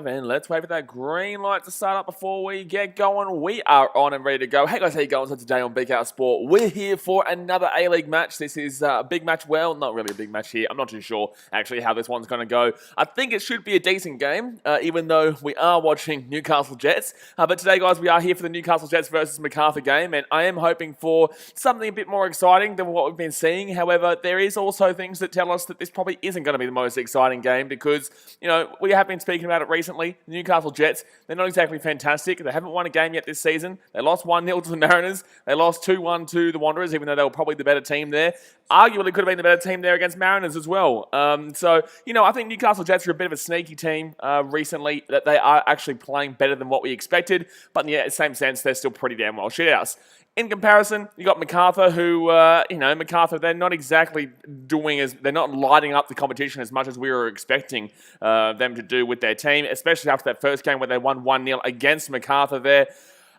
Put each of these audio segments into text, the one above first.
And let's wait for that green light to start up before we get going. We are on and ready to go. Hey guys, how you going? So today on BKR Sport, we're here for another A-League match. This is a big match. Well, not really a big match here. I'm not too sure actually how this one's going to go. I think it should be a decent game, even though we are watching Newcastle Jets. But today, guys, we are here for the Newcastle Jets versus Macarthur game, and I am hoping for something a bit more exciting than what we've been seeing. However, there is also things that tell us that this probably isn't going to be the most exciting game because, you know, we have been speaking about it recently. The Newcastle Jets, they're not exactly fantastic. They haven't won a game yet this season. They lost 1-0 to the Mariners. They lost 2-1 to the Wanderers, even though they were probably the better team there. Arguably could have been the better team there against Mariners as well. So, you know, I think Newcastle Jets are a bit of a sneaky team recently, that they are actually playing better than what we expected. But in the same sense, they're still pretty damn well shithouse. In comparison, you got Macarthur, who, Macarthur, they're not exactly they're not lighting up the competition as much as we were expecting them to do with their team, especially after that first game where they won 1-0 against Macarthur there.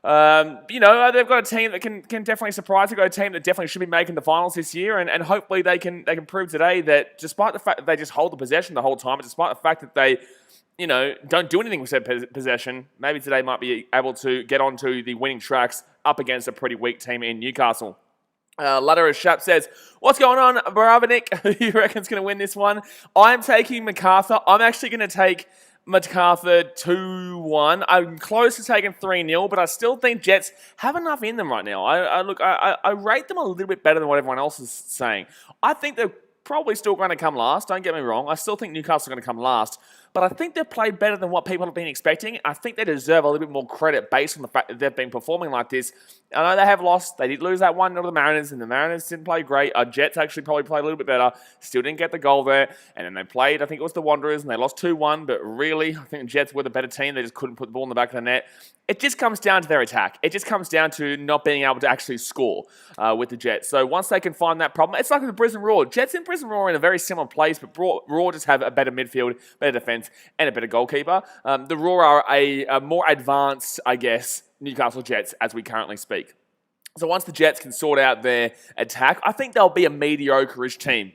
They've got a team that can definitely surprise. They've got a team that definitely should be making the finals this year, and hopefully they can prove today that despite the fact that they just hold the possession the whole time, and despite the fact that they don't do anything with their possession, maybe today might be able to get onto the winning tracks up against a pretty weak team in Newcastle. Ladder Shap says, what's going on, Baravinik? Who you reckon's going to win this one? I'm taking Macarthur. I'm actually going to take Macarthur 2-1. I'm close to taking 3-0, but I still think Jets have enough in them right now. I rate them a little bit better than what everyone else is saying. I think they're probably still going to come last. Don't get me wrong. I still think Newcastle are going to come last. But I think they've played better than what people have been expecting. I think they deserve a little bit more credit based on the fact that they've been performing like this. I know they have lost. They did lose that 1-0 to the Mariners, and the Mariners didn't play great. Our Jets actually probably played a little bit better. Still didn't get the goal there. And then they played, I think it was the Wanderers, and they lost 2-1. But really, I think the Jets were the better team. They just couldn't put the ball in the back of the net. It just comes down to their attack. It just comes down to not being able to actually score with the Jets. So once they can find that problem, it's like the Brisbane Roar. Jets and Brisbane Roar are in a very similar place, but Roar just have a better midfield, better defence, and a better goalkeeper. The Roar are a more advanced, I guess, Newcastle Jets as we currently speak. So once the Jets can sort out their attack, I think they'll be a mediocre-ish team,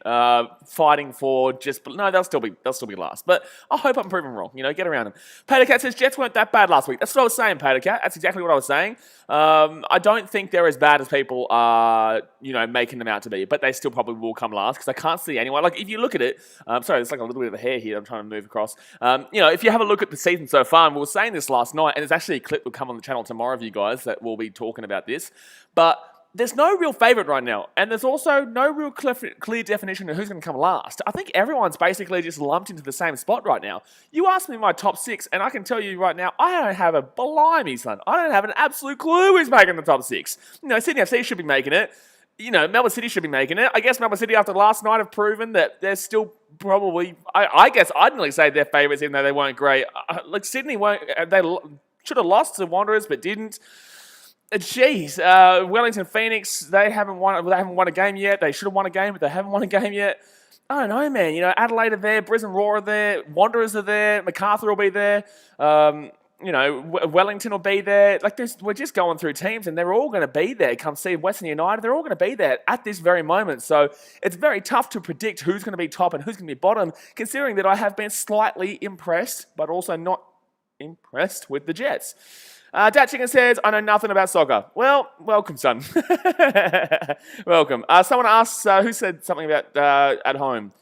fighting for they'll still be last. But I hope I'm proven wrong. Get around them. Patercat says Jets weren't that bad last week. That's what I was saying, Patercat. That's exactly what I was saying. I don't think they're as bad as people are, making them out to be. But they still probably will come last because I can't see anyone. Like if you look at it, sorry, there's like a little bit of a hair here. I'm trying to move across. If you have a look at the season so far, and we were saying this last night, and there's actually a clip that will come on the channel tomorrow of you guys that will be talking about this. But there's no real favourite right now, and there's also no real clear definition of who's going to come last. I think everyone's basically just lumped into the same spot right now. You ask me my top six, and I can tell you right now, I don't have a blimey, son. I don't have an absolute clue who's making the top six. Sydney FC should be making it. Melbourne City should be making it. I guess Melbourne City, after last night, have proven that they're still probably, I guess I'd nearly say they're favourites, even though they weren't great. Sydney they should have lost to Wanderers, but didn't. Jeez, Wellington Phoenix, they haven't won a game yet. They should have won a game, but they haven't won a game yet. I don't know, man. Adelaide are there, Brisbane Roar are there, Wanderers are there, Macarthur will be there. Wellington will be there. We're just going through teams, and they're all going to be there. Come see Western United, they're all going to be there at this very moment. So it's very tough to predict who's going to be top and who's going to be bottom, considering that I have been slightly impressed, but also not impressed with the Jets. Dat Chicken says, I know nothing about soccer. Well, welcome, son. Welcome. Someone asks, who said something about at home?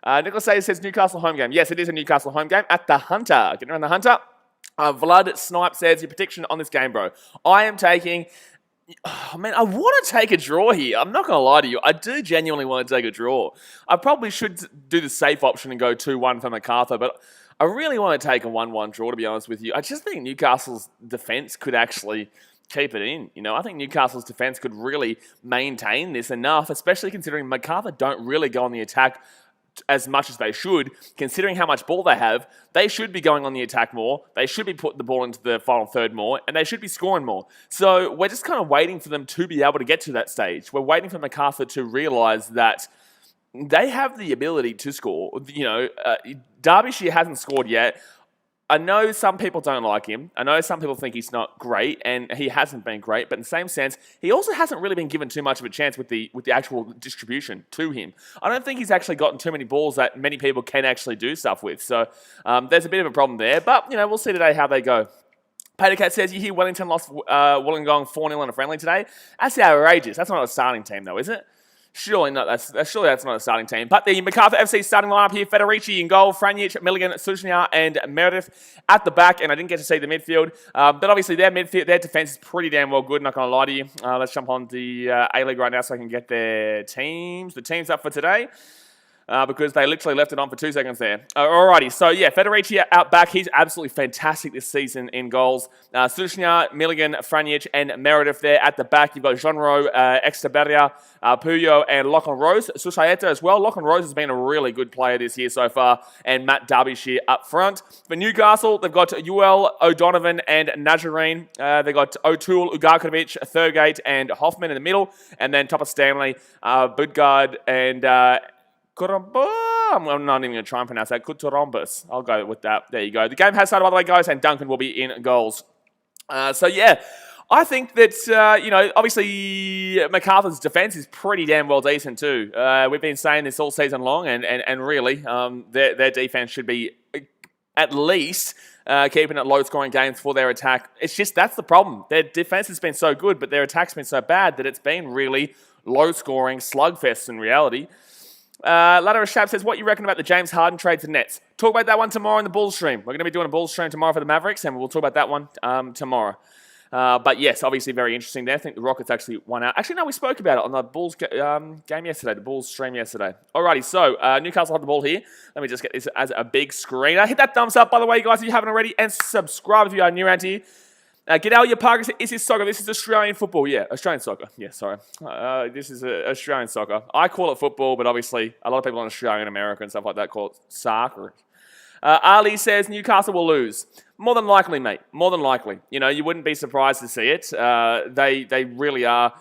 Nicholas says Newcastle home game. Yes, it is a Newcastle home game at the Hunter. Getting around the Hunter. Vlad Snipe says, your prediction on this game, bro. I am taking... Oh, man, I want to take a draw here. I'm not going to lie to you. I do genuinely want to take a draw. I probably should do the safe option and go 2-1 for Macarthur, but... I really want to take a 1-1 draw, to be honest with you. I just think Newcastle's defence could actually keep it in. I think Newcastle's defence could really maintain this enough, especially considering Macarthur don't really go on the attack as much as they should. Considering how much ball they have, they should be going on the attack more. They should be putting the ball into the final third more, and they should be scoring more. So we're just kind of waiting for them to be able to get to that stage. We're waiting for Macarthur to realise that they have the ability to score. Derbyshire hasn't scored yet. I know some people don't like him. I know some people think he's not great, and he hasn't been great. But in the same sense, he also hasn't really been given too much of a chance with the actual distribution to him. I don't think he's actually gotten too many balls that many people can actually do stuff with. So there's a bit of a problem there. But, we'll see today how they go. Patercat says, you hear Wellington lost Wollongong 4-0 in a friendly today? That's outrageous. That's not a starting team, though, is it? Surely not. Surely that's not a starting team. But the Macarthur FC starting lineup here: Federici in goal, Franjic, Milligan, Susnia, and Meredith at the back. And I didn't get to see the midfield, but obviously their defense is pretty damn well good. Not going to lie to you. Let's jump on the A-League right now so I can get the teams up for today. Because they literally left it on for 2 seconds there. Alrighty, so yeah, Federici out back. He's absolutely fantastic this season in goals. Susnia, Milligan, Franjic, and Meredith there at the back. You've got Jeanro, Extaberia, Puyo, and Lachlan Rose. Sushaeta as well. Lachlan Rose has been a really good player this year so far. And Matt Derbyshire up front. For Newcastle, they've got Yuel, O'Donovan, and Nazarene. They've got O'Toole, Ugarkovic, Thurgate, and Hoffman in the middle. And then top of Stanley, Budgard, and... I'm not even going to try and pronounce that. Kutorombus. I'll go with that. There you go. The game has started, by the way, guys, and Duncan will be in goals. So, yeah, I think that, obviously Macarthur's defence is pretty damn well decent too. We've been saying this all season long, and really, their defence should be at least keeping it low-scoring games for their attack. It's just that's the problem. Their defence has been so good, but their attack's been so bad that it's been really low-scoring slugfests in reality. Ladder of Shab says, what you reckon about the James Harden trade to Nets? Talk about that one tomorrow in the Bulls stream. We're going to be doing a Bulls stream tomorrow for the Mavericks, and we'll talk about that one tomorrow. But yes, obviously very interesting there. I think the Rockets actually won out. Actually, no, we spoke about it on the Bulls game yesterday, the Bulls stream yesterday. Alrighty, so Newcastle have the ball here. Let me just get this as a big screener. Hit that thumbs up, by the way, guys, if you haven't already, and subscribe if you are new around here. G'day, your Parkers. Is this soccer? This is Australian football. Yeah, Australian soccer. Yeah, sorry. This is Australian soccer. I call it football, but obviously a lot of people in Australia and America and stuff like that call it soccer. Ali says Newcastle will lose. More than likely, mate. More than likely. You wouldn't be surprised to see it. They really are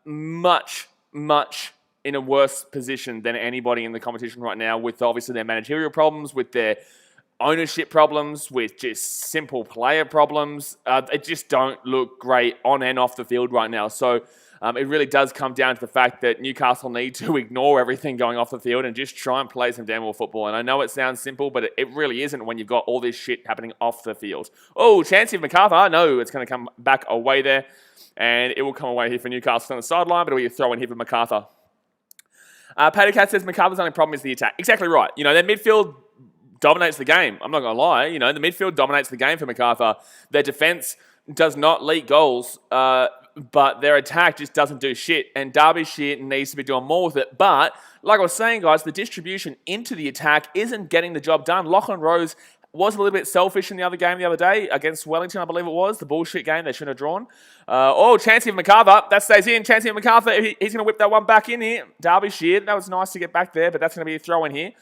much in a worse position than anybody in the competition right now, with obviously their managerial problems, with their ownership problems, with just simple player problems. It just don't look great on and off the field right now. So it really does come down to the fact that Newcastle need to ignore everything going off the field and just try and play some damn well football. And I know it sounds simple, but it really isn't when you've got all this shit happening off the field. Oh, chance of Macarthur. No, it's going to come back away there. And it will come away here for Newcastle on the sideline, but it'll be a throw in here for Macarthur. Patercat says Macarthur's only problem is the attack. Exactly right. Their midfield dominates the game. I'm not going to lie. The midfield dominates the game for Macarthur. Their defence does not leak goals, but their attack just doesn't do shit. And Derbyshire needs to be doing more with it. But, like I was saying, guys, the distribution into the attack isn't getting the job done. Lachlan Rose was a little bit selfish in the other game the other day against Wellington, I believe it was. The bullshit game they shouldn't have drawn. Chancey of Macarthur. That stays in. Chancey of Macarthur. He's going to whip that one back in here. Derbyshire. That was nice to get back there, but that's going to be a throw in here.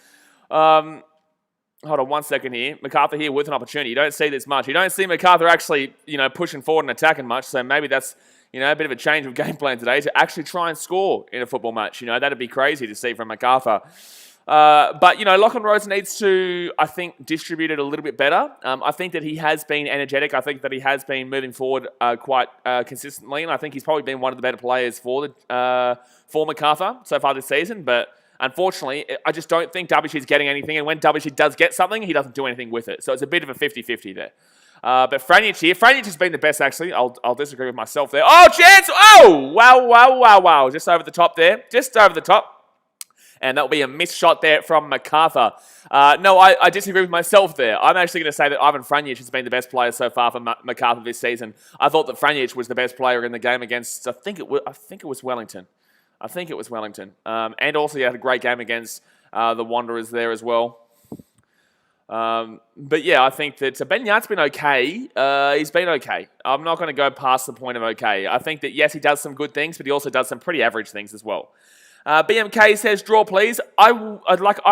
Hold on 1 second here. Macarthur here with an opportunity. You don't see this much. You don't see Macarthur actually, pushing forward and attacking much. So maybe that's, a bit of a change of game plan today to actually try and score in a football match. That'd be crazy to see from Macarthur. But, Lachlan Rose needs to, I think, distribute it a little bit better. I think that he has been energetic. I think that he has been moving forward quite consistently. And I think he's probably been one of the better players for Macarthur so far this season. But unfortunately, I just don't think Derbyshire's getting anything. And when Derbyshire does get something, he doesn't do anything with it. So it's a bit of a 50-50 there. But Franjic here. Franjic has been the best, actually. I'll disagree with myself there. Oh, chance! Oh! Wow. Just over the top there. Just over the top. And that'll be a missed shot there from Macarthur. No, I disagree with myself there. I'm actually going to say that Ivan Franjic has been the best player so far for Macarthur this season. I thought that Franjic was the best player in the game against, I think it was Wellington. And also he had a great game against the Wanderers there as well. But yeah, I think that Ben Yart's been okay. He's been okay. I'm not going to go past the point of okay. I think that, yes, he does some good things, but he also does some pretty average things as well. BMK says, draw, please. I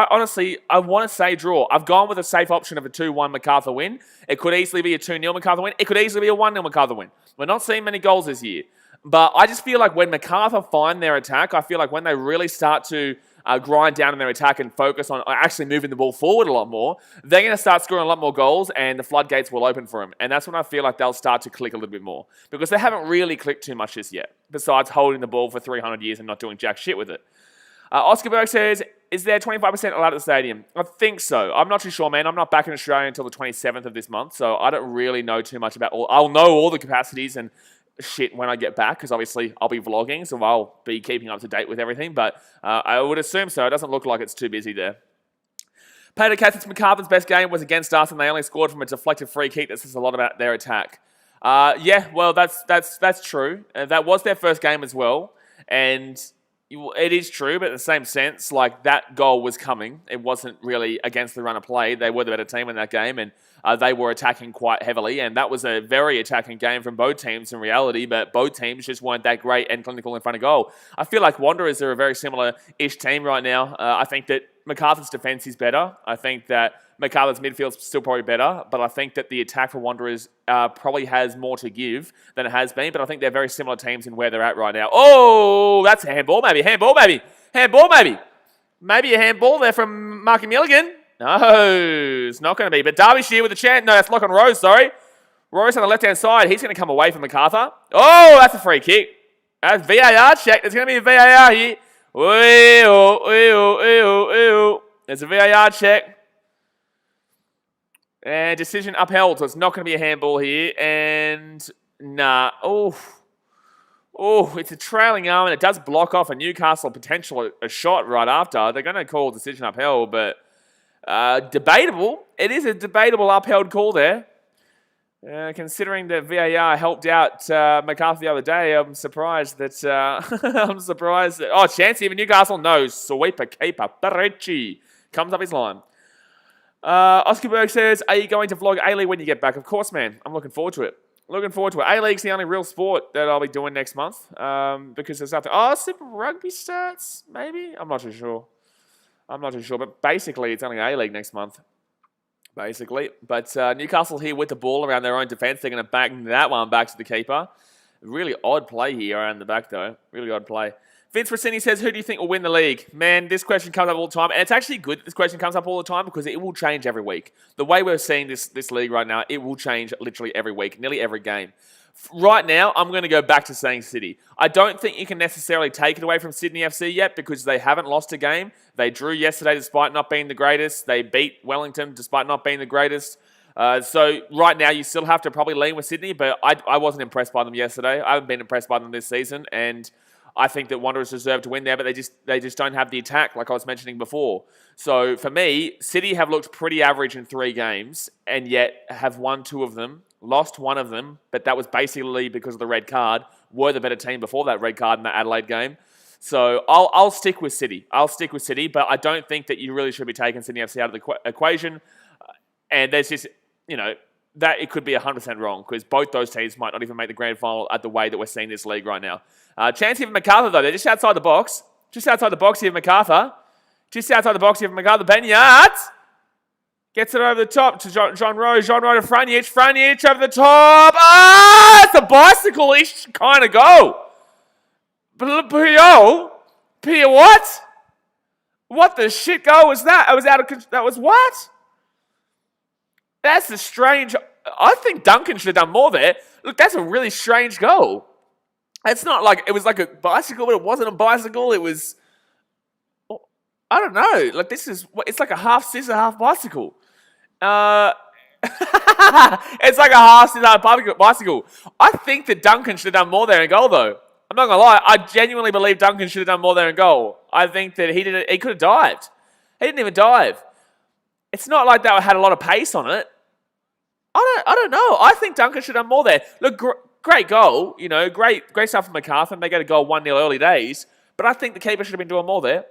honestly want to say draw. I've gone with a safe option of a 2-1 Macarthur win. It could easily be a 2-0 Macarthur win. It could easily be a 1-0 Macarthur win. We're not seeing many goals this year. But I just feel like when Macarthur find their attack, I feel like when they really start to grind down on their attack and focus on actually moving the ball forward a lot more, they're going to start scoring a lot more goals and the floodgates will open for them. And that's when I feel like they'll start to click a little bit more because they haven't really clicked too much this yet, besides holding the ball for 300 years and not doing jack shit with it. Oscar Berg says, is there 25% allowed at the stadium? I think so. I'm not too sure, man. I'm not back in Australia until the 27th of this month, so I don't really know too much about all. I'll know all the capacities and shit when I get back, because obviously I'll be vlogging, so I'll be keeping up to date with everything, but I would assume so. It doesn't look like it's too busy there. Peter Cassett's Macarthur's best game was against us, and they only scored from a deflected free kick. That says a lot about their attack. Yeah, well, that's true. That was their first game as well, and it is true, but in the same sense, like, that goal was coming. It wasn't really against the run of play. They were the better team in that game, and they were attacking quite heavily, and that was a very attacking game from both teams in reality, but both teams just weren't that great and clinical in front of goal. I feel like Wanderers are a very similar-ish team right now. I think that Macarthur's defense is better. I think that Macarthur's midfield's still probably better, but I think that the attack for Wanderers probably has more to give than it has been, but I think they're very similar teams in where they're at right now. Oh, that's a handball, maybe. Handball, maybe. Handball, maybe. Maybe a handball there from Marky Milligan. No, it's not going to be. But Derbyshire with a chance. No, that's Lock on Rose, sorry. Rose on the left-hand side. He's going to come away from Macarthur. Oh, that's a free kick. That's VAR check. There's going to be a VAR here. There's a VAR check. And decision upheld, so it's not going to be a handball here. And, nah. Oh, it's a trailing arm, and it does block off a Newcastle potential a shot right after. They're going to call decision upheld, but debatable. It is a debatable upheld call there. Considering that VAR helped out Macarthur the other day, I'm surprised that... Oh, chance here for Newcastle. No, sweeper keeper. Parecci comes up his line. Oscar Berg says, are you going to vlog A-League when you get back? Of course, man. I'm looking forward to it. A-League's the only real sport that I'll be doing next month because there's nothing. Oh, Super Rugby starts, maybe? I'm not too sure. But basically, it's only A-League next month. Basically. But Newcastle here with the ball around their own defence. They're going to bang that one back to the keeper. Really odd play here around the back, though. Really odd play. Vince Rossini says, who do you think will win the league? Man, this question comes up all the time. And it's actually good that this question comes up all the time because it will change every week. The way we're seeing this league right now, it will change literally every week, nearly every game. Right now, I'm going to go back to saying City. I don't think you can necessarily take it away from Sydney FC yet because they haven't lost a game. They drew yesterday despite not being the greatest. They beat Wellington despite not being the greatest. So right now, you still have to probably lean with Sydney, but I wasn't impressed by them yesterday. I haven't been impressed by them this season, and I think that Wanderers deserve to win there, but they just don't have the attack like I was mentioning before. So for me, City have looked pretty average in 3 games, and yet have won 2 of them, lost 1 of them, but that was basically because of the red card. Were the better team before that red card in the Adelaide game. So I'll stick with City. But I don't think that you really should be taking Sydney FC out of the equation. And there's just, that it could be 100% wrong because both those teams might not even make the grand final at the way that we're seeing this league right now. Chance here for Macarthur, though. They're just outside the box. Just outside the box here for Macarthur. Benyat gets it over the top to John Rowe. John Rowe to Franjic over the top. Ah, it's a bicycle-ish kind of goal. Pio, what? What the shit goal was that? That was what? That's a strange... I think Duncan should have done more there. Look, that's a really strange goal. It's not like... It was like a bicycle, but it wasn't a bicycle. It was... I don't know. Like, this is... It's like a half scissor, half bicycle. It's like a half scissor, half bicycle. I think that Duncan should have done more there in goal, though. I'm not going to lie. I genuinely believe Duncan should have done more there in goal. I think that he could have dived. He didn't even dive. It's not like that had a lot of pace on it. I don't know. I think Duncan should have done more there. Look, great goal. Great stuff from Macarthur. They get a goal 1-0 early days. But I think the keeper should have been doing more there.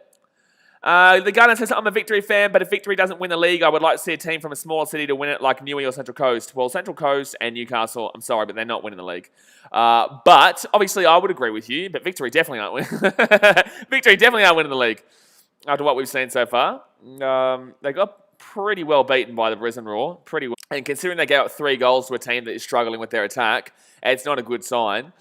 The Gunner says, I'm a Victory fan, but if Victory doesn't win the league, I would like to see a team from a smaller city to win it like Newey or Central Coast. Well, Central Coast and Newcastle, I'm sorry, but they're not winning the league. But obviously, I would agree with you, but Victory definitely aren't winning. Victory definitely aren't winning the league after what we've seen so far. They got pretty well beaten by the Brisbane Roar. Pretty well. And considering they gave up 3 goals to a team that is struggling with their attack, it's not a good sign.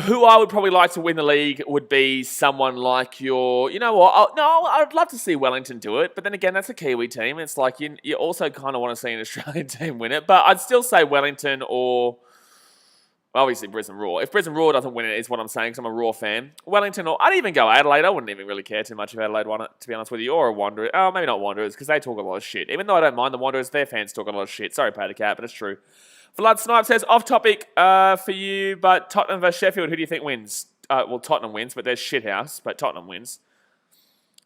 Who I would probably like to win the league would be someone like your... You know what? I'd love to see Wellington do it. But then again, that's a Kiwi team. It's like you also kind of want to see an Australian team win it. But I'd still say Wellington or... Obviously, Brisbane Roar. If Brisbane Roar doesn't win it, is what I'm saying, because I'm a Roar fan. Wellington or... I'd even go Adelaide. I wouldn't even really care too much if Adelaide won it, to be honest with you. Or a Wanderers. Oh, maybe not Wanderers, because they talk a lot of shit. Even though I don't mind the Wanderers, their fans talk a lot of shit. Sorry, Cat, but it's true. Flood Snipe says, off topic for you, but Tottenham versus Sheffield, who do you think wins? Well, Tottenham wins, but there's shithouse, but Tottenham wins.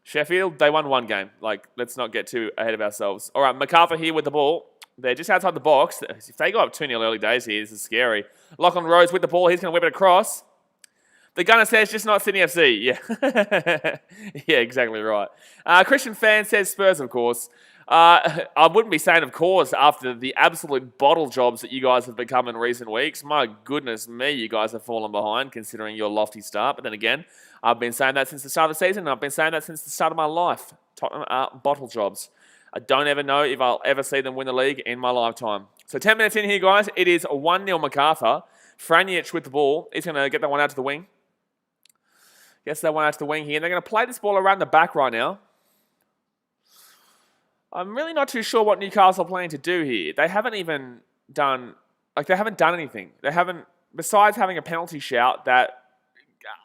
Sheffield, they won one game. Like, let's not get too ahead of ourselves. All right, Macarthur here with the ball. They're just outside the box. If they go up 2-0 early days here, this is scary. Lachlan Rose with the ball. He's going to whip it across. The gunner says, just not Sydney FC. Yeah. Yeah, exactly right. Christian Fan says Spurs, of course. I wouldn't be saying, of course, after the absolute bottle jobs that you guys have become in recent weeks. My goodness me, you guys have fallen behind considering your lofty start. But then again, I've been saying that since the start of the season, and I've been saying that since the start of my life. Tottenham are bottle jobs. I don't ever know if I'll ever see them win the league in my lifetime. So 10 minutes in here, guys. It is 1-0 Macarthur. Franjic with the ball. He's going to get that one out to the wing. Gets that one out to the wing here. And they're going to play this ball around the back right now. I'm really not too sure what Newcastle are planning to do here. They haven't even done... they haven't done anything. They haven't... Besides having a penalty shout that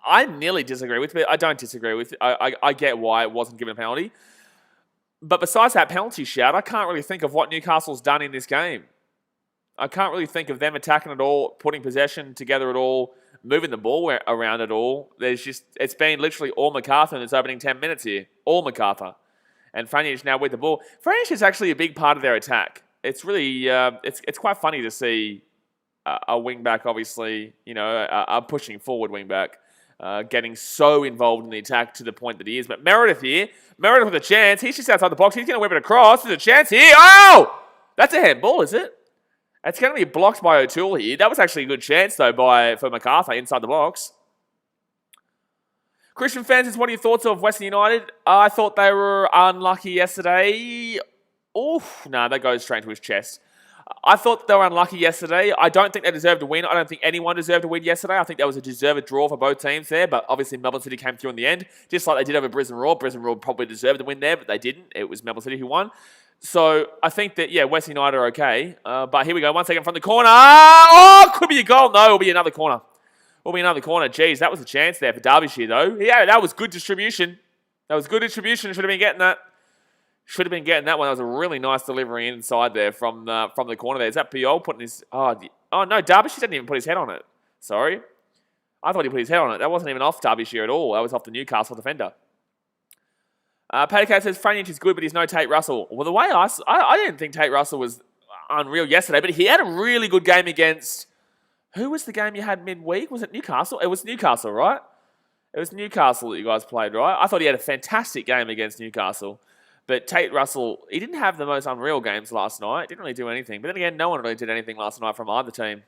I nearly disagree with, but I don't disagree with. I get why it wasn't given a penalty. But besides that penalty shout, I can't really think of what Newcastle's done in this game. I can't really think of them attacking at all, putting possession together at all, moving the ball around at all. It's been literally all Macarthur in this opening 10 minutes here. All Macarthur. And Franjic now with the ball. Franjic is actually a big part of their attack. It's really, it's quite funny to see a wing-back, obviously, a pushing forward wing-back, getting so involved in the attack to the point that he is. But Meredith here, Meredith with a chance. He's just outside the box. He's going to whip it across. There's a chance here. Oh! That's a handball, is it? It's going to be blocked by O'Toole here. That was actually a good chance, though, for Macarthur inside the box. Christian fans, what are your thoughts of Western United? I thought they were unlucky yesterday. Oof, no, that goes straight to his chest. I thought they were unlucky yesterday. I don't think they deserved to win. I don't think anyone deserved to win yesterday. I think that was a deserved draw for both teams there, but obviously Melbourne City came through in the end, just like they did over Brisbane Roar. Brisbane Roar probably deserved to win there, but they didn't. It was Melbourne City who won. So I think that, yeah, Western United are okay. But here we go, 1 second from the corner. Oh, could be a goal. No, it'll be another corner. Will be another corner. Jeez, that was a chance there for Derbyshire, though. Yeah, that was good distribution. That was good distribution. Should have been getting that. Should have been getting that one. That was a really nice delivery inside there from the corner there. Is that Piol putting his... Oh, no, Derbyshire didn't even put his head on it. Sorry. I thought he put his head on it. That wasn't even off Derbyshire at all. That was off the Newcastle defender. Patty says, Franjic is good, but he's no Tate Russell. Well, the way I didn't think Tate Russell was unreal yesterday, but he had a really good game against... Who was the game you had midweek? Was it Newcastle? It was Newcastle, right? It was Newcastle that you guys played, right? I thought he had a fantastic game against Newcastle. But Tate Russell, he didn't have the most unreal games last night. Didn't really do anything. But then again, no one really did anything last night from either team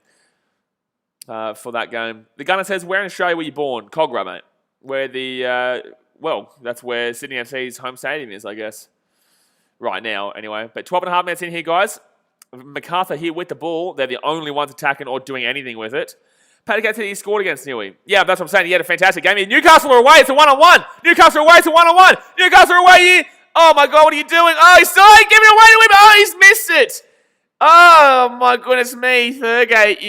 for that game. The gunner says, where in Australia were you born? Cogra, mate. Where that's where Sydney FC's home stadium is, I guess. Right now, anyway. But 12.5 minutes in here, guys. Macarthur here with the ball. They're the only ones attacking or doing anything with it. Paddy said he scored against Newey. Yeah, that's what I'm saying. He had a fantastic game. Newcastle are away. It's a 1-on-1. Newcastle are away. It's a 1-on-1. Newcastle are away here. Oh, my God. What are you doing? Oh, he's still giving it away to him. Oh, he's missed it. Oh, my goodness me. Thurgate,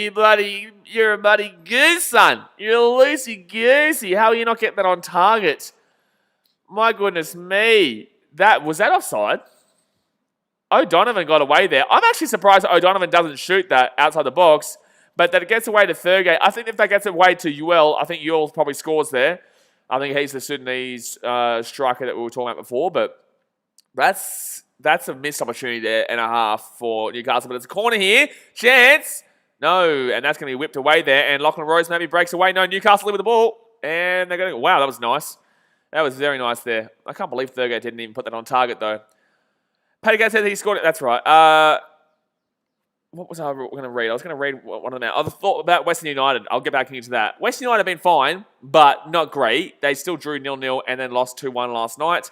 you're a bloody goose, son. You're a loosey-goosey. How are you not getting that on target? My goodness me. Was that offside? O'Donovan got away there. I'm actually surprised that O'Donovan doesn't shoot that outside the box, but that it gets away to Thurgate. I think if that gets away to Ewell, I think Ewell probably scores there. I think he's the Sudanese striker that we were talking about before, but that's a missed opportunity there and a half for Newcastle. But it's a corner here. Chance. No, and that's going to be whipped away there, and Lachlan Rose maybe breaks away. No, Newcastle with the ball, and they're going to... Wow, that was nice. That was very nice there. I can't believe Thurgate didn't even put that on target, though. Paddy said he scored it. That's right. What was I going to read? I was going to read one of them out. I thought about Western United. I'll get back into that. Western United have been fine, but not great. They still drew 0-0 and then lost 2-1 last night.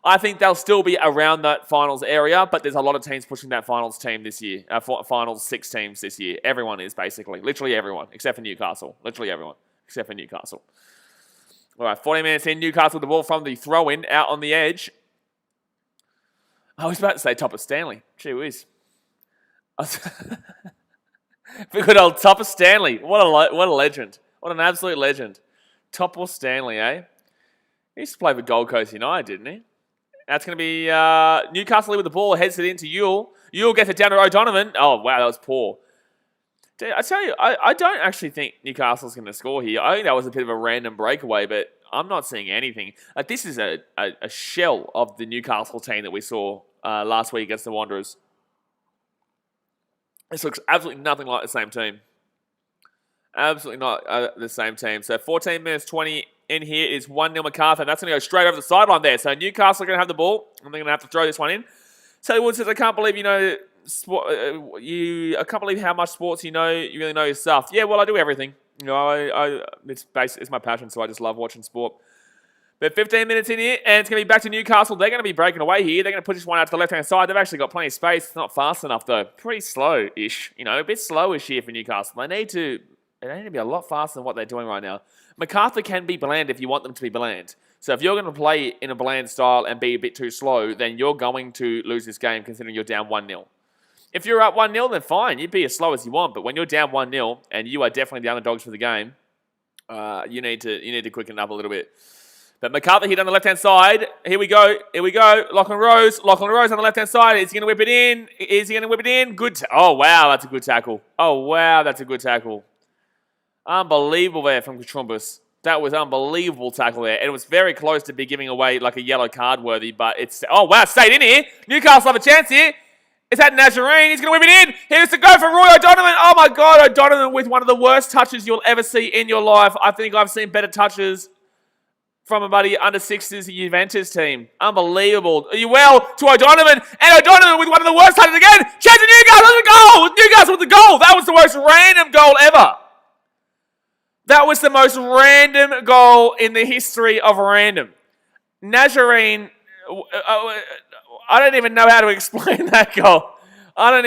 I think they'll still be around that finals area, but there's a lot of teams pushing that finals team this year. Finals 6 teams this year. Everyone is, basically. Literally everyone, except for Newcastle. Literally everyone, except for Newcastle. All right, 40 minutes in. Newcastle with the ball from the throw-in out on the edge. I was about to say Topper Stanley. Gee whiz. Good old Topper Stanley. What a legend. What an absolute legend. Topper Stanley, eh? He used to play for Gold Coast United, didn't he? That's going to be Newcastle with the ball. Heads it into Ewell. Ewell gets it down to O'Donovan. Oh, wow, that was poor. I tell you, I don't actually think Newcastle's going to score here. I think that was a bit of a random breakaway, but I'm not seeing anything. This is a shell of the Newcastle team that we saw last week against the Wanderers. This looks absolutely nothing like the same team. Absolutely not the same team. So 14 minutes 20 in here is 1-0 Macarthur. And that's going to go straight over the sideline there. So Newcastle are going to have the ball. And they're going to have to throw this one in. So Wood says, I can't believe I can't believe how much sports you know. You really know your stuff. Yeah, well, I do everything. You know, it's my passion, so I just love watching sport. But 15 minutes in here, and it's going to be back to Newcastle. They're going to be breaking away here. They're going to push this one out to the left-hand side. They've actually got plenty of space. It's not fast enough, though. Pretty slow-ish. You know, a bit slowish here for Newcastle. They need to be a lot faster than what they're doing right now. Macarthur can be bland if you want them to be bland. So if you're going to play in a bland style and be a bit too slow, then you're going to lose this game considering you're down 1-0. If you're up 1-0, then fine. You'd be as slow as you want. But when you're down 1-0 and you are definitely the underdogs for the game, you need to quicken it up a little bit. But Macarthur here down the left-hand side. Here we go. Lachlan Rose on the left-hand side. Is he going to whip it in? Good. Oh, wow. That's a good tackle. Unbelievable there from Katrumbas. That was unbelievable tackle there. And it was very close to be giving away like a yellow card worthy. But it's... Oh, wow. Stayed in here. Newcastle have a chance here. Is that Nazarene? He's going to whip it in. Here's the go for Roy O'Donovan. Oh, my God. O'Donovan with one of the worst touches you'll ever see in your life. I think I've seen better touches from a buddy under-6s Juventus team. Unbelievable. Well to O'Donovan. And O'Donovan with one of the worst touches again. Chance of Newcastle with the goal. Newcastle with the goal. That was the most random goal ever. That was the most random goal in the history of random. Nazarene, I don't even know how to explain that goal. That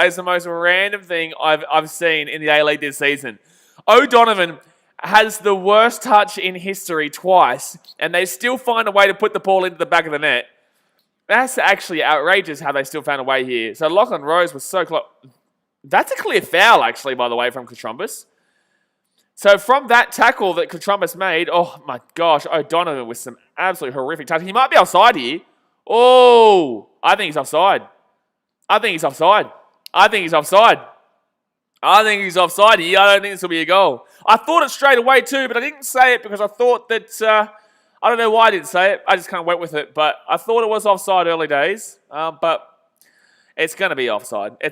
is the most random thing I've seen in the A-League this season. O'Donovan has the worst touch in history twice, and they still find a way to put the ball into the back of the net. That's actually outrageous how they still found a way here. So Lachlan Rose was so close. That's a clear foul, actually, by the way, from Katrumbas. So from that tackle that Katrumbas made, oh my gosh, O'Donovan with some absolutely horrific touch. He might be offside here. Oh, I think he's offside. I think he's offside here. I don't think this will be a goal. I thought it straight away too, but I didn't say it because I thought that... I don't know why I didn't say it. I just kind of went with it. But I thought it was offside early days. But it's going to be offside. Yeah,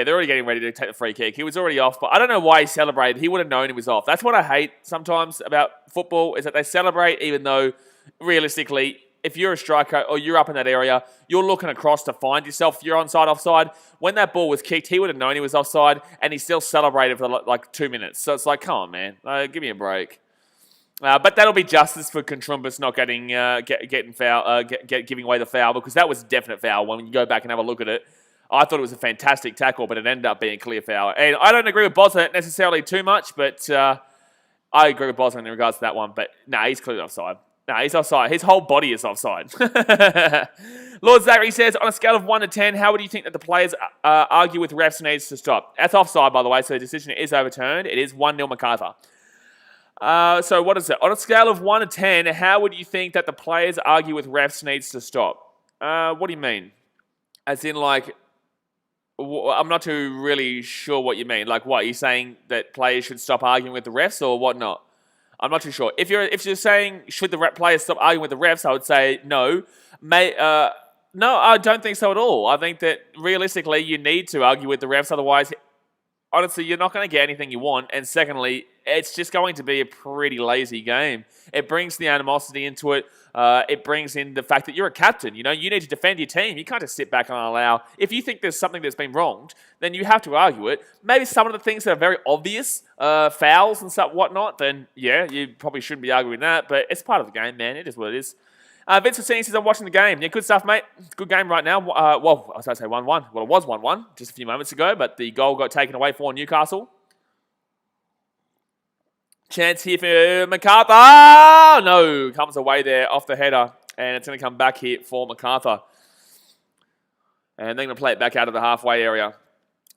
they're already getting ready to take the free kick. He was already off, but I don't know why he celebrated. He would have known he was off. That's what I hate sometimes about football, is that they celebrate even though, realistically, if you're a striker or you're up in that area, you're looking across to find yourself. If you're onside, offside. When that ball was kicked, he would have known he was offside, and he still celebrated for like 2 minutes. So it's like, come on, man. Give me a break. But that'll be justice for Katrumbas not giving away the foul, because that was a definite foul when you go back and have a look at it. I thought it was a fantastic tackle, but it ended up being a clear foul. And I don't agree with Bosner necessarily too much, but I agree with Bosner in regards to that one. But he's clearly offside. He's offside. His whole body is offside. Lord Zachary says, on a scale of 1 to 10, how would you think that the players argue with refs needs to stop? That's offside, by the way, so the decision is overturned. It is 1-0 Macarthur. So what is it? On a scale of 1 to 10, how would you think that the players argue with refs needs to stop? What do you mean? As in, like, I'm not too really sure what you mean. Like, what? Are you saying that players should stop arguing with the refs or whatnot? I'm not too sure. If you're saying, should the players stop arguing with the refs, I would say no. No, I don't think so at all. I think that, realistically, you need to argue with the refs. Otherwise, honestly, you're not going to get anything you want. And secondly, it's just going to be a pretty lazy game. It brings the animosity into it. It brings in the fact that you're a captain. You know, you need to defend your team. You can't just sit back and allow. If you think there's something that's been wronged, then you have to argue it. Maybe some of the things that are very obvious, fouls and stuff, whatnot, then yeah, you probably shouldn't be arguing that. But it's part of the game, man. It is what it is. Vince Rossini says, I'm watching the game. Yeah, good stuff, mate. Good game right now. Well, I was going to say 1-1. Well, it was 1-1 just a few moments ago, but the goal got taken away for Newcastle. Chance here for Macarthur. No, comes away there off the header. And it's going to come back here for Macarthur. And they're going to play it back out of the halfway area.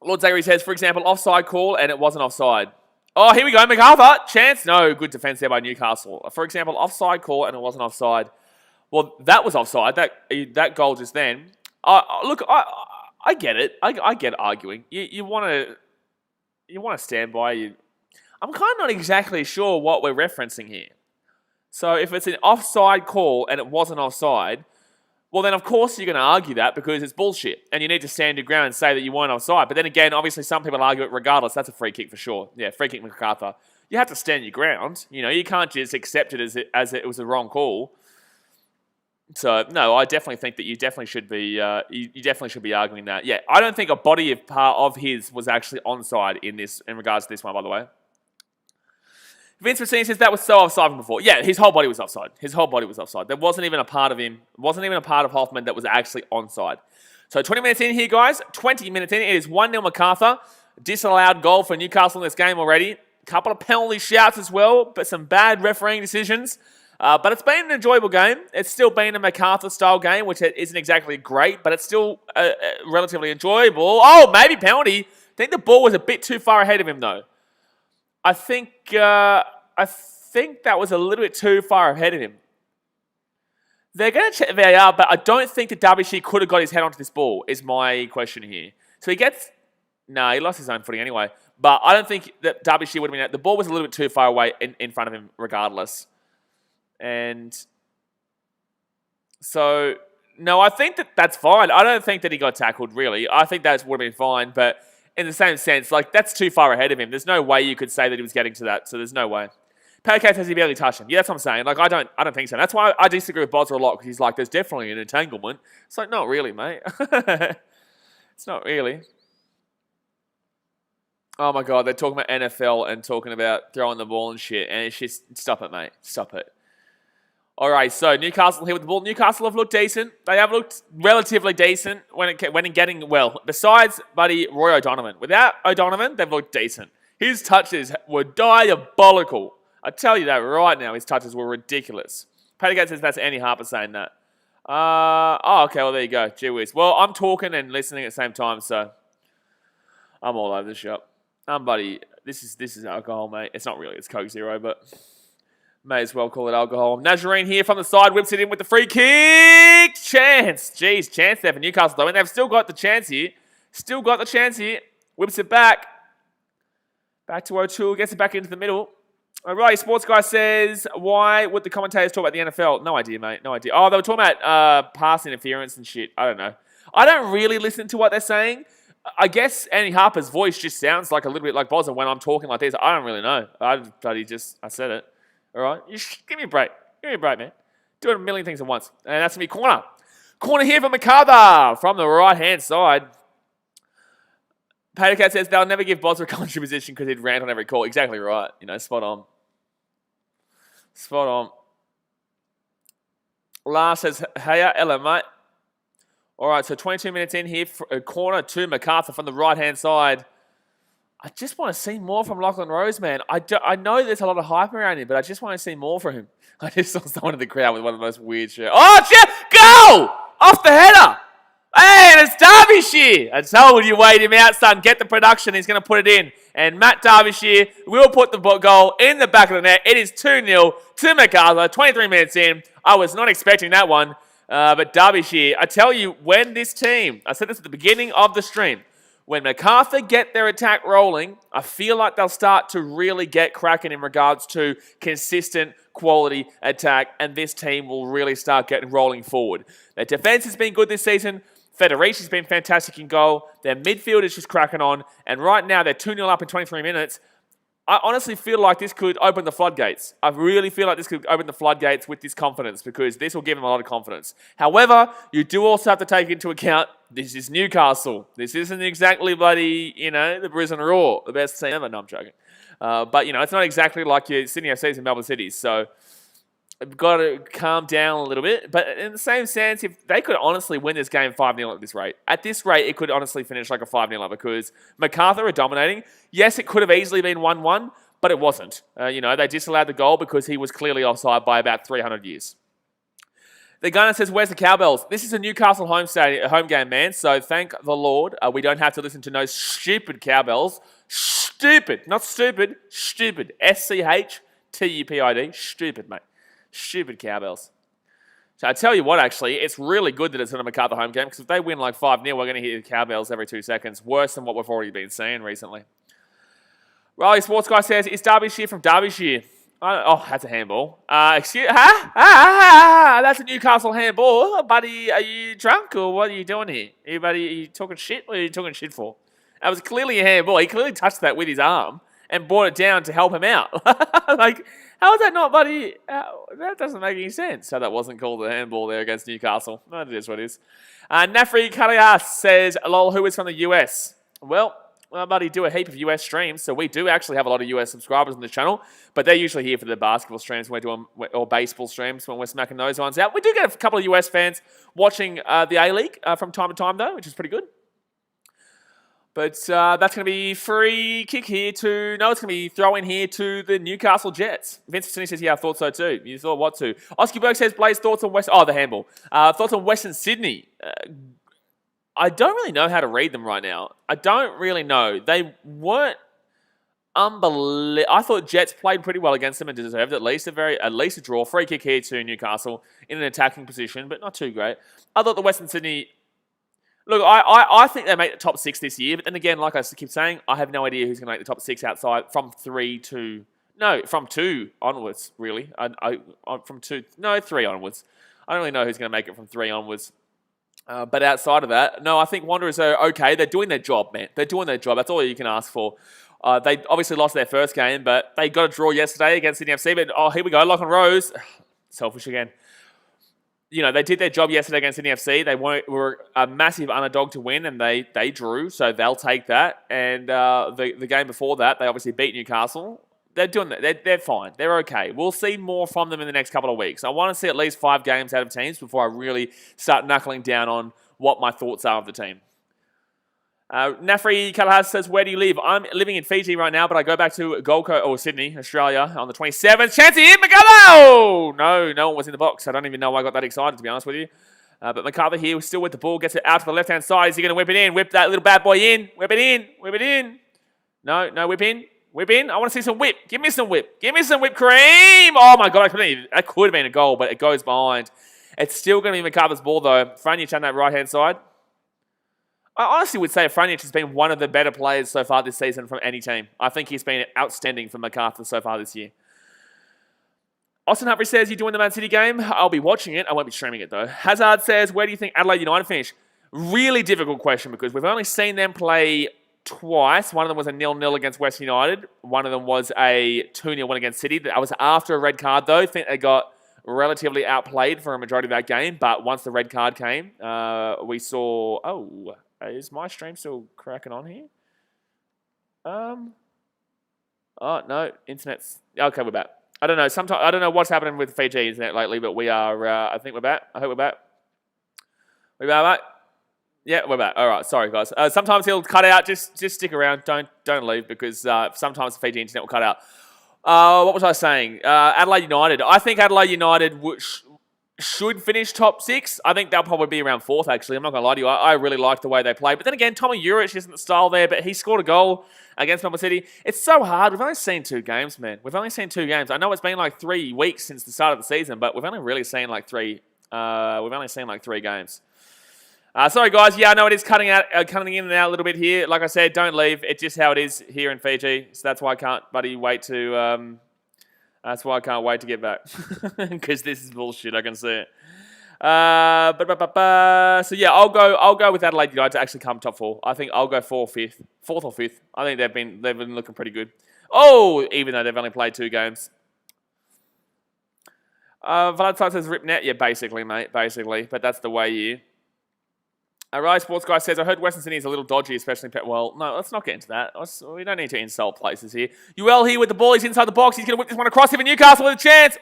Lord Zachary says, for example, offside call, and it wasn't offside. Oh, here we go, Macarthur. Chance. No, good defence there by Newcastle. For example, offside call, and it wasn't offside. Well, that was offside. That goal just then. Look, I get it. I get arguing. You want to stand by you. I'm kind of not exactly sure what we're referencing here. So if it's an offside call and it wasn't offside, well then of course you're going to argue that because it's bullshit and you need to stand your ground and say that you weren't offside. But then again, obviously some people argue it regardless. That's a free kick for sure. Yeah, free kick Macarthur. You have to stand your ground. You know, you can't just accept it as it was a wrong call. So no, I definitely think that you definitely should be you definitely should be arguing that. Yeah, I don't think a body of part of his was actually onside in regards to this one, by the way. Vince Messina says that was so offside from before. Yeah, his whole body was offside. His whole body was offside. There wasn't even a part of him, wasn't even a part of Hoffman that was actually onside. So 20 minutes in here, guys. 20 minutes in. It is 1-0 Macarthur. Disallowed goal for Newcastle in this game already. A couple of penalty shouts as well, but some bad refereeing decisions. But it's been an enjoyable game. It's still been a Macarthur-style game, which isn't exactly great, but it's still relatively enjoyable. Oh, maybe penalty. I think the ball was a bit too far ahead of him, though. I think that was a little bit too far ahead of him. They're going to check the VAR, but I don't think that Derbyshire could have got his head onto this ball, is my question here. So he gets... No, he lost his own footing anyway. But I don't think that Derbyshire would have been... The ball was a little bit too far away in front of him regardless. And so... No, I think that's fine. I don't think that he got tackled, really. I think that would have been fine, but... In the same sense, like, that's too far ahead of him. There's no way you could say that he was getting to that, so there's no way. Padcase says he barely touched him. Yeah, that's what I'm saying. Like, I don't think so. That's why I disagree with Bozza a lot, because he's like, there's definitely an entanglement. It's like, not really, mate. It's not really. Oh, my God. They're talking about NFL and talking about throwing the ball and shit, and it's just, stop it, mate. Stop it. All right, so Newcastle here with the ball. Newcastle have looked decent. They have looked relatively decent when in getting, well, besides buddy Roy O'Donovan. Without O'Donovan, they've looked decent. His touches were diabolical. I tell you that right now, his touches were ridiculous. Patagate says that's Andy Harper saying that. Oh, okay, well, there you go. Gee whiz. Well, I'm talking and listening at the same time, so I'm all over the shop. Buddy, this is alcohol, mate. It's not really, it's Coke Zero, but... May as well call it alcohol. Nazarene here from the side, whips it in with the free kick. Chance. Jeez, chance there for Newcastle, though. And they've still got the chance here. Still got the chance here. Whips it back. Back to O'Toole. Gets it back into the middle. All right, Sports Guy says, why would the commentators talk about the NFL? No idea, mate. No idea. Oh, they were talking about pass interference and shit. I don't know. I don't really listen to what they're saying. I guess Andy Harper's voice just sounds like a little bit like Bozza when I'm talking like this. I don't really know. I said it. All right? Give me a break. Give me a break, man. Doing a million things at once. And that's going to be corner. Corner here for Macarthur from the right-hand side. Patercat says they'll never give Bozza a commentary position because he'd rant on every call. Exactly right. You know, spot on. Spot on. Lars says, hey, hello, mate. All right, so 22 minutes in here. Corner to Macarthur from the right-hand side. I just want to see more from Lachlan Rose, man. I know there's a lot of hype around him, but I just want to see more from him. I just saw someone in the crowd with one of the most weird shirts. Oh, shit! Go! Off the header! Hey, and it's Derbyshire! I told you, wait him out, son. Get the production. He's going to put it in. And Matt Derbyshire will put the goal in the back of the net. It is 2-0 to Macarthur. 23 minutes in. I was not expecting that one. But Derbyshire, I tell you, when this team, I said this at the beginning of the stream, when Macarthur get their attack rolling, I feel like they'll start to really get cracking in regards to consistent quality attack, and this team will really start getting rolling forward. Their defense has been good this season. Federici's been fantastic in goal. Their midfield is just cracking on, and right now they're 2-0 up in 23 minutes. I honestly feel like this could open the floodgates. I really feel like this could open the floodgates with this confidence because this will give them a lot of confidence. However, you do also have to take into account this is Newcastle. This isn't exactly bloody, the Brisbane Roar, the best team ever. No, I'm joking. But, it's not exactly like your Sydney FCs and Melbourne Cities. So, I've got to calm down a little bit. But in the same sense, if they could honestly win this game 5-0 at this rate, it could honestly finish like a 5-0 because Macarthur are dominating. Yes, it could have easily been 1-1, but it wasn't. They disallowed the goal because he was clearly offside by about 300 years. The Gunner says, where's the cowbells? This is a Newcastle home game, man, so thank the Lord we don't have to listen to no stupid cowbells. Stupid. Not stupid. Stupid. SCHTUPID. Stupid, mate. Stupid cowbells. So I tell you what, actually, it's really good that it's on a Macarthur home game, because if they win like 5-0, we're going to hear the cowbells every 2 seconds. Worse than what we've already been seeing recently. Riley Sports Guy says, is Derbyshire from Derbyshire? Oh, that's a handball. That's a Newcastle handball. Buddy, are you drunk or what are you doing here? Are you talking shit? What are you talking shit for? That was clearly a handball. He clearly touched that with his arm and brought it down to help him out. Like, how is that not, buddy? That doesn't make any sense. So that wasn't called a handball there against Newcastle. No, it is what it is. Nafri Kalias says, lol, who is from the US? Well, buddy, do a heap of US streams, so we do actually have a lot of US subscribers on this channel, but they're usually here for the basketball streams or baseball streams when we're smacking those ones out. We do get a couple of US fans watching the A-League from time to time, though, which is pretty good. But that's going to be free kick here to... No, it's going to be throw in here to the Newcastle Jets. Vincent Sydney says, yeah, I thought so too. You thought what too? Oscar Berg says, Blaze, thoughts on the handball. Thoughts on Western Sydney. I don't really know how to read them right now. I don't really know. They weren't unbelievable. I thought Jets played pretty well against them and deserved at least a draw. Free kick here to Newcastle in an attacking position, but not too great. I thought the Western Sydney... Look, I think they make the top 6 this year, but then again, like I keep saying, I have no idea who's going to make the top 6 outside from 2 onwards, really. From 3 onwards. I don't really know who's going to make it from 3 onwards. But outside of that, no, I think Wanderers are okay. They're doing their job, man. They're doing their job. That's all you can ask for. They obviously lost their first game, but they got a draw yesterday against Sydney FC. But, here we go, Lock and Rose. Selfish again. They did their job yesterday against Sydney FC. They were a massive underdog to win, and they drew, so they'll take that. And the game before that, they obviously beat Newcastle. They're doing that. They're fine. They're okay. We'll see more from them in the next couple of weeks. I want to see at least 5 games out of teams before I really start knuckling down on what my thoughts are of the team. Nafri Kalahaz says, where do you live? I'm living in Fiji right now, but I go back to Gold Coast or Sydney, Australia on the 27th. Chancey in McGullo! No one was in the box. I don't even know why I got that excited, to be honest with you. But Macarthur here was still with the ball, gets it out to the left-hand side. Is he going to whip it in? Whip that little bad boy in. Whip it in. No, whip in. Whip in. I want to see some whip. Give me some whip. Give me some whipped cream. Oh, my God. That could have been a goal, but it goes behind. It's still going to be Macarthur's ball, though. Franjic on that right-hand side. I honestly would say Franjic has been one of the better players so far this season from any team. I think he's been outstanding for Macarthur so far this year. Austin Humphrey says, you doing the Man City game? I'll be watching it. I won't be streaming it, though. Hazard says, where do you think Adelaide United finish? Really difficult question because we've only seen them play twice. One of them was a 0-0 against West United. One of them was a 2-0 win against City. That was after a red card, though. I think they got relatively outplayed for a majority of that game. But once the red card came, we saw... Oh, is my stream still cracking on here? Oh, no. Internet's... Okay, we're back. I don't know. Sometimes I don't know what's happening with Fiji internet lately, but we are... I think we're back. I hope we're back. We back? Yeah, we're back. All right, sorry guys. Sometimes he'll cut out. Just stick around. Don't leave because sometimes the Fiji internet will cut out. What was I saying? Adelaide United. I think Adelaide United should finish top 6. I think they'll probably be around 4th. Actually, I'm not gonna lie to you. I really like the way they play. But then again, Tommy Juric isn't the style there, but he scored a goal against Melbourne City. It's so hard. We've only seen 2 games, man. We've only seen 2 games. I know it's been like 3 weeks since the start of the season, but we've only really seen like 3. We've only seen like 3 games. Sorry, guys. Yeah, I know it is cutting in and out a little bit here. Like I said, don't leave. It's just how it is here in Fiji. So that's why I can't, wait to... that's why I can't wait to get back. Because this is bullshit. I can see it. So yeah, I'll go with Adelaide United to actually come top 4. I think I'll go 4th or 5th. I think they've been looking pretty good. Oh, even though they've only played 2 games. Valentine says rip net. Yeah, basically, mate. Basically, but that's the way here. Rise Sports Guy says, I heard Western Sydney is a little dodgy, especially... Well, no, let's not get into that. We don't need to insult places here. UL here with the ball. He's inside the box. He's going to whip this one across. Even Newcastle with a chance.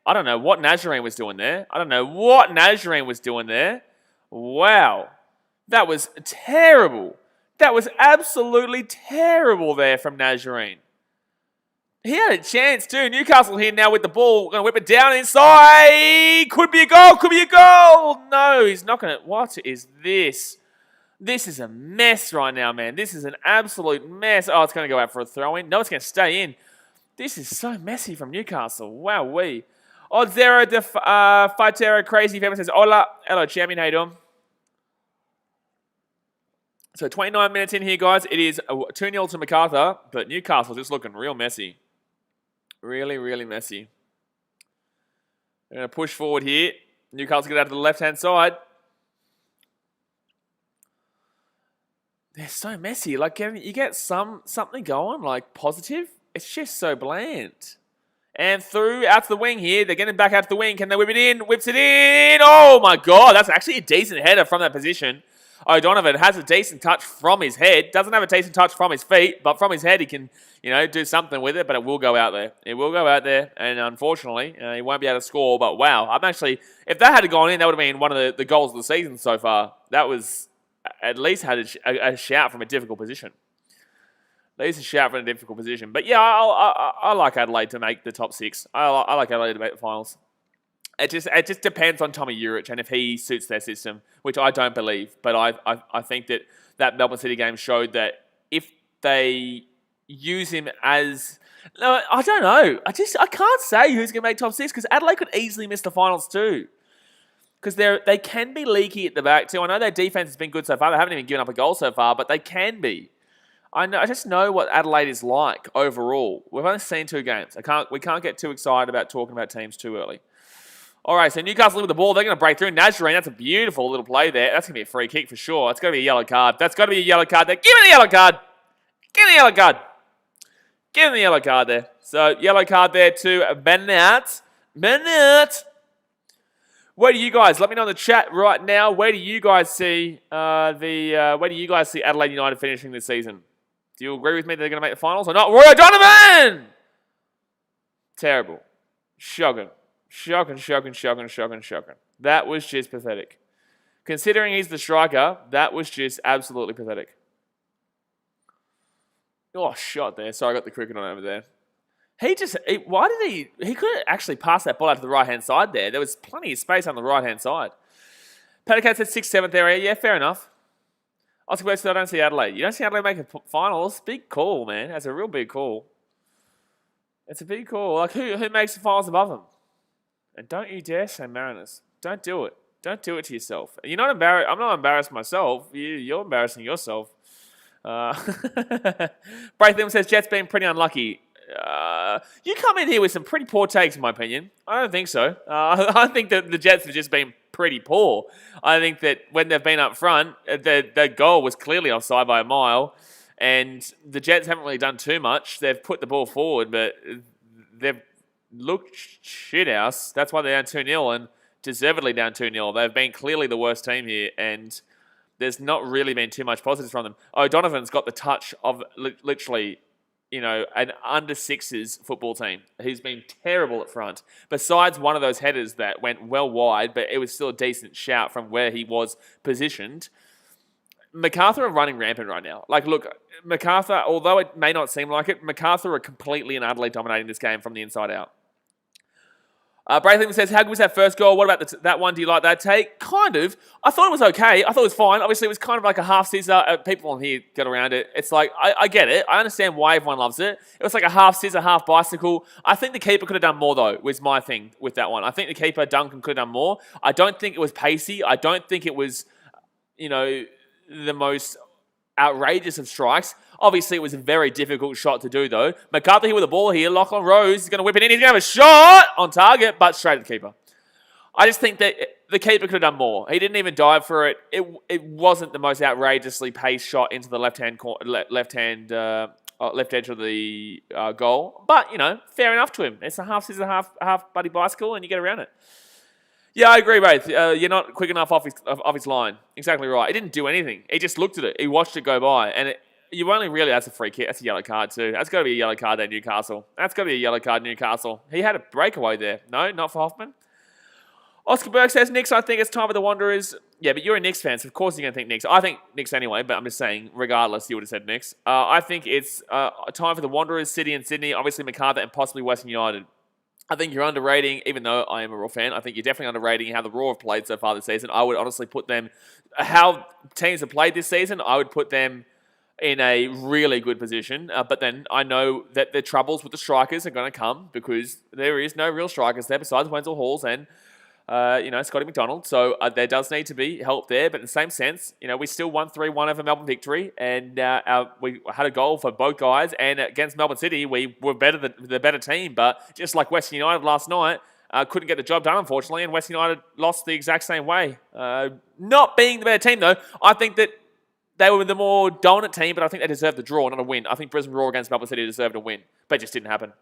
I don't know what Nazarene was doing there. Wow. That was terrible. That was absolutely terrible there from Nazarene. He had a chance too. Newcastle here now with the ball. Going to whip it down inside. Could be a goal. Could be a goal. No, he's not going to. What is this? This is a mess right now, man. This is an absolute mess. Oh, it's going to go out for a throw-in. No, it's going to stay in. This is so messy from Newcastle. Wow-wee. Oddzero de Fightero Crazy Family says, Hola. Hello, champion. How you doing? So 29 minutes in here, guys. It is 2-0 to Macarthur, but Newcastle's just looking real messy. Really, really messy. They're going to push forward here. Newcastle get out to the left-hand side. They're so messy. Like, you get something going, like, positive. It's just so bland. And through, out to the wing here. They're getting back out to the wing. Can they whip it in? Whips it in. Oh, my God. That's actually a decent header from that position. O'Donovan has a decent touch from his head. Doesn't have a decent touch from his feet, but from his head he can, do something with it, but it will go out there. It will go out there, and unfortunately, he won't be able to score, but wow. If that had gone in, that would have been one of the goals of the season so far. That was, at least had a shout from a difficult position. At least a shout from a difficult position. But yeah, I like Adelaide to make the top 6. I like Adelaide to make the finals. It just depends on Tommy Urich and if he suits their system, which I don't believe. But I think that Melbourne City game showed that if they use him as... No, I don't know. I can't say who's going to make top 6 because Adelaide could easily miss the finals too. Because they can be leaky at the back too. I know their defense has been good so far. They haven't even given up a goal so far, but they can be. I just know what Adelaide is like overall. We've only seen 2 games. We can't get too excited about talking about teams too early. All right, so Newcastle with the ball. They're going to break through. Nazarene, that's a beautiful little play there. That's going to be a free kick for sure. It's going to be a yellow card. That's got to be a yellow card there. Give me the yellow card. Give me the yellow card. Give him the yellow card there. So, yellow card there to Bennett. Bennett. Where do you guys, let me know in the chat right now, where do you guys see Adelaide United finishing this season? Do you agree with me that they're going to make the finals or not? Roy O'Donovan! Terrible. Shocking. Shocking. That was just pathetic. Considering he's the striker, that was just absolutely pathetic. Oh, shot there. Sorry, I got the cricket on over there. He could have actually passed that ball out to the right-hand side there. There was plenty of space on the right-hand side. Patacat said 6th, 7th area. Yeah, fair enough. Oscar Bird said, I don't see Adelaide. You don't see Adelaide making finals? Big call, man. That's a real big call. It's a big call. Like, who makes the finals above them? And don't you dare say Mariners. Don't do it. Don't do it to yourself. You're not embarrassed. I'm not embarrassed myself. You're embarrassing yourself. Braitham says, Jets been pretty unlucky. You come in here with some pretty poor takes, in my opinion. I don't think so. I think that the Jets have just been pretty poor. I think that when they've been up front, their goal was clearly offside by a mile, and the Jets haven't really done too much. They've put the ball forward, but they've looked shithouse. That's why they're down 2-0, and deservedly down 2-0. They've been clearly the worst team here, and there's not really been too much positives from them. O'Donovan's got the touch of literally, an under-6s football team. He's been terrible at front. Besides one of those headers that went well wide, but it was still a decent shout from where he was positioned. Macarthur are running rampant right now. Like, look, Macarthur, although it may not seem like it, Macarthur are completely and utterly dominating this game from the inside out. Braitham says, how good was that first goal? What about that one? Do you like that take? Kind of. I thought it was okay. I thought it was fine. Obviously, it was kind of like a half scissor. People on here get around it. It's like, I get it. I understand why everyone loves it. It was like a half scissor, half bicycle. I think the keeper could have done more, though, was my thing with that one. I think the keeper, Duncan, could have done more. I don't think it was pacey. I don't think it was, the most outrageous of strikes. Obviously, it was a very difficult shot to do, though. Macarthur here with the ball here. Lachlan Rose is going to whip it in. He's going to have a shot on target, but straight at the keeper. I just think that the keeper could have done more. He didn't even dive for it. It wasn't the most outrageously paced shot into the left edge of the goal. But, fair enough to him. It's a half scissor, half buddy bicycle, and you get around it. Yeah, I agree, Wraith. You're not quick enough off his line. Exactly right. He didn't do anything. He just looked at it. He watched it go by. And you only really, that's a free kick. That's a yellow card too. That's got to be a yellow card there, Newcastle. That's got to be a yellow card, Newcastle. He had a breakaway there. No, not for Hoffman. Oscar Burke says, Nix, I think it's time for the Wanderers Yeah, but you're a Knicks fan, so of course you're going to think Knicks. I think Knicks anyway, but I'm just saying, regardless, you would have said Knicks. I think it's time for the Wanderers, City and Sydney, obviously Macarthur, and possibly Western United. I think you're underrating, even though I am a Raw fan, I think you're definitely underrating how the Raw have played so far this season. I would honestly put them, how teams have played this season, I would put them in a really good position. But then I know that the troubles with the strikers are going to come because there is no real strikers there besides Wenzel Halls and Scotty McDonald. So there does need to be help there. But in the same sense, we still won 3-1 over Melbourne Victory. And we had a goal for both guys. And against Melbourne City, we were the better team. But just like Western United last night, couldn't get the job done, unfortunately. And Western United lost the exact same way. Not being the better team, though, I think that they were the more dominant team, but I think they deserved the draw, not a win. I think Brisbane Roar against Melbourne City deserved a win, but it just didn't happen.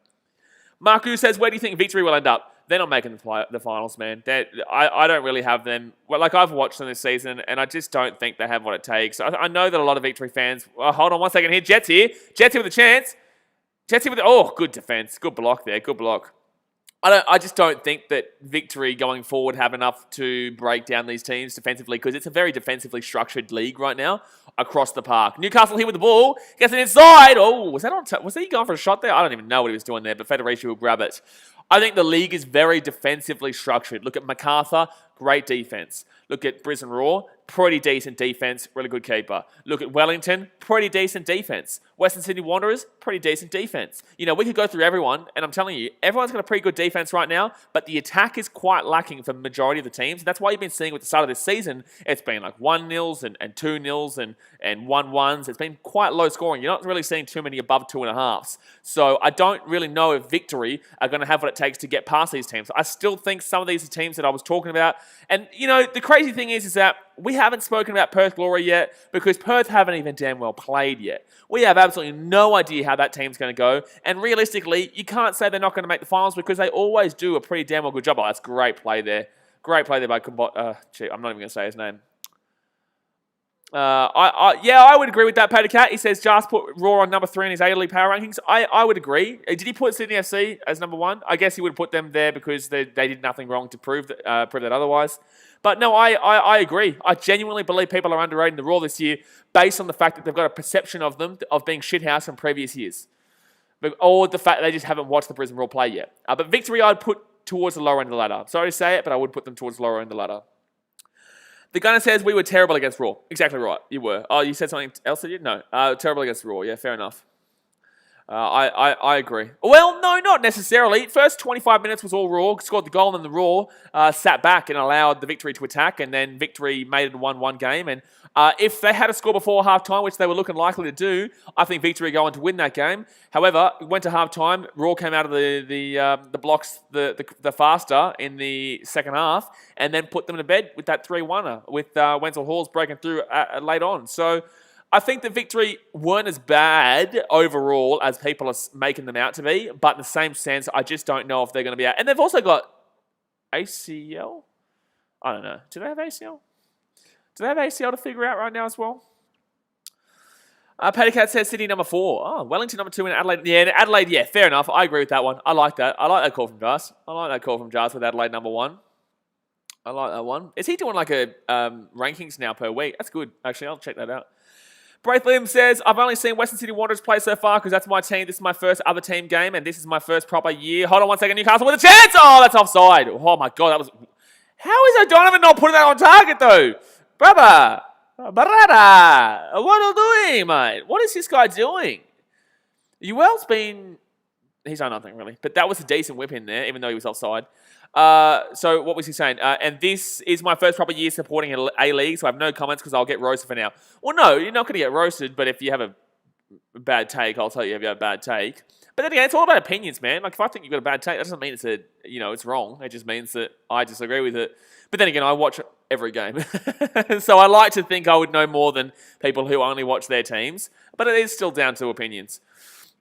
Marku says, where do you think Victory will end up? They're not making the finals, man. I don't really have them. Well, I've watched them this season, and I just don't think they have what it takes. I know that a lot of Victory fans... hold on one second here. Jets here. Jets here with a chance. Jets here with... Oh, good defense. Good block there. Good block. I just don't think that Victory going forward have enough to break down these teams defensively because it's a very defensively structured league right now across the park. Newcastle here with the ball. Gets it inside. Oh, was he going for a shot there? I don't even know what he was doing there, but Federation will grab it. I think the league is very defensively structured. Look at Macarthur, great defense. Look at Brisbane Roar, pretty decent defense, really good keeper. Look at Wellington, pretty decent defense. Western Sydney Wanderers, pretty decent defense. We could go through everyone, and I'm telling you, everyone's got a pretty good defense right now, but the attack is quite lacking for the majority of the teams. That's why you've been seeing at the start of this season, it's been like 1-0s and 2-0s and 1-1s. It's been quite low scoring. You're not really seeing too many above 2.5s. So I don't really know if Victory are going to have what it takes to get past these teams. I still think some of these are teams that I was talking about. And, the crazy thing is that we haven't spoken about Perth Glory yet because Perth haven't even damn well played yet. We have absolutely no idea how that team's going to go. And realistically, you can't say they're not going to make the finals because they always do a pretty damn well good job. Oh, that's great play there. Great play there by I'm not even going to say his name. I would agree with that, Pater Cat. He says Jas put Raw on number 3 in his A-League power rankings. I would agree. Did he put Sydney FC as number 1? I guess he would have put them there because they did nothing wrong to prove that otherwise. But no, I agree. I genuinely believe people are underrating the Raw this year based on the fact that they've got a perception of them of being shithouse from previous years. Or the fact that they just haven't watched the Brisbane Raw play yet. But Victory I'd put towards the lower end of the ladder. Sorry to say it, but I would put them towards the lower end of the ladder. The Gunner says we were terrible against Raw. Exactly right. You were. Oh, you said something else, did you? No. Terrible against Raw. Yeah, fair enough. I agree. Well, no, not necessarily. First 25 minutes was all Raw. Scored the goal and then the Raw sat back and allowed the Victory to attack. And then Victory made it a 1-1 game. And if they had a score before half-time, which they were looking likely to do, I think Victory go on to win that game. However, it went to half-time. Raw came out of the blocks the faster in the second half and then put them to bed with that 3-1er with Wenzel Halls breaking through late on. So I think the Victory weren't as bad overall as people are making them out to be, but in the same sense, I just don't know if they're going to be out. And they've also got ACL? I don't know. Do they have ACL? Do they have ACL to figure out right now as well? Pattycat says Sydney number 4. Oh, Wellington number 2 and Adelaide. Yeah, Adelaide, yeah, fair enough. I agree with that one. I like that. I like that call from Jas. With Adelaide number 1. I like that one. Is he doing like a rankings now per week? That's good. Actually, I'll check that out. Braith Williams says, I've only seen Western Sydney Wanderers play so far because that's my team. This is my first other team game, and this is my first proper year. Hold on one second, Newcastle with a chance! Oh, that's offside. Oh, my God. That was... How is O'Donovan not putting that on target, though? Brother, what are you doing, mate? What is this guy doing? Ewell's been... He's done nothing, really. But that was a decent whip in there, even though he was offside. So what was he saying? And this is my first proper year supporting A-League, so I have no comments because I'll get roasted for now. Well, no, you're not going to get roasted, but if you have a bad take, I'll tell you if you have a bad take. But then again, it's all about opinions, man. Like, if I think you've got a bad take, that doesn't mean it's wrong. It just means that I disagree with it. But then again, I watch every game. So I like to think I would know more than people who only watch their teams. But it is still down to opinions.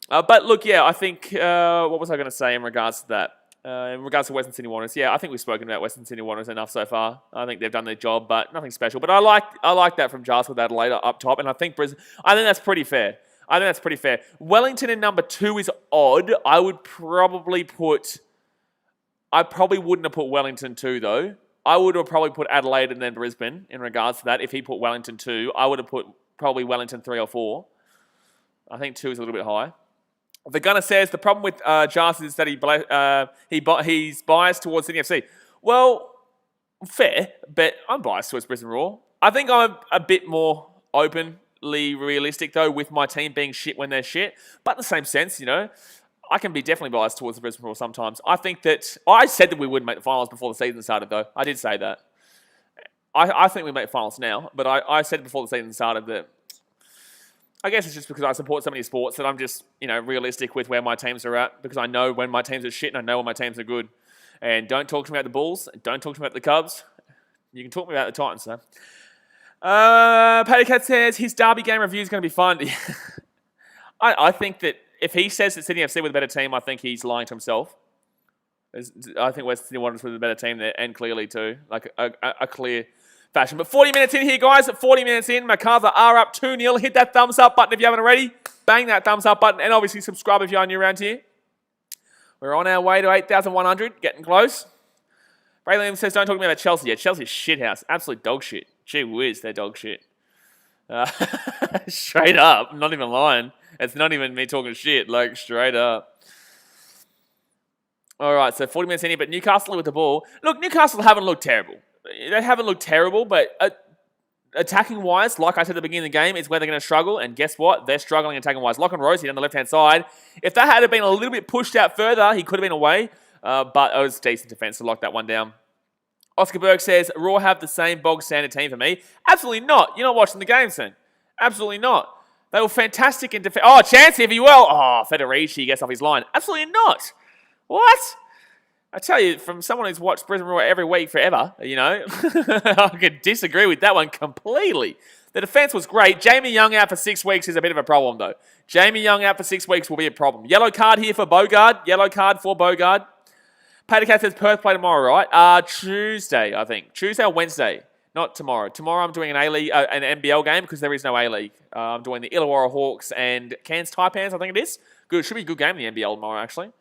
But look, yeah, I think, what was I going to say in regards to that? In regards to Western Sydney Wanderers, yeah, I think we've spoken about Western Sydney Wanderers enough so far. I think they've done their job, but nothing special. But I like that from Jas with Adelaide up top, and I think Brisbane. I think that's pretty fair. Wellington in number 2 is odd. I probably wouldn't have put Wellington 2 though. I would have probably put Adelaide and then Brisbane in regards to that. If he put Wellington 2, I would have put probably Wellington 3 or 4. I think 2 is a little bit high. The Gunner says the problem with Jas is that he's biased towards Sydney FC. Well, fair, but I'm biased towards Brisbane Roar. I think I'm a bit more openly realistic, though, with my team being shit when they're shit. But in the same sense, I can be definitely biased towards the Brisbane Roar sometimes. I think that... I said that we wouldn't make the finals before the season started, though. I did say that. I think we make finals now, but I said before the season started that... I guess it's just because I support so many sports that I'm just, realistic with where my teams are at, because I know when my teams are shit and I know when my teams are good. And don't talk to me about the Bulls. Don't talk to me about the Cubs. You can talk to me about the Titans, though. Paddy Cat says his Derby game review is going to be fun. I think that if he says that Sydney FC were the better team, I think he's lying to himself. I think West Sydney Wanderers were the better team there, and clearly too. Like a clear fashion. But 40 minutes in here, guys. At 40 minutes in, Macarthur are up 2-0. Hit that thumbs up button if you haven't already. Bang that thumbs up button. And obviously subscribe if you're new around here. We're on our way to 8,100. Getting close. Ray Williams says, don't talk to me about Chelsea yet. Chelsea's shithouse. Absolute dog shit. Gee whiz, they're dog shit. Straight up. I'm not even lying. It's not even me talking shit. Like, straight up. All right, so 40 minutes in here, but Newcastle with the ball. Look, Newcastle haven't looked terrible. They haven't looked terrible, but attacking-wise, like I said at the beginning of the game, is where they're going to struggle. And guess what? They're struggling attacking-wise. Lock and Rosie on the left-hand side. If that had been a little bit pushed out further, he could have been away. But it was decent defense to lock that one down. Oscar Berg says, Raw have the same bog standard team for me. Absolutely not. You're not watching the game soon. Absolutely not. They were fantastic in defense. Oh, chance if you will. Oh, Federici gets off his line. Absolutely not. What? I tell you, from someone who's watched Brisbane Roar every week forever, I could disagree with that one completely. The defense was great. Jamie Young out for 6 weeks is a bit of a problem, though. Jamie Young out for 6 weeks will be a problem. Yellow card here for Bogard. Yellow card for Bogard. Paddy Cat says Perth play tomorrow, right? Tuesday, I think. Tuesday or Wednesday. Not tomorrow. Tomorrow I'm doing an A-League, an NBL game because there is no A-League. I'm doing the Illawarra Hawks and Cairns Taipans, I think it is. Good. Should be a good game in the NBL tomorrow, actually.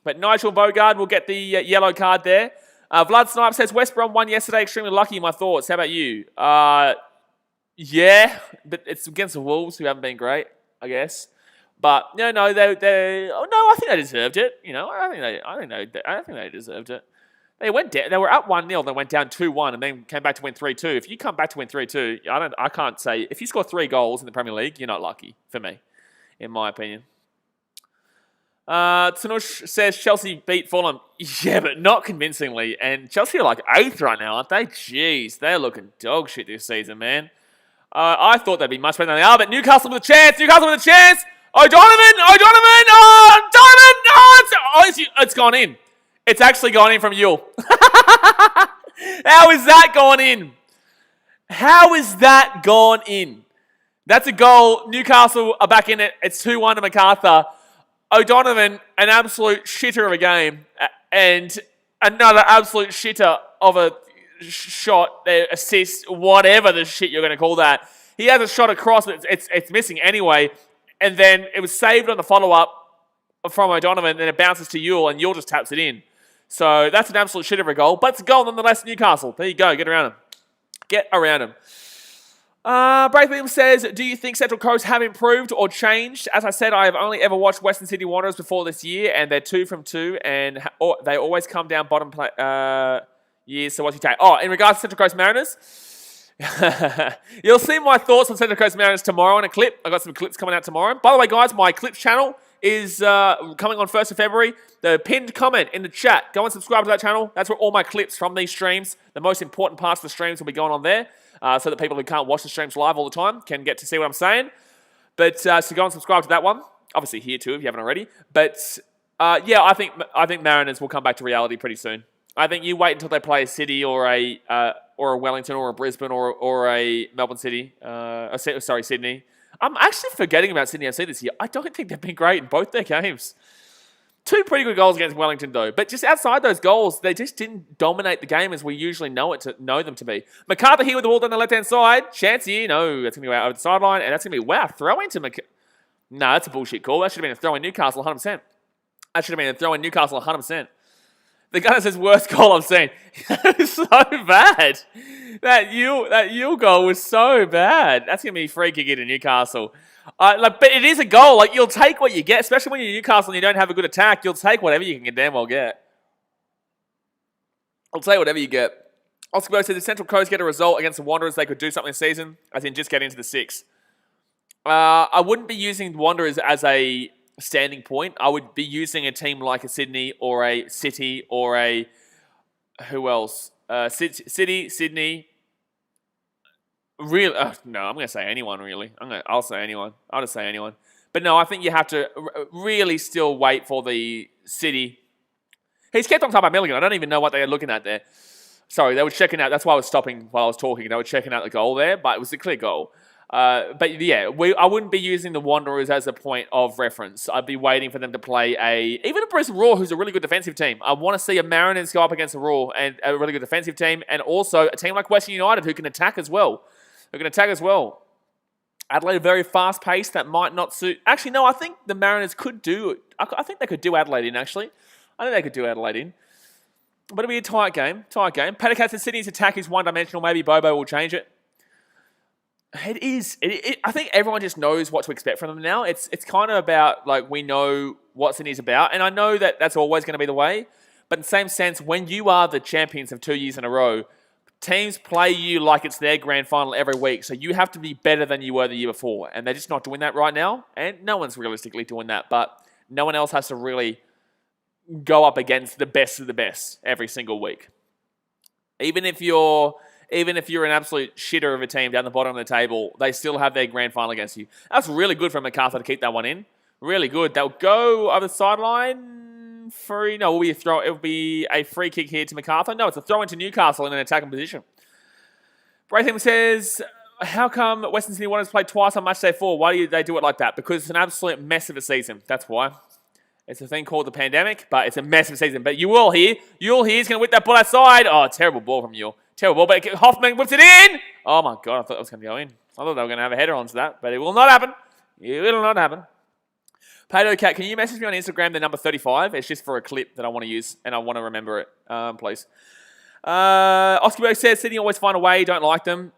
But Nigel Bogard will get the yellow card there. Vlad Snipe says, West Brom won yesterday. Extremely lucky. My thoughts. How about you? Yeah, but it's against the Wolves who haven't been great, I guess. But no, I think they deserved it. I think they deserved it. They went down. They were up 1-0. They went down 2-1, and then came back to win 3-2. If you come back to win 3-2, I can't say if you score 3 goals in the Premier League, you're not lucky. For me, in my opinion. Tanush says Chelsea beat Fulham. Yeah, but not convincingly. And Chelsea are like 8th right now, aren't they? Jeez, they're looking dog shit this season, man. I thought they'd be much better than they are, but Newcastle with a chance. O'Donovan! It's gone in. It's actually gone in from Yule. How is that gone in? How is that gone in? That's a goal. Newcastle are back in it. It's 2-1 to Macarthur. O'Donovan, an absolute shitter of a game, and another absolute shitter of a shot, assist, whatever the shit you're going to call that. He has a shot across, but it's missing anyway. And then it was saved on the follow-up from O'Donovan, then it bounces to Yule, and Yule just taps it in. So that's an absolute shitter of a goal, but it's a goal nonetheless, Newcastle. There you go, get around him. Get around him. Braith Williams says, do you think Central Coast have improved or changed? As I said, I have only ever watched Western Sydney Wanderers before this year, and they're 2 from 2, and they always come down bottom years. So what's your take? Oh, in regards to Central Coast Mariners, you'll see my thoughts on Central Coast Mariners tomorrow in a clip. I've got some clips coming out tomorrow. By the way, guys, my clips channel is coming on 1st of February. The pinned comment in the chat, go and subscribe to that channel. That's where all my clips from these streams, the most important parts of the streams will be going on there. So that people who can't watch the streams live all the time can get to see what I'm saying. But so go and subscribe to that one. Obviously here too if you haven't already. But yeah, I think Mariners will come back to reality pretty soon. I think you wait until they play a City or a Wellington or a Brisbane or a Melbourne City. Sydney. I'm actually forgetting about Sydney FC this year. I don't think they've been great in both their games. 2 pretty good goals against Wellington, though. But just outside those goals, they just didn't dominate the game as we usually know them to be. Macarthur here with the ball down the left-hand side. Chancey, no, that's going to be over the sideline. And that's going to be, wow, throw into Macarthur. No, that's a bullshit call. That should have been a throw in Newcastle 100%. That should have been a throw in Newcastle 100%. The gunner says worst goal I've seen. It was so bad. That Yule goal was so bad. That's gonna be free kick into Newcastle. But it is a goal. Like, you'll take what you get, especially when you're Newcastle and you don't have a good attack. You'll take whatever you can damn well get. I'll take whatever you get. Oscar Berg says if Central Coast get a result against the Wanderers, they could do something this season, as in just get into the 6. I wouldn't be using Wanderers as a standing point. I would be using a team like a Sydney or a City or a... Who else? City, Sydney... Really? No, I'm going to say anyone, really. I'll say anyone. I'll just say anyone. But no, I think you have to really still wait for the City. He's kept on top of Milligan. I don't even know what they were looking at there. Sorry, they were checking out. That's why I was stopping while I was talking. They were checking out the goal there, but it was a clear goal. But yeah, I wouldn't be using the Wanderers as a point of reference. I'd be waiting for them to play even a Brisbane Roar, who's a really good defensive team. I want to see a Mariners go up against a Roar and a really good defensive team, and also a team like Western United who can attack as well. Adelaide, very fast-paced. That might not suit... Actually, no, I think the Mariners could do it. I think they could do Adelaide in, actually. I think they could do Adelaide in. But it'll be a tight game. Patacat says Sydney's attack is one-dimensional. Maybe Bobo will change it. It is. I think everyone just knows what to expect from them now. It's kind of about, like, we know what Sydney's about. And I know that that's always going to be the way. But in the same sense, when you are the champions of 2 years in a row... Teams play you like it's their grand final every week, so you have to be better than you were the year before, and they're just not doing that right now, and no one's realistically doing that, but no one else has to really go up against the best of the best every single week. Even if you're an absolute shitter of a team down the bottom of the table, they still have their grand final against you. That's really good for Macarthur to keep that one in. Really good. They'll go over the sideline. Free. No, it'll be a free kick here to Macarthur. No, it's a throw into Newcastle in an attacking position. Braitham says, how come Western Sydney Wanderers played twice on match day 4? Why do they do it like that? Because it's an absolute mess of a season. That's why. It's a thing called the pandemic, but it's a mess of a season. But Yule here's going to whip that ball outside. Oh, terrible ball from Yule. Terrible ball, but Hoffman whips it in. Oh my God, I thought it was going to go in. I thought they were going to have a header onto that, but it will not happen. It will not happen. Pato Cat, can you message me on Instagram the number 35? It's just for a clip that I want to use, and I want to remember it, please. Oscar Berg says, Sydney always find a way, don't like them.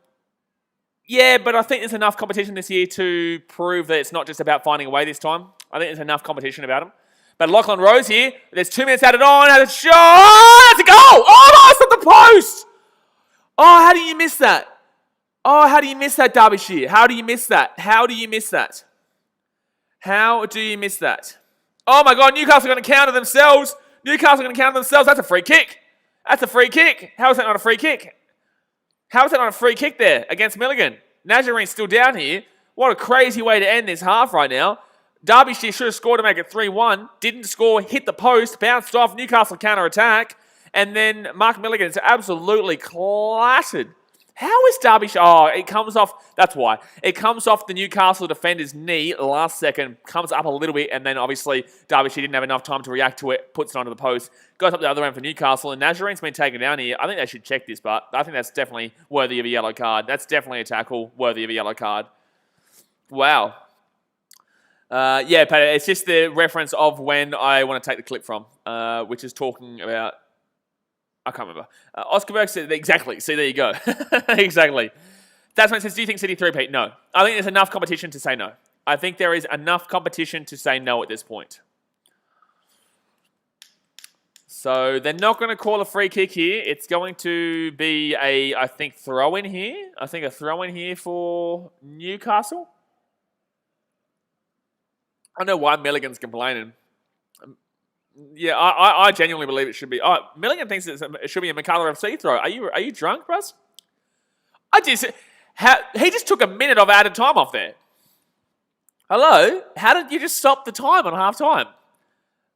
Yeah, but I think there's enough competition this year to prove that it's not just about finding a way this time. I think there's enough competition about them. But Lachlan Rose here, there's 2 minutes added on, has a shot, that's a goal! Oh, no, it's at the post! Oh, how do you miss that? Oh, how do you miss that, Derbyshire? How do you miss that? How do you miss that? How do you miss that? Oh my God, Newcastle are going to counter themselves. That's a free kick. How is that not a free kick? How is that not a free kick there against Milligan? Nazarine's still down here. What a crazy way to end this half right now. Derbyshire should have scored to make it 3-1. Didn't score, hit the post, bounced off, Newcastle counter-attack. And then Mark Milligan is absolutely clattered. How is Derbyshire... Oh, it comes off... That's why. It comes off the Newcastle defender's knee last second, comes up a little bit, and then obviously Derbyshire didn't have enough time to react to it, puts it onto the post, goes up the other end for Newcastle, and Nazarine's been taken down here. I think they should check this, but I think that's definitely worthy of a yellow card. That's definitely a tackle worthy of a yellow card. Wow. Yeah, Pat, it's just the reference of when I want to take the clip from, which is talking about... I can't remember. Oscar Berg said, exactly. See, there you go. Exactly. That's when it says, do you think City 3-peat? No. I think there's enough competition to say no. I think there is enough competition to say no at this point. So they're not going to call a free kick here. It's going to be I think, throw-in here. I think a throw-in here for Newcastle. I don't know why Milligan's complaining. Yeah, I genuinely believe it should be. Oh, Milligan thinks it should be a Macarthur FC throw. Are you drunk, Russ? He just took a minute of added time off there. Hello? How did you just stop the time on half-time?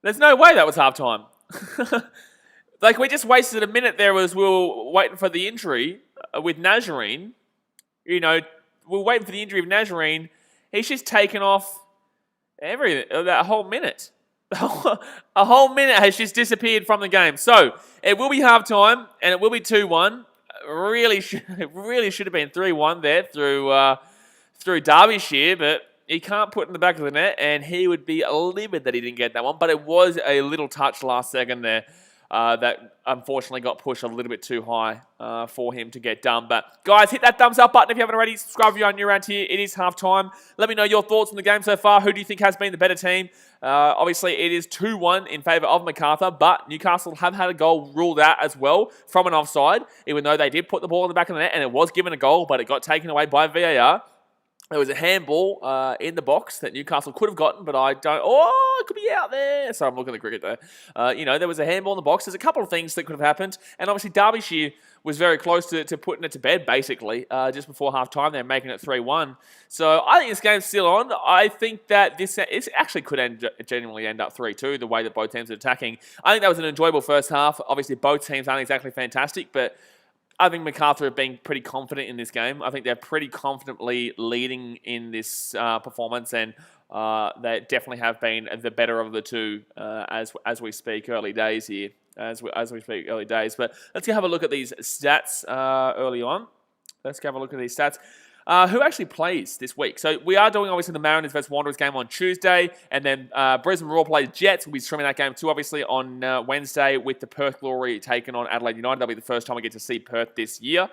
There's no way that was half-time. Like, we just wasted a minute there as we were waiting for the injury with Nazarine. You know, we're waiting for the injury of Nazarine. He's just taken off everything, that whole minute. A whole minute has just disappeared from the game. So, it will be half-time, and it will be 2-1. It really should have been 3-1 there through Derbyshire, but he can't put it in the back of the net, and he would be livid that he didn't get that one. But it was a little touch last second there that unfortunately got pushed a little bit too high for him to get done. But guys, hit that thumbs up button if you haven't already. Subscribe if you're new around here. It is half time. Let me know your thoughts on the game so far. Who do you think has been the better team? Obviously, it is 2-1 in favour of Macarthur, but Newcastle have had a goal ruled out as well from an offside, even though they did put the ball in the back of the net and it was given a goal, but it got taken away by VAR. There was a handball in the box that Newcastle could have gotten, but I don't... Oh, it could be out there. So I'm looking at the cricket there. There was a handball in the box. There's a couple of things that could have happened. And obviously, Derbyshire was very close to putting it to bed, basically, just before half-time. They're making it 3-1. So I think this game's still on. I think that it actually could genuinely end up 3-2, the way that both teams are attacking. I think that was an enjoyable first half. Obviously, both teams aren't exactly fantastic, but I think Macarthur have been pretty confident in this game. I think they're pretty confidently leading in this performance, and they definitely have been the better of the two as we speak. Early days here, as we speak, early days. But let's have a look at these stats early on. Let's have a look at these stats. Who actually plays this week? So we are doing, obviously, the Mariners vs Wanderers game on Tuesday, and then Brisbane Roar plays Jets. We'll be streaming that game too, obviously, on Wednesday with the Perth Glory taking on Adelaide United. That'll be the first time we get to see Perth this year.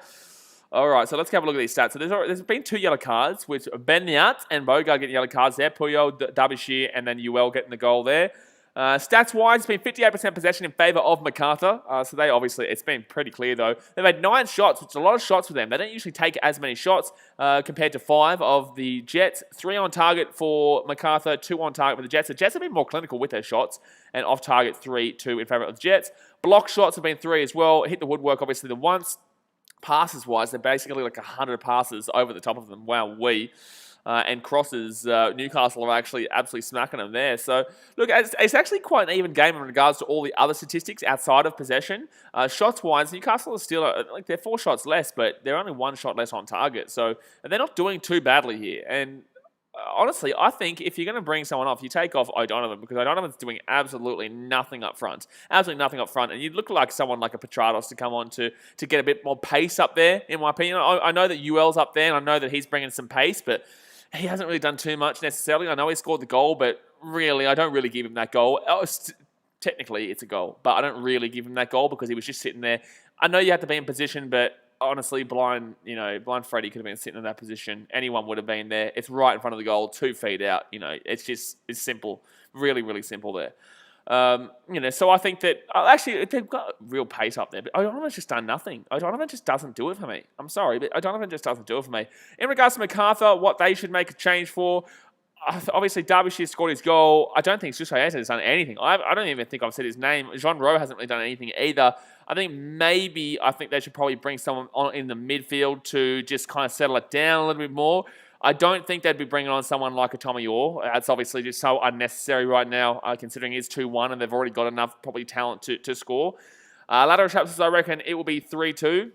All right, so let's have a look at these stats. So there's been 2 yellow cards, with Benyat and Bogard getting yellow cards there. Puyo, Derbyshire, and then UL getting the goal there. Stats-wise, it's been 58% possession in favour of Macarthur. So they obviously, it's been pretty clear though. They've had 9 shots, which is a lot of shots for them. They don't usually take as many shots compared to 5 of the Jets. 3 on target for Macarthur, 2 on target for the Jets. The Jets have been more clinical with their shots, and off target 3-2 in favour of the Jets. Block shots have been 3 as well. Hit the woodwork, obviously, the once. Passes-wise, they're basically like 100 passes over the top of them. Wow, and crosses, Newcastle are actually absolutely smacking them there. So, look, it's actually quite an even game in regards to all the other statistics outside of possession. Shots-wise, Newcastle is still, they're 4 shots less, but they're only 1 shot less on target. So, they're not doing too badly here. And honestly, I think if you're going to bring someone off, you take off O'Donovan, because O'Donovan's doing absolutely nothing up front. Absolutely nothing up front. And you'd look like someone like a Petrados to come on to get a bit more pace up there, in my opinion. I know that UL's up there, and I know that he's bringing some pace, but he hasn't really done too much necessarily. I know he scored the goal, but really, I don't really give him that goal. Technically, it's a goal, but I don't really give him that goal because he was just sitting there. I know you have to be in position, but honestly, blind Freddie could have been sitting in that position. Anyone would have been there. It's right in front of the goal, 2 feet out. It's simple. Really, really simple there. So I think that actually they've got real pace up there, but O'Donovan's just done nothing. O'Donovan just doesn't do it for me. I'm sorry, but O'Donovan just doesn't do it for me. In regards to Macarthur, what they should make a change for, obviously Derbyshire scored his goal. I don't think Suso has done anything. I don't even think I've said his name. Jean Rowe hasn't really done anything either. I think they should probably bring someone on in the midfield to just kind of settle it down a little bit more. I don't think they'd be bringing on someone like a Tommy Orr. That's obviously just so unnecessary right now, considering it's 2-1 and they've already got enough probably talent to score. Lateral shots, I reckon it will be 3-2.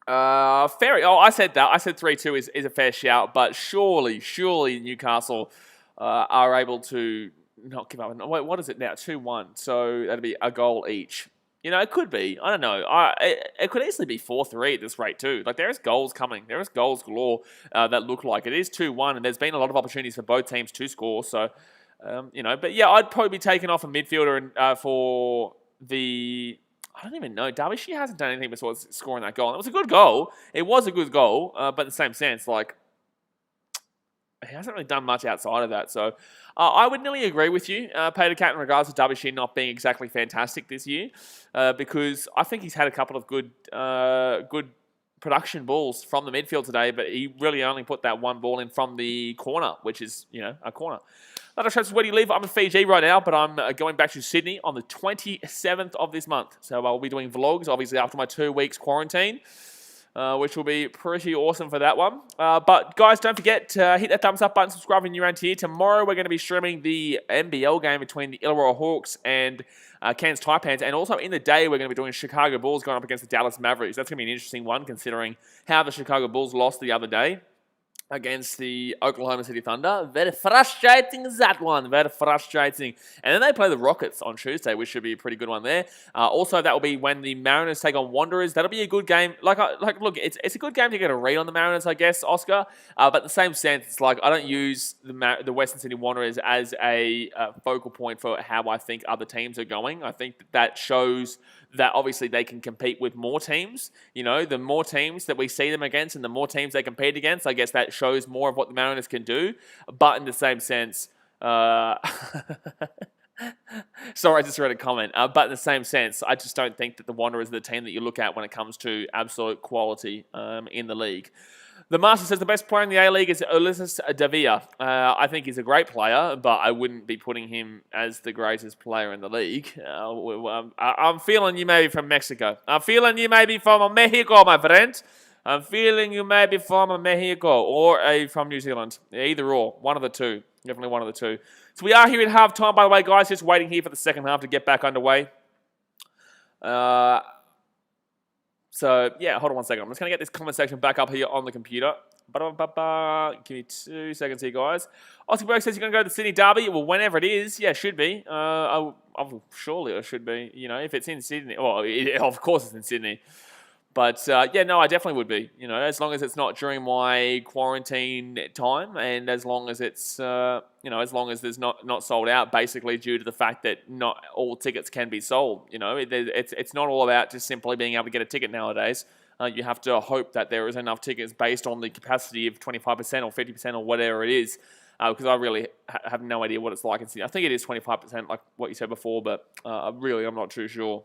I said that. I said 3-2 is a fair shout, but surely Newcastle are able to not give up. Wait, what is it now? 2-1. So that'd be a goal each. It could be. I don't know. It could easily be 4-3 at this rate too. Like, there is goals coming. There is goals galore that look like it is 2-1, and there's been a lot of opportunities for both teams to score. So, But yeah, I'd probably be taking off a midfielder for the. I don't even know. Derbyshire hasn't done anything besides scoring that goal. And it was a good goal. It was a good goal, but in the same sense, like, he hasn't really done much outside of that. So I would nearly agree with you, Peter Cat, in regards to Derbyshire not being exactly fantastic this year, because I think he's had a couple of good production balls from the midfield today, but he really only put that one ball in from the corner, which is, a corner. That shows where do you live? I'm in Fiji right now, but I'm going back to Sydney on the 27th of this month. So I'll be doing vlogs, obviously, after my 2 weeks quarantine. Which will be pretty awesome for that one. But guys, don't forget to hit that thumbs up button, subscribe if you're around here. Tomorrow we're going to be streaming the NBL game between the Illawarra Hawks and Cairns Taipans. And also in the day we're going to be doing Chicago Bulls going up against the Dallas Mavericks. That's going to be an interesting one considering how the Chicago Bulls lost the other day. against the Oklahoma City Thunder. Very frustrating, that one. Very frustrating. And then they play the Rockets on Tuesday, which should be a pretty good one there. Also, that will be when the Mariners take on Wanderers. That'll be a good game. Look, it's a good game to get a read on the Mariners, I guess, Oscar. But in the same sense, it's like I don't use the Western Sydney Wanderers as a focal point for how I think other teams are going. I think that shows that obviously they can compete with more teams. You know, the more teams that we see them against and the more teams they compete against, I guess that shows more of what the Mariners can do. But in the same sense, sorry, I just read a comment. But in the same sense, I just don't think that the Wanderers are the team that you look at when it comes to absolute quality in the league. The Master says the best player in the A-League is Ulysses Davia. I think he's a great player, but I wouldn't be putting him as the greatest player in the league. I'm feeling you maybe from Mexico. I'm feeling you maybe from Mexico, my friend. I'm feeling you maybe from Mexico or from New Zealand. Either or. One of the two. Definitely one of the two. So we are here at halftime, by the way, guys. Just waiting here for the second half to get back underway. So, yeah, hold on one second. I'm just going to get this comment section back up here on the computer. Give me 2 seconds here, guys. Oscar Berg says you're going to go to the Sydney Derby. Well, whenever it is, yeah, should be. Surely it should be. You know, if it's in Sydney. Well, of course it's in Sydney. But, yeah, no, I definitely would be. You know, as long as it's not during my quarantine time and as long as it's, as long as there's not sold out, basically due to the fact that not all tickets can be sold. You know, it's not all about just simply being able to get a ticket nowadays. You have to hope that there is enough tickets based on the capacity of 25% or 50% or whatever it is. Because I really have no idea what it's like in Sydney. I think it is 25% like what you said before, but I'm not too sure.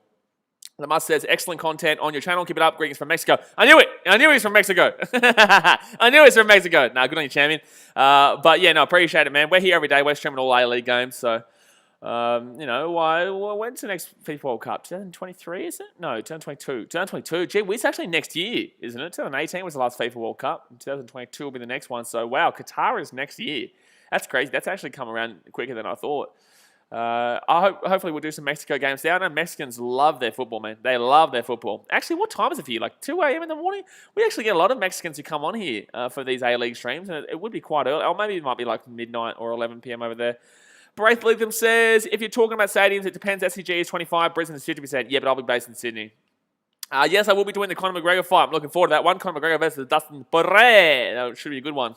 The Must says, excellent content on your channel. Keep it up. Greetings from Mexico. I knew it. I knew he was from Mexico. I knew he was from Mexico. Nah, good on you, champion. But yeah, no, appreciate it, man. We're here every day. We're streaming all A-League games. So, when's the next FIFA World Cup? 2023, is it? No, 2022. 2022. Gee, it's actually next year, isn't it? 2018 was the last FIFA World Cup. 2022 will be the next one. So, wow, Qatar is next year. That's crazy. That's actually come around quicker than I thought. Hopefully we'll do some Mexico games there. I know Mexicans love their football, man. They love their football. Actually, what time is it for you? Like 2 a.m. in the morning? We actually get a lot of Mexicans who come on here for these A-League streams, and it would be quite early. Or maybe it might be like midnight or 11 p.m. over there. Braith Lytham says, if you're talking about stadiums, it depends. SCG is 25, Brisbane is 50%. Yeah, but I'll be based in Sydney. Yes, I will be doing the Conor McGregor fight. I'm looking forward to that one. Conor McGregor versus Dustin Poirier. That should be a good one.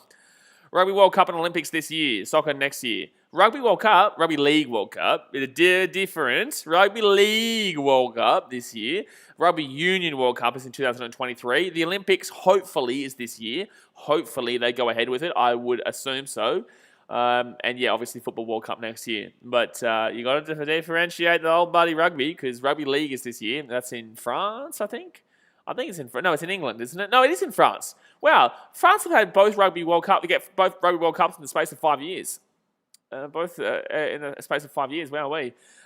Rugby World Cup and Olympics this year. Soccer next year. Rugby World Cup, Rugby League World Cup, bit of difference. Rugby League World Cup this year. Rugby Union World Cup is in 2023. The Olympics hopefully is this year. Hopefully they go ahead with it. I would assume so. And yeah, obviously Football World Cup next year. But you got to differentiate the old buddy rugby because Rugby League is this year. That's in France, I think. I think it's in France. No, it's in England, isn't it? No, it is in France. Wow, France have had both Rugby World Cup. They get both Rugby World Cups in the space of 5 years. Both in the space of 5 years. Wow,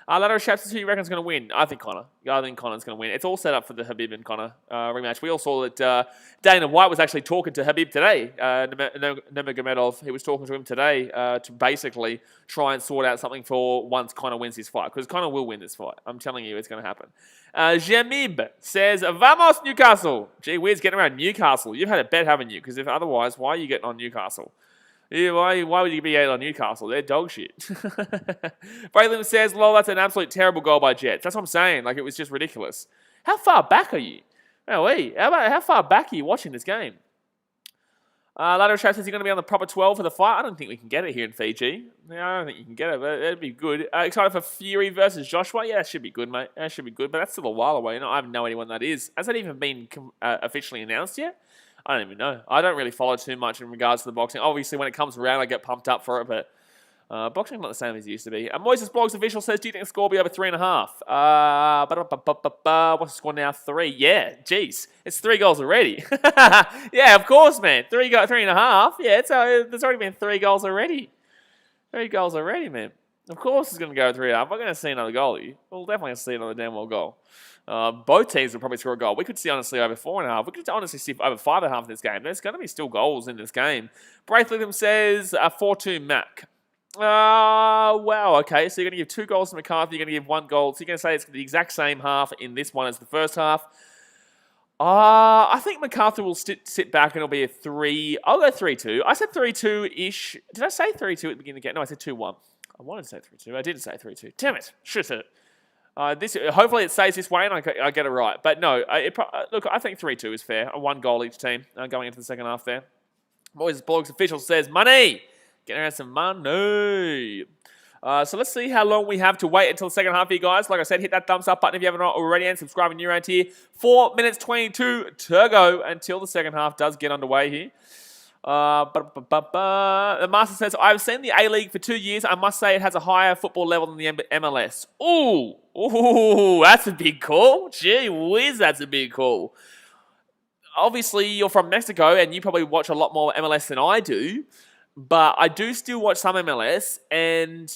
Ladder Shaps, who you reckon is going to win? I think Conor. I think Conor's going to win. It's all set up for the Habib and Conor rematch. We all saw that Dana White was actually talking to Habib today. Nurmagomedov, he was talking to him today to basically try and sort out something for once Conor wins his fight. Because Conor will win this fight. I'm telling you, it's going to happen. Jamib says, Vamos Newcastle. Gee whiz, getting around Newcastle. You've had a bet, haven't you? Because if otherwise, why are you getting on Newcastle? Yeah, why would you be out on Newcastle? They're dog shit. Braylon says, lol, that's an absolute terrible goal by Jets. That's what I'm saying. Like, it was just ridiculous. How far back are you? How far back are you watching this game? Ladder Trap says you're going to be on the proper 12 for the fight. I don't think we can get it here in Fiji. Yeah, I don't think you can get it, but it'd be good. Excited for Fury versus Joshua? Yeah, that should be good, mate. That should be good, but that's still a while away. I have no idea when that is. Has that even been officially announced yet? I don't even know. I don't really follow too much in regards to the boxing. Obviously, when it comes around, I get pumped up for it, but boxing's not the same as it used to be. Moises Blogs Official says, do you think the score will be over 3.5? What's the score now? 3. Yeah, jeez. It's 3 goals already. Yeah, of course, man. 3.5. Yeah, there's already been 3 goals already. 3 goals already, man. Of course it's going to go 3.5. We're going to see another goalie. We'll definitely see another damn well goal. Both teams will probably score a goal. We could see, honestly, over 4.5. We could honestly see over 5.5 in this game. There's going to be still goals in this game. Braithlytham says 4-2 Mac. Wow, okay. So you're going to give 2 goals to Macarthur. You're going to give 1 goal. So you're going to say it's the exact same half in this one as the first half. I think Macarthur will sit back and it'll be a 3. I'll go 3-2. I said 3-2-ish. Did I say 3-2 at the beginning of the game? No, I said 2-1. I wanted to say 3-2. I didn't say 3-2. Damn it. Should have said it. Hopefully it stays this way and I get it right. But no, look, I think 3-2 is fair. A 1 goal each team going into the second half there. Boys Blogs official says, money! Get around some money. So let's see how long we have to wait until the second half here, guys. Like I said, hit that thumbs up button if you haven't already and subscribe if you're around here. 4 minutes 22 to go until the second half does get underway here. The Master says, I've seen the A-League for 2 years. I must say it has a higher football level than the MLS. Ooh, that's a big call. Gee whiz, that's a big call. Obviously, you're from Mexico and you probably watch a lot more MLS than I do. But I do still watch some MLS and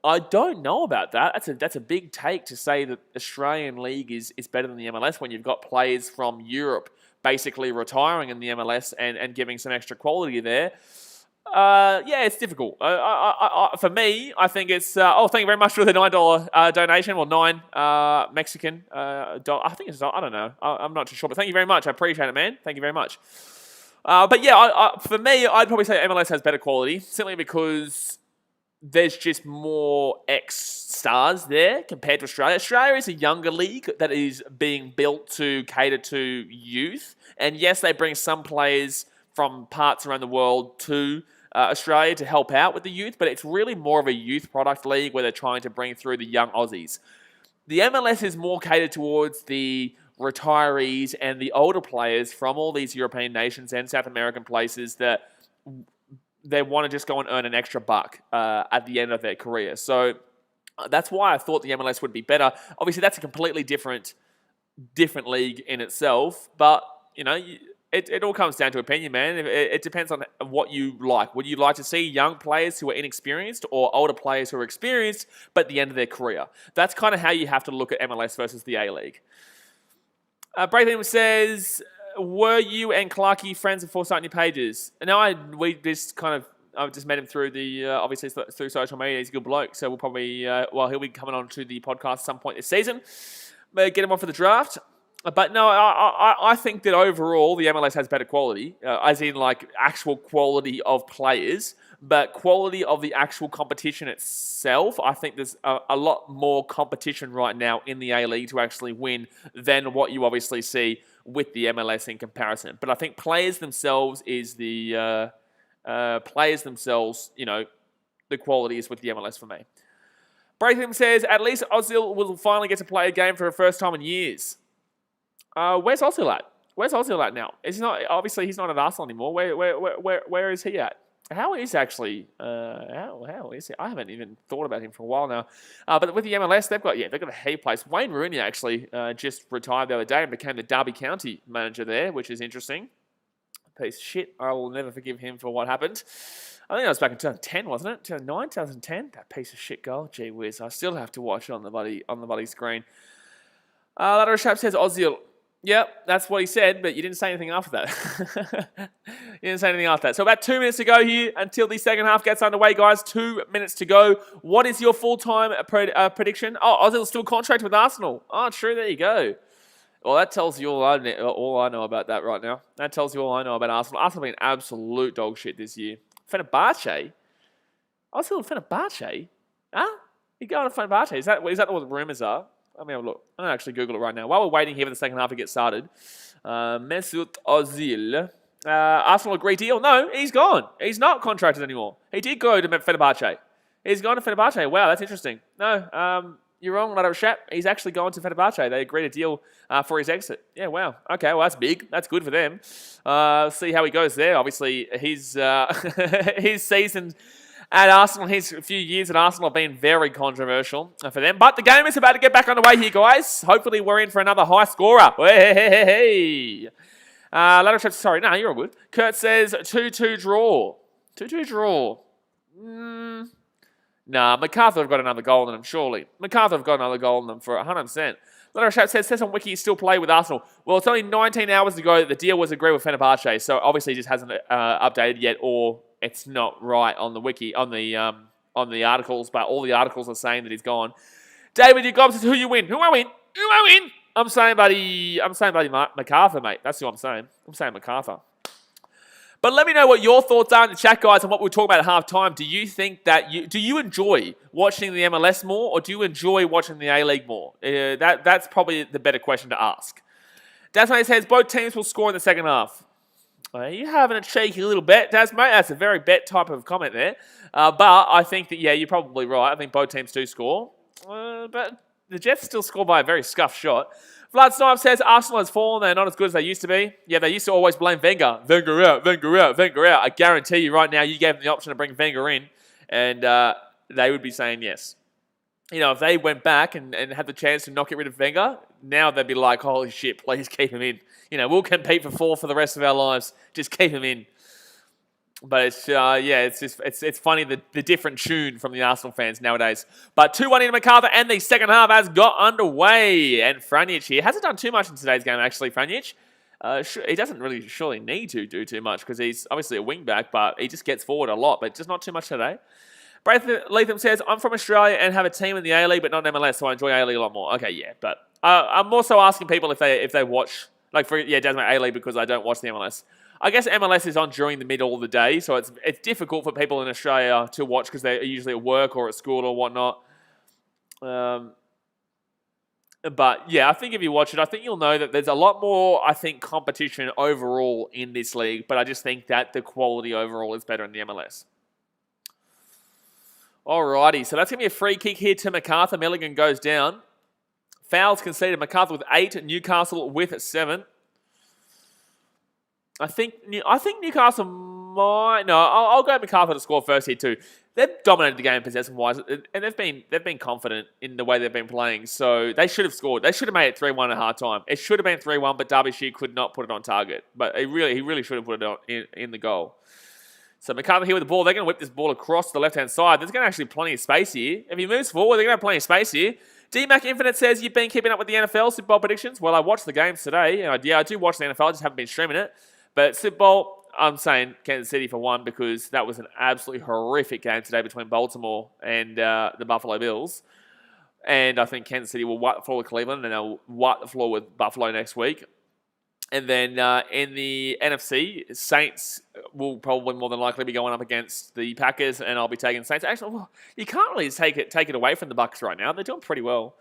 I don't know about that. That's a big take to say that Australian League is better than the MLS when you've got players from Europe basically retiring in the MLS and giving some extra quality there. Yeah, it's difficult. For me, I think it's... thank you very much for the $9 donation. Well, 9 Mexican. I think it's... I don't know. I'm not too sure. But thank you very much. I appreciate it, man. Thank you very much. But yeah, for me, I'd probably say MLS has better quality. Simply because there's just more ex-stars there compared to Australia. Australia is a younger league that is being built to cater to youth. And yes, they bring some players from parts around the world to Australia to help out with the youth, but it's really more of a youth product league where they're trying to bring through the young Aussies. The MLS is more catered towards the retirees and the older players from all these European nations and South American places that they want to just go and earn an extra buck at the end of their career. So that's why I thought the MLS would be better. Obviously, that's a completely different league in itself, but you know, it all comes down to opinion, man. It depends on what you like. Would you like to see young players who are inexperienced or older players who are experienced but at the end of their career? That's kind of how you have to look at MLS versus the A-League. Braitham says, were you and Clarkey friends before starting your pages? No, I've just met him through obviously through social media. He's a good bloke, so we'll probably, he'll be coming on to the podcast at some point this season. Get him on for the draft. But no, I think that overall the MLS has better quality, as in like actual quality of players, but quality of the actual competition itself. I think there's a lot more competition right now in the A-League to actually win than what you obviously see with the MLS in comparison. But I think players themselves, you know, the quality is with the MLS for me. Braitham says, at least Ozil will finally get to play a game for the first time in years. Where's Ozil at? Where's Ozil at now? He's not at Arsenal anymore. Where is he at? How is actually? How is he? I haven't even thought about him for a while now. But with the MLS, they've got a heap place. Wayne Rooney actually just retired the other day and became the Derby County manager there, which is interesting. Piece of shit. I will never forgive him for what happened. I think that was back in 2010, wasn't it? 2009, 2010. That piece of shit goal. Gee whiz, I still have to watch it on the bloody screen. Lateral Shap says Ozil. Yep, that's what he said, but you didn't say anything after that. You didn't say anything after that. So about 2 minutes to go here until the second half gets underway, guys. 2 minutes to go. What is your full-time prediction? Oh, Ozil's still contracted with Arsenal. Oh, true. There you go. Well, that tells you all I know about that right now. That tells you all I know about Arsenal. Arsenal have been absolute dog shit this year. Fenerbahce? Ozil Fenerbahce? Huh? You going to Fenerbahce? Is that what the rumours are? Let me have a look. I'm going to actually Google it right now. While we're waiting here for the second half to get started. Mesut Ozil. Arsenal agree deal? No, he's gone. He's not contracted anymore. He did go to Fenerbahce. He's gone to Fenerbahce. Wow, that's interesting. No, you're wrong, Lateral Shap. He's actually gone to Fenerbahce. They agreed a deal for his exit. Yeah, wow. Okay, well, that's big. That's good for them. See how he goes there. Obviously, his season at Arsenal, his few years at Arsenal have been very controversial for them. But the game is about to get back underway here, guys. Hopefully, we're in for another high scorer. Hey. Lateral Shap, sorry. No, you're all good. Kurt says 2-2 draw. 2-2 draw. Nah, Macarthur have got another goal in them, surely. Macarthur have got another goal in them for 100%. Lateral Shap says on Wiki still play with Arsenal. Well, it's only 19 hours ago that the deal was agreed with Fenerbahce, so obviously it just hasn't updated yet, or it's not right on the Wiki, on the articles, but all the articles are saying that he's gone. David, your gob says, who you win? Who I win? Who I win? I'm saying bloody Macarthur, mate. That's who I'm saying. I'm saying Macarthur. But let me know what your thoughts are in the chat, guys, and what we'll talk about at halftime. Do you think that do you enjoy watching the MLS more, or do you enjoy watching the A-League more? That's probably the better question to ask. Dasmate says both teams will score in the second half. Are you having a cheeky little bet, Dasmate? That's a very bet type of comment there. But I think that, you're probably right. I think both teams do score. But the Jets still score by a very scuffed shot. Vlad Snipe says Arsenal has fallen. They're not as good as they used to be. Yeah, they used to always blame Wenger. Wenger out, Wenger out, Wenger out. I guarantee you right now, you gave them the option to bring Wenger in, and they would be saying yes. If they went back and had the chance to not get rid of Wenger, now they'd be like, holy shit, please keep him in. We'll compete for 4 for the rest of our lives. Just keep him in. But it's funny the different tune from the Arsenal fans nowadays. But 2-1 into Macarthur, and the second half has got underway. And Franjic here hasn't done too much in today's game, actually, Franjic. He doesn't really surely need to do too much because he's obviously a wing-back, but he just gets forward a lot, but just not too much today. Latham says, I'm from Australia and have a team in the A-League, but not in MLS, so I enjoy A-League a lot more. Okay, yeah, but I'm also asking people if they watch, Desmond A-League because I don't watch the MLS. I guess MLS is on during the middle of the day, so it's difficult for people in Australia to watch because they're usually at work or at school or whatnot. But yeah, I think if you watch it, I think you'll know that there's a lot more, competition overall in this league, but I just think that the quality overall is better in the MLS. Alrighty, so that's going to be a free kick here to Macarthur. Milligan goes down. Fouls conceded. Macarthur with 8, Newcastle with 7. I think Newcastle might. No, I'll go Macarthur to score first here too. They've dominated the game possession-wise, and they've been confident in the way they've been playing. So they should have scored. They should have made it 3-1 at half-time. It should have been 3-1, but Derbyshire could not put it on target. But he really should have put it on in the goal. So Macarthur here with the ball. They're going to whip this ball across the left-hand side. There's going to actually be plenty of space here. If he moves forward, they're going to have plenty of space here. DMAC Infinite says, you've been keeping up with the NFL Super Bowl predictions. Well, I watched the games today. I do watch the NFL. I just haven't been streaming it. But Super Bowl, I'm saying Kansas City for 1 because that was an absolutely horrific game today between Baltimore and the Buffalo Bills. And I think Kansas City will wipe the floor with Cleveland, and they'll wipe the floor with Buffalo next week. And then in the NFC, Saints will probably more than likely be going up against the Packers, and I'll be taking Saints. Actually, you can't really take it away from the Bucs right now. They're doing pretty well.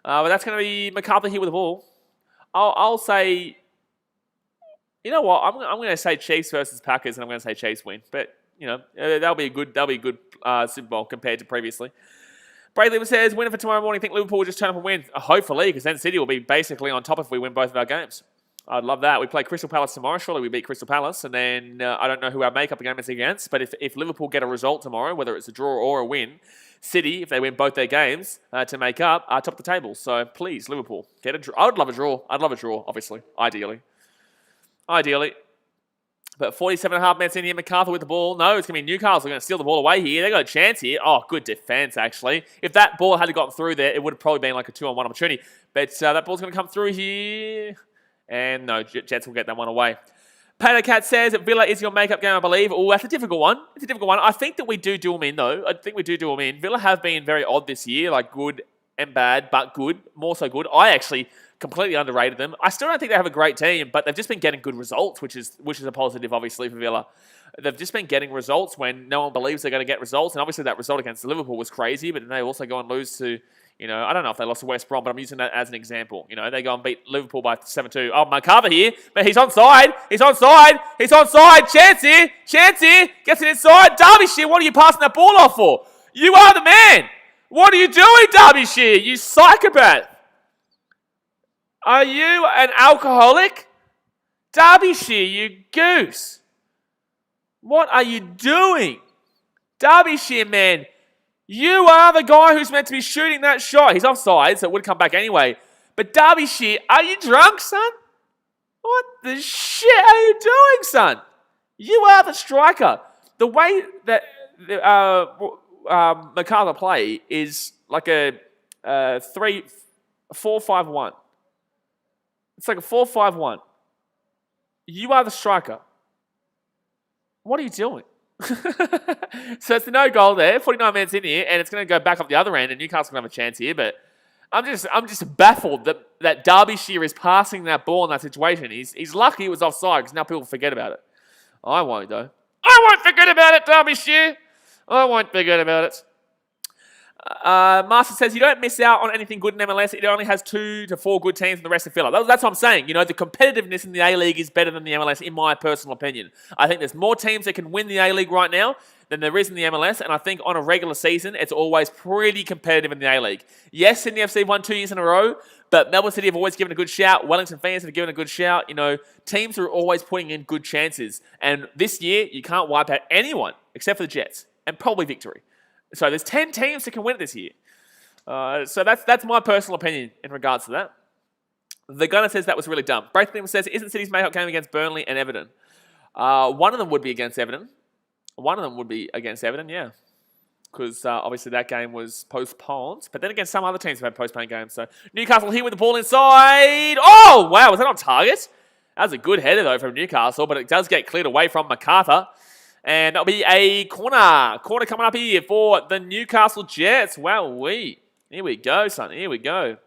But that's going to be Macarthur here with the ball. I'll say... You know what? I'm going to say Chiefs versus Packers, and I'm going to say Chiefs win. But that'll be a good Super Bowl compared to previously. Bradley says, winner for tomorrow morning. Think Liverpool will just turn up and win? Hopefully, because then City will be basically on top if we win both of our games. I'd love that. We play Crystal Palace tomorrow. Surely we beat Crystal Palace, and then I don't know who our makeup game is against. But if Liverpool get a result tomorrow, whether it's a draw or a win, City, if they win both their games to make up, are top of the table. So please, Liverpool, get a draw. I would love a draw. I'd love a draw, obviously, ideally. But 47.5 minutes in here, Macarthur with the ball. No, it's going to be Newcastle going to steal the ball away here. They got a chance here. Oh, good defense, actually. If that ball had gotten through there, it would have probably been like a 2-on-1 opportunity. But that ball's going to come through here. And no, Jets will get that one away. Pato Cat says that Villa is your makeup game, I believe. Oh, that's a difficult one. I think that we do them in, though. Villa have been very odd this year, like good and bad, but good. More so good. I actually... completely underrated them. I still don't think they have a great team, but they've just been getting good results, which is a positive, obviously, for Villa. They've just been getting results when no one believes they're going to get results, and obviously that result against Liverpool was crazy, but then they also go and lose to, I don't know if they lost to West Brom, but I'm using that as an example. They go and beat Liverpool by 7-2. Oh, Macarthur here, but he's onside. Chance here. Gets it inside. Derbyshire, what are you passing that ball off for? You are the man. What are you doing, Derbyshire? You psychopath. Are you an alcoholic? Derbyshire, you goose. What are you doing? Derbyshire, man. You are the guy who's meant to be shooting that shot. He's offside, so it would come back anyway. But Derbyshire, are you drunk, son? What the shit are you doing, son? You are the striker. The way that Macarthur play is like a 4-5-1. It's like a 4-5-1. You are the striker. What are you doing? So it's the no goal there. 49 minutes in here, and it's going to go back up the other end, and Newcastle's going to have a chance here. But I'm just baffled that Derbyshire is passing that ball in that situation. He's lucky it was offside because now people forget about it. I won't, though. I won't forget about it, Derbyshire. I won't forget about it. Master says, you don't miss out on anything good in MLS. It only has 2 to 4 good teams and the rest are filler. That's what I'm saying. The competitiveness in the A-League is better than the MLS, in my personal opinion. I think there's more teams that can win the A-League right now than there is in the MLS, and I think on a regular season, it's always pretty competitive in the A-League. Yes, Sydney FC won 2 years in a row, but Melbourne City have always given a good shout. Wellington fans have given a good shout. Teams are always putting in good chances. And this year, you can't wipe out anyone except for the Jets, and probably Victory. So there's 10 teams that can win it this year. So that's my personal opinion in regards to that. The Gunner says that was really dumb. Braithwaite says, isn't City's make-up game against Burnley and Everton? One of them would be against Everton. Yeah. Because obviously that game was postponed. But then again, some other teams have had postponed games. So Newcastle here with the ball inside. Oh, wow. Was that on target? That was a good header, though, from Newcastle. But it does get cleared away from Macarthur. And that'll be a corner. Corner coming up here for the Newcastle Jets. Wowee. Here we go, son. Here we go.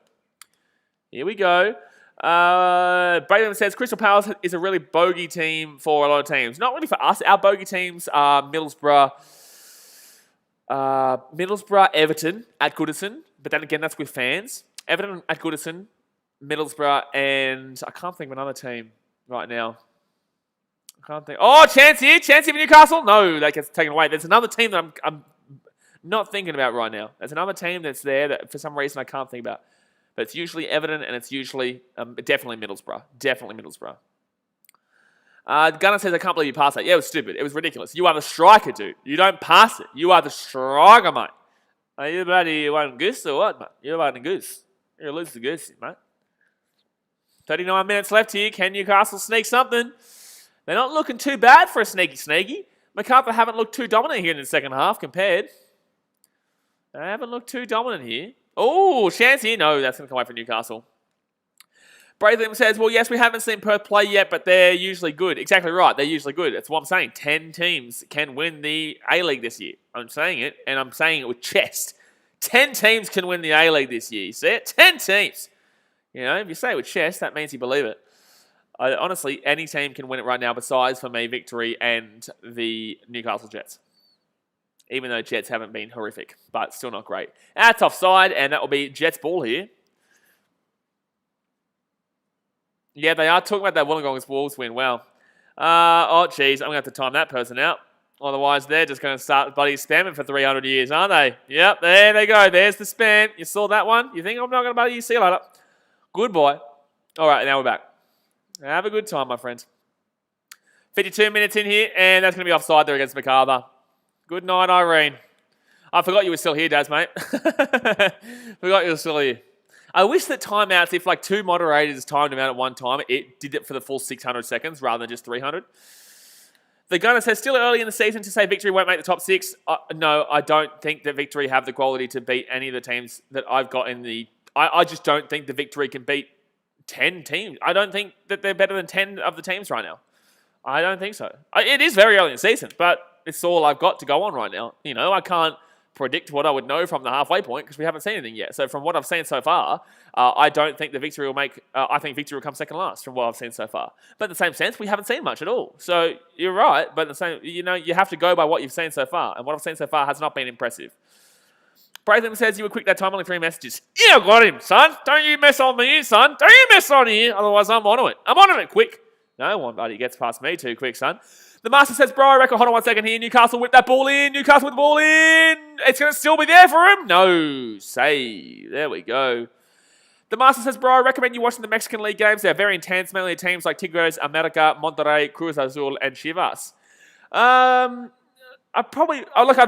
Braden says, Crystal Palace is a really bogey team for a lot of teams. Not really for us. Our bogey teams are Middlesbrough, Everton at Goodison. But then again, that's with fans. Everton at Goodison, Middlesbrough, and I can't think of another team right now. Oh, chance here for Newcastle. No, that gets taken away. There's another team that I'm not thinking about right now. There's another team that's there that for some reason I can't think about. But it's usually Everton and it's usually definitely Middlesbrough. Gunner says, I can't believe you passed that. Yeah, it was stupid. It was ridiculous. You are the striker, dude. You don't pass it. You are the striker, mate. Are you bloody one goose or what, mate? You're one goose. You're a loser goose, mate. 39 minutes left here. Can Newcastle sneak something? They're not looking too bad for a sneaky. Macarthur haven't looked too dominant here in the second half compared. They haven't looked too dominant here. Oh, chance here. No, that's going to come away from Newcastle. Braithwaite says, well, yes, we haven't seen Perth play yet, but they're usually good. Exactly right. They're usually good. That's what I'm saying. 10 teams can win the A-League this year. I'm saying it, and I'm saying it with chest. 10 teams can win the A-League this year. You see it? 10 teams. If you say it with chest, that means you believe it. Honestly, any team can win it right now besides, for me, Victory and the Newcastle Jets. Even though Jets haven't been horrific, but still not great. That's offside, and that will be Jets ball here. Yeah, they are talking about that Wollongong's Wolves win. Wow. Oh, geez, I'm going to have to time that person out. Otherwise, they're just going to start bloody spamming for 300 years, aren't they? Yep, there they go. There's the spam. You saw that one? You think I'm not going to bother you? See you later. Good boy. All right, now we're back. Have a good time, my friends. 52 minutes in here, and that's going to be offside there against Macarthur. Good night, Irene. I forgot you were still here, Daz, mate. Forgot you were still here. I wish that timeouts, if like 2 moderators timed them out at one time, it did it for the full 600 seconds rather than just 300. The Gunner says, still early in the season to say Victory won't make the top 6. No, I don't think that Victory have the quality to beat any of the teams that I've got in the... I just don't think the Victory can beat 10 teams. I don't think that they're better than 10 of the teams right now. I don't think so. It is very early in the season, but it's all I've got to go on right now. I can't predict what I would know from the halfway point because we haven't seen anything yet. So from what I've seen so far, I don't think the Victory will make... I think Victory will come second last from what I've seen so far. But in the same sense, we haven't seen much at all. So you're right, but in the same, you have to go by what you've seen so far. And what I've seen so far has not been impressive. Braithwaite says you were quick that time, only 3 messages. Yeah, I got him, son. Don't you mess on me, son. Don't you mess on here. Otherwise, I'm on it. I'm on it quick. No one, buddy, gets past me too quick, son. The Master says, bro, I reckon, hold on 1 second here. Newcastle whip that ball in. Newcastle with the ball in. It's going to still be there for him. No, save. There we go. The Master says, bro, I recommend you watching the Mexican League games. They're very intense, mainly teams like Tigres, America, Monterrey, Cruz Azul, and Chivas. I'd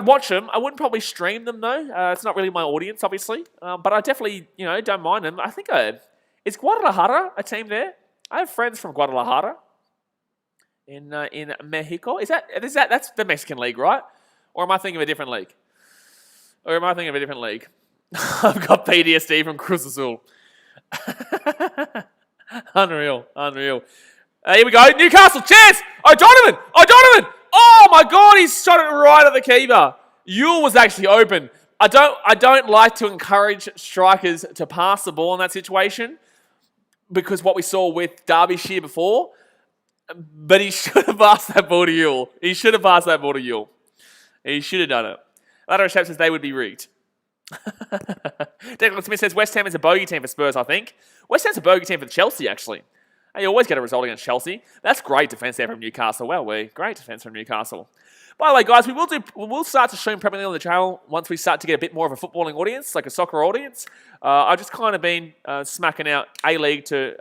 watch them. I wouldn't probably stream them, though. It's not really my audience, obviously. But I definitely, don't mind them. I think, is Guadalajara a team there? I have friends from Guadalajara in Mexico. That's the Mexican League, right? Or am I thinking of a different league? I've got PTSD from Cruz Azul. Unreal. Here we go. Newcastle, chance! O'Donovan! Oh my God, he shot it right at the keeper. Yule was actually open. I don't like to encourage strikers to pass the ball in that situation because what we saw with Derbyshire before. But he should have passed that ball to Yule. He should have passed that ball to Yule. He should have done it. Ladder Shep says they would be rigged. Declan Smith says West Ham is a bogey team for Spurs, I think. West Ham's a bogey team for Chelsea, actually. You always get a result against Chelsea. That's great defence there from Newcastle. Well, great defence from Newcastle. By the way, guys, we'll start to stream Premier League on the channel once we start to get a bit more of a footballing audience, like a soccer audience. I've just kind of been smacking out A-League to,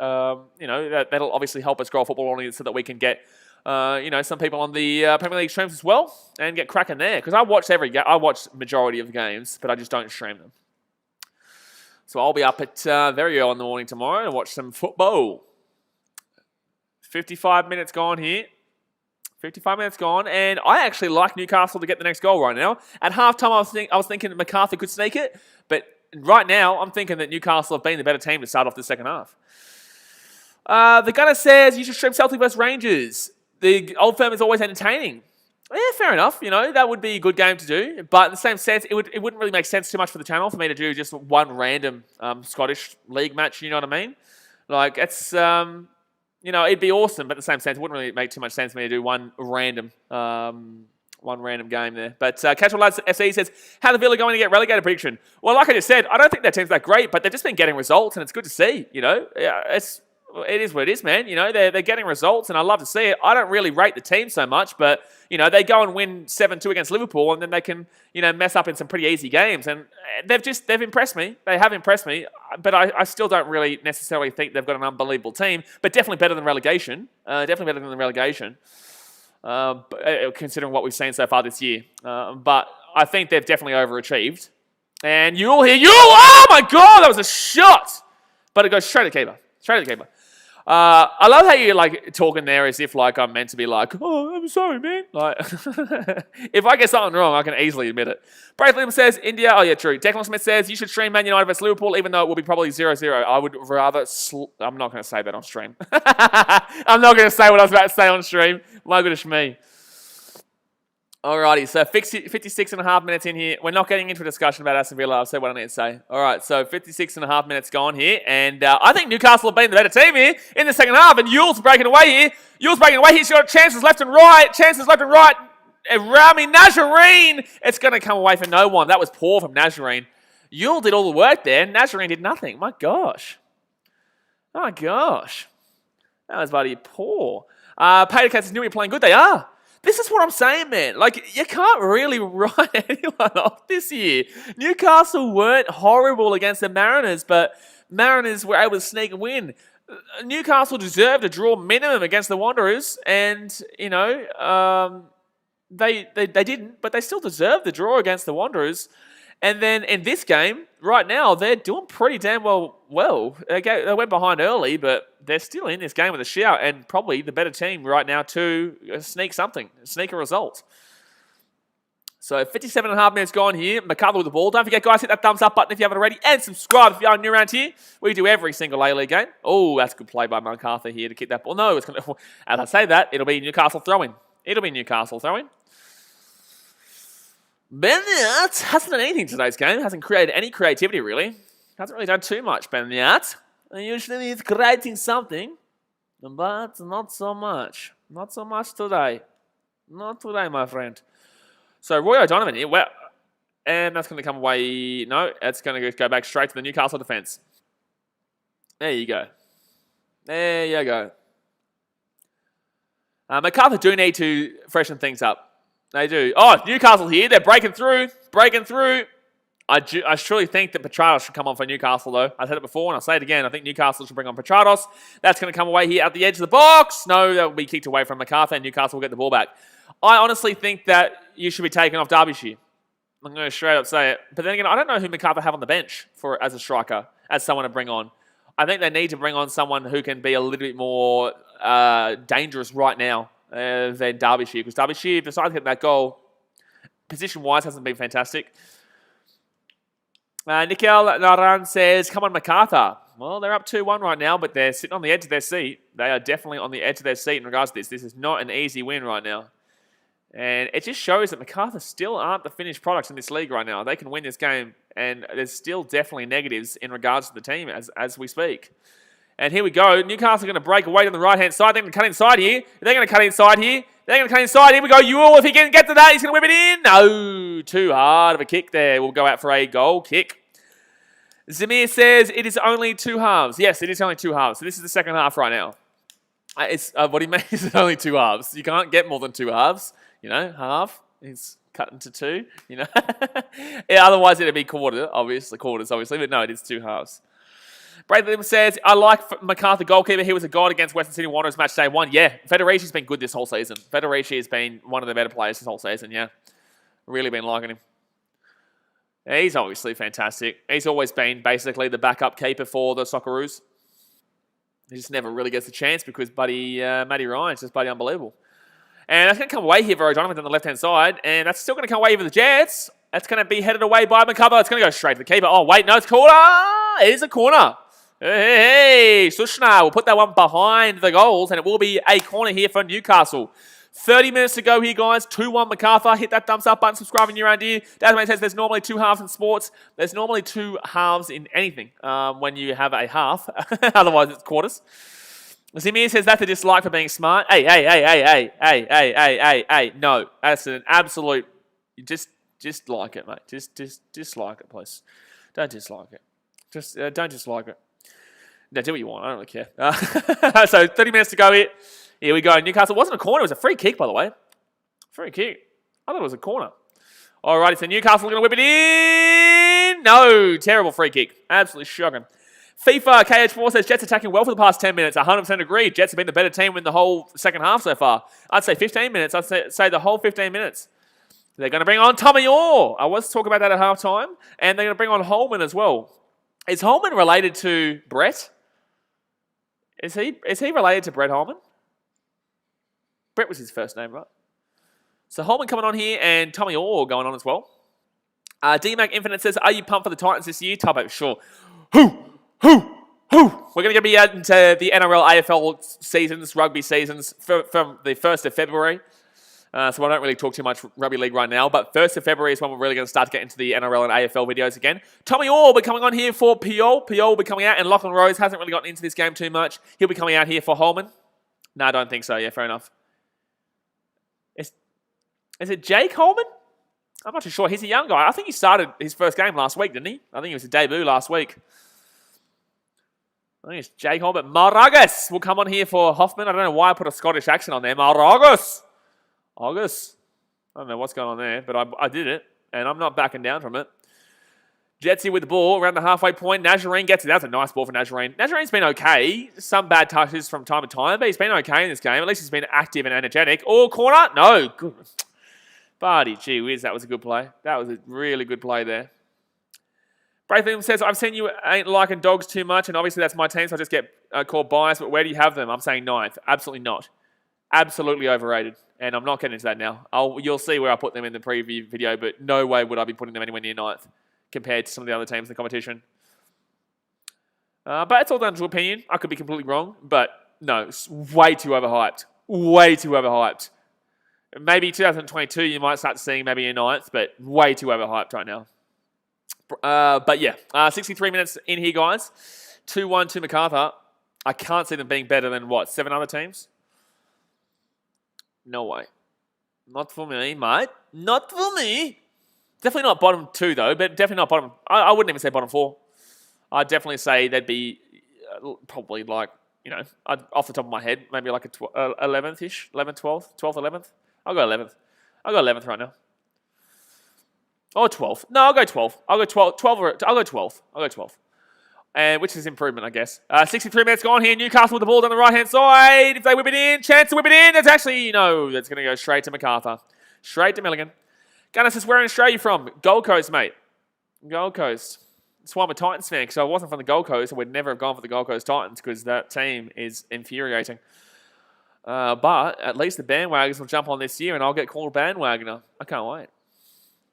that'll obviously help us grow a football audience so that we can get, some people on the Premier League streams as well and get cracking there. Because I watch I watch majority of the games, but I just don't stream them. So I'll be up at very early in the morning tomorrow and watch some football. 55 minutes gone here. 55 minutes gone, and I actually like Newcastle to get the next goal right now. At halftime, I was thinking that Macarthur could sneak it, but right now, I'm thinking that Newcastle have been the better team to start off the second half. The Gunner says you should stream Celtic vs Rangers. The Old Firm is always entertaining. Yeah, fair enough. That would be a good game to do, but in the same sense, it wouldn't really make sense too much for the channel for me to do just one random Scottish league match. You know what I mean? Like it's. It'd be awesome, but in the same sense, it wouldn't really make too much sense for me to do one random game there. But Casual Lads SE says, how the Villa going to get relegated prediction? Well, like I just said, I don't think their team's that great, but they've just been getting results, and it's good to see, It is what it is, man. They're getting results, and I love to see it. I don't really rate the team so much, but, they go and win 7-2 against Liverpool, and then they can, mess up in some pretty easy games. And they've impressed me. They have impressed me, but I still don't really necessarily think they've got an unbelievable team, but definitely better than relegation. Considering what we've seen so far this year. But I think they've definitely overachieved. And Yule here. Oh my God, that was a shot! But it goes straight to the keeper. I love how you're talking there as if I'm meant to be oh, I'm sorry, man. If I get something wrong, I can easily admit it. Brave Liam says, India. Oh, yeah, true. Declan Smith says, you should stream Man United vs Liverpool, even though it will be probably 0-0. I would rather... I'm not going to say that on stream. I'm not going to say what I was about to say on stream. My goodness me. Alrighty, so 56 and a half minutes in here. We're not getting into a discussion about Aston Villa. I've said what I need to say. Alright, so 56 and a half minutes gone here. And I think Newcastle have been the better team here in the second half. And Yule's breaking away here. He's got chances left and right. Rami Nazarene. It's going to come away for no one. That was poor from Nazarene. Yule did all the work there. Nazarene did nothing. My gosh. That was bloody poor. Pater Cats knew we were playing good. They are. This is what I'm saying, man. You can't really write anyone off this year. Newcastle weren't horrible against the Mariners, but Mariners were able to sneak and win. Newcastle deserved a draw minimum against the Wanderers, and, they didn't, but they still deserved the draw against the Wanderers. And then in this game, right now, they're doing pretty damn well. They went behind early, but they're still in this game with a shout and probably the better team right now to sneak a result. So 57 and a half minutes gone here. Macarthur with the ball. Don't forget, guys, hit that thumbs up button if you haven't already. And subscribe if you are new around here. We do every single A-League game. Oh, that's a good play by Macarthur here to kick that ball. No, as I say that, it'll be Newcastle throwing. Beniat hasn't done anything today's game. Hasn't created any creativity, really. Hasn't really done too much, Beniat. Usually he's creating something, but not so much. Not so much today. Not today, my friend. So Roy O'Donovan here. Well, and that's going to come away. No, it's going to go back straight to the Newcastle defence. There you go. Macarthur do need to freshen things up. They do. Oh, Newcastle here. They're breaking through. I surely think that Petrados should come on for Newcastle, though. I said it before, and I'll say it again. I think Newcastle should bring on Petrados. That's going to come away here at the edge of the box. No, that will be kicked away from Macarthur, and Newcastle will get the ball back. I honestly think that you should be taken off Derbyshire. I'm going to straight up say it. But then again, I don't know who Macarthur have on the bench as a striker, as someone to bring on. I think they need to bring on someone who can be a little bit more dangerous right now than Derbyshire. Because Derbyshire, besides getting that goal, position-wise hasn't been fantastic. Nikhil Naran says, come on, Macarthur. Well, they're up 2-1 right now, but they're sitting on the edge of their seat. They are definitely on the edge of their seat in regards to this. This is not an easy win right now. And it just shows that Macarthur still aren't the finished products in this league right now. They can win this game, and there's still definitely negatives in regards to the team as we speak. And here we go. Newcastle are going to break away to the right-hand side. They're going to cut inside here. They're going to cut inside here. They're going to cut inside. Here we go. Ewell, if he can get to that, he's going to whip it in. No, too hard of a kick there. We'll go out for a goal kick. Zamir says it is only 2 halves. Yes, it is only 2 halves. So this is the second half right now. What he means is only 2 halves. You can't get more than 2 halves. Half is cut into 2. Yeah, otherwise it'd be quarters, obviously. But no, it is 2 halves. Bradley says, I like Macarthur goalkeeper. He was a god against Western Sydney Wanderers match day 1. Yeah, Federici's been good this whole season. Federici has been one of the better players this whole season, yeah. Really been liking him. He's obviously fantastic. He's always been basically the backup keeper for the Socceroos. He just never really gets a chance because Matty Ryan's just bloody unbelievable. And that's going to come away here for O'Donovan on the left-hand side. And that's still going to come away for the Jets. That's going to be headed away by Macarthur. It's going to go straight to the keeper. Oh, wait, no, it's corner. It is a corner. Hey, Sushna will put that one behind the goals, and it will be a corner here for Newcastle. 30 minutes to go here, guys. 2-1 Macarthur. Hit that thumbs up button, subscribe when you're around here. Dasman says there's normally 2 halves in sports. There's normally 2 halves in anything when you have a half. Otherwise, it's quarters. Zamir says that's a dislike for being smart. Hey. No, that's an absolute... Just like it, mate. Just dislike it, please. Don't dislike it. Don't dislike it. No, do what you want. I don't really care. So 30 minutes to go here. Here we go. Newcastle wasn't a corner. It was a free kick, by the way. Free kick. I thought it was a corner. Alrighty, so Newcastle are going to whip it in. No, terrible free kick. Absolutely shocking. FIFA KH4 says Jets attacking well for the past 10 minutes. 100% agreed. Jets have been the better team in the whole second half so far. I'd say 15 minutes. I'd say the whole 15 minutes. They're going to bring on Tommy Orr. I was talking about that at halftime. And they're going to bring on Holman as well. Is Holman related to Brett? Is he related to Brett Holman? Brett was his first name, right? So Holman coming on here and Tommy Orr going on as well. DMAC Infinite says, are you pumped for the Titans this year? Type out, sure. Who? We're going to be out into the NRL AFL seasons, rugby seasons, from the 1st of February. So I don't really talk too much rugby league right now, but 1st of February is when we're really going to start to get into the NRL and AFL videos again. Tommy Orr will be coming on here for Piol. Piol will be coming out, and Lachlan Rose hasn't really gotten into this game too much. He'll be coming out here for Holman. No, I don't think so. Yeah, fair enough. Is it Jake Holman? I'm not too sure. He's a young guy. I think he started his first game last week, didn't he? I think it was a debut last week. I think it's Jake Holman. Maragas will come on here for Hoffman. I don't know why I put a Scottish accent on there. Maragas. August. I don't know what's going on there, but I did it, and I'm not backing down from it. Jetsy with the ball around the halfway point. Nazarene gets it. That's a nice ball for Nazarene. Nazarene's been okay. Some bad touches from time to time, but he's been okay in this game. At least he's been active and energetic. Oh, corner? No. Good. Buddy, gee whiz, that was a good play. That was a really good play there. Braithwaite says, I've seen you ain't liking dogs too much, and obviously that's my team, so I just get called biased, but where do you have them? I'm saying 9th. Absolutely not. Absolutely overrated. And I'm not getting into that now. You'll see where I put them in the preview video, but no way would I be putting them anywhere near 9th compared to some of the other teams in the competition. But it's all down to opinion. I could be completely wrong, but no, it's way too overhyped. Way too overhyped. Maybe 2022 you might start seeing maybe a 9th, but way too overhyped right now. But yeah, 63 minutes in here, guys. 2-1 to Macarthur. I can't see them being better than, 7 other teams? No way. Not for me, mate. Not for me. Definitely not bottom 2, though, but definitely not bottom... I wouldn't even say bottom 4. I'd definitely say they'd be probably like, off the top of my head, maybe like a 11th-ish, 11th, 12th, 12th, 11th. I'll go 11th. I'll go 11th right now. Or 12th. No, I'll go 12th. I'll go 12th. I'll go 12th. I'll go 12th. Which is improvement, I guess. 63 minutes gone here. Newcastle with the ball down the right-hand side. If they whip it in, chance to whip it in. That's actually, that's going to go straight to Macarthur. Straight to Milligan. Gunnar says, where in Australia you from? Gold Coast, mate. Gold Coast. That's why I'm a Titans fan, because I wasn't from the Gold Coast, I would never have gone for the Gold Coast Titans, because that team is infuriating. But at least the bandwagons will jump on this year, and I'll get called a bandwagoner. I can't wait.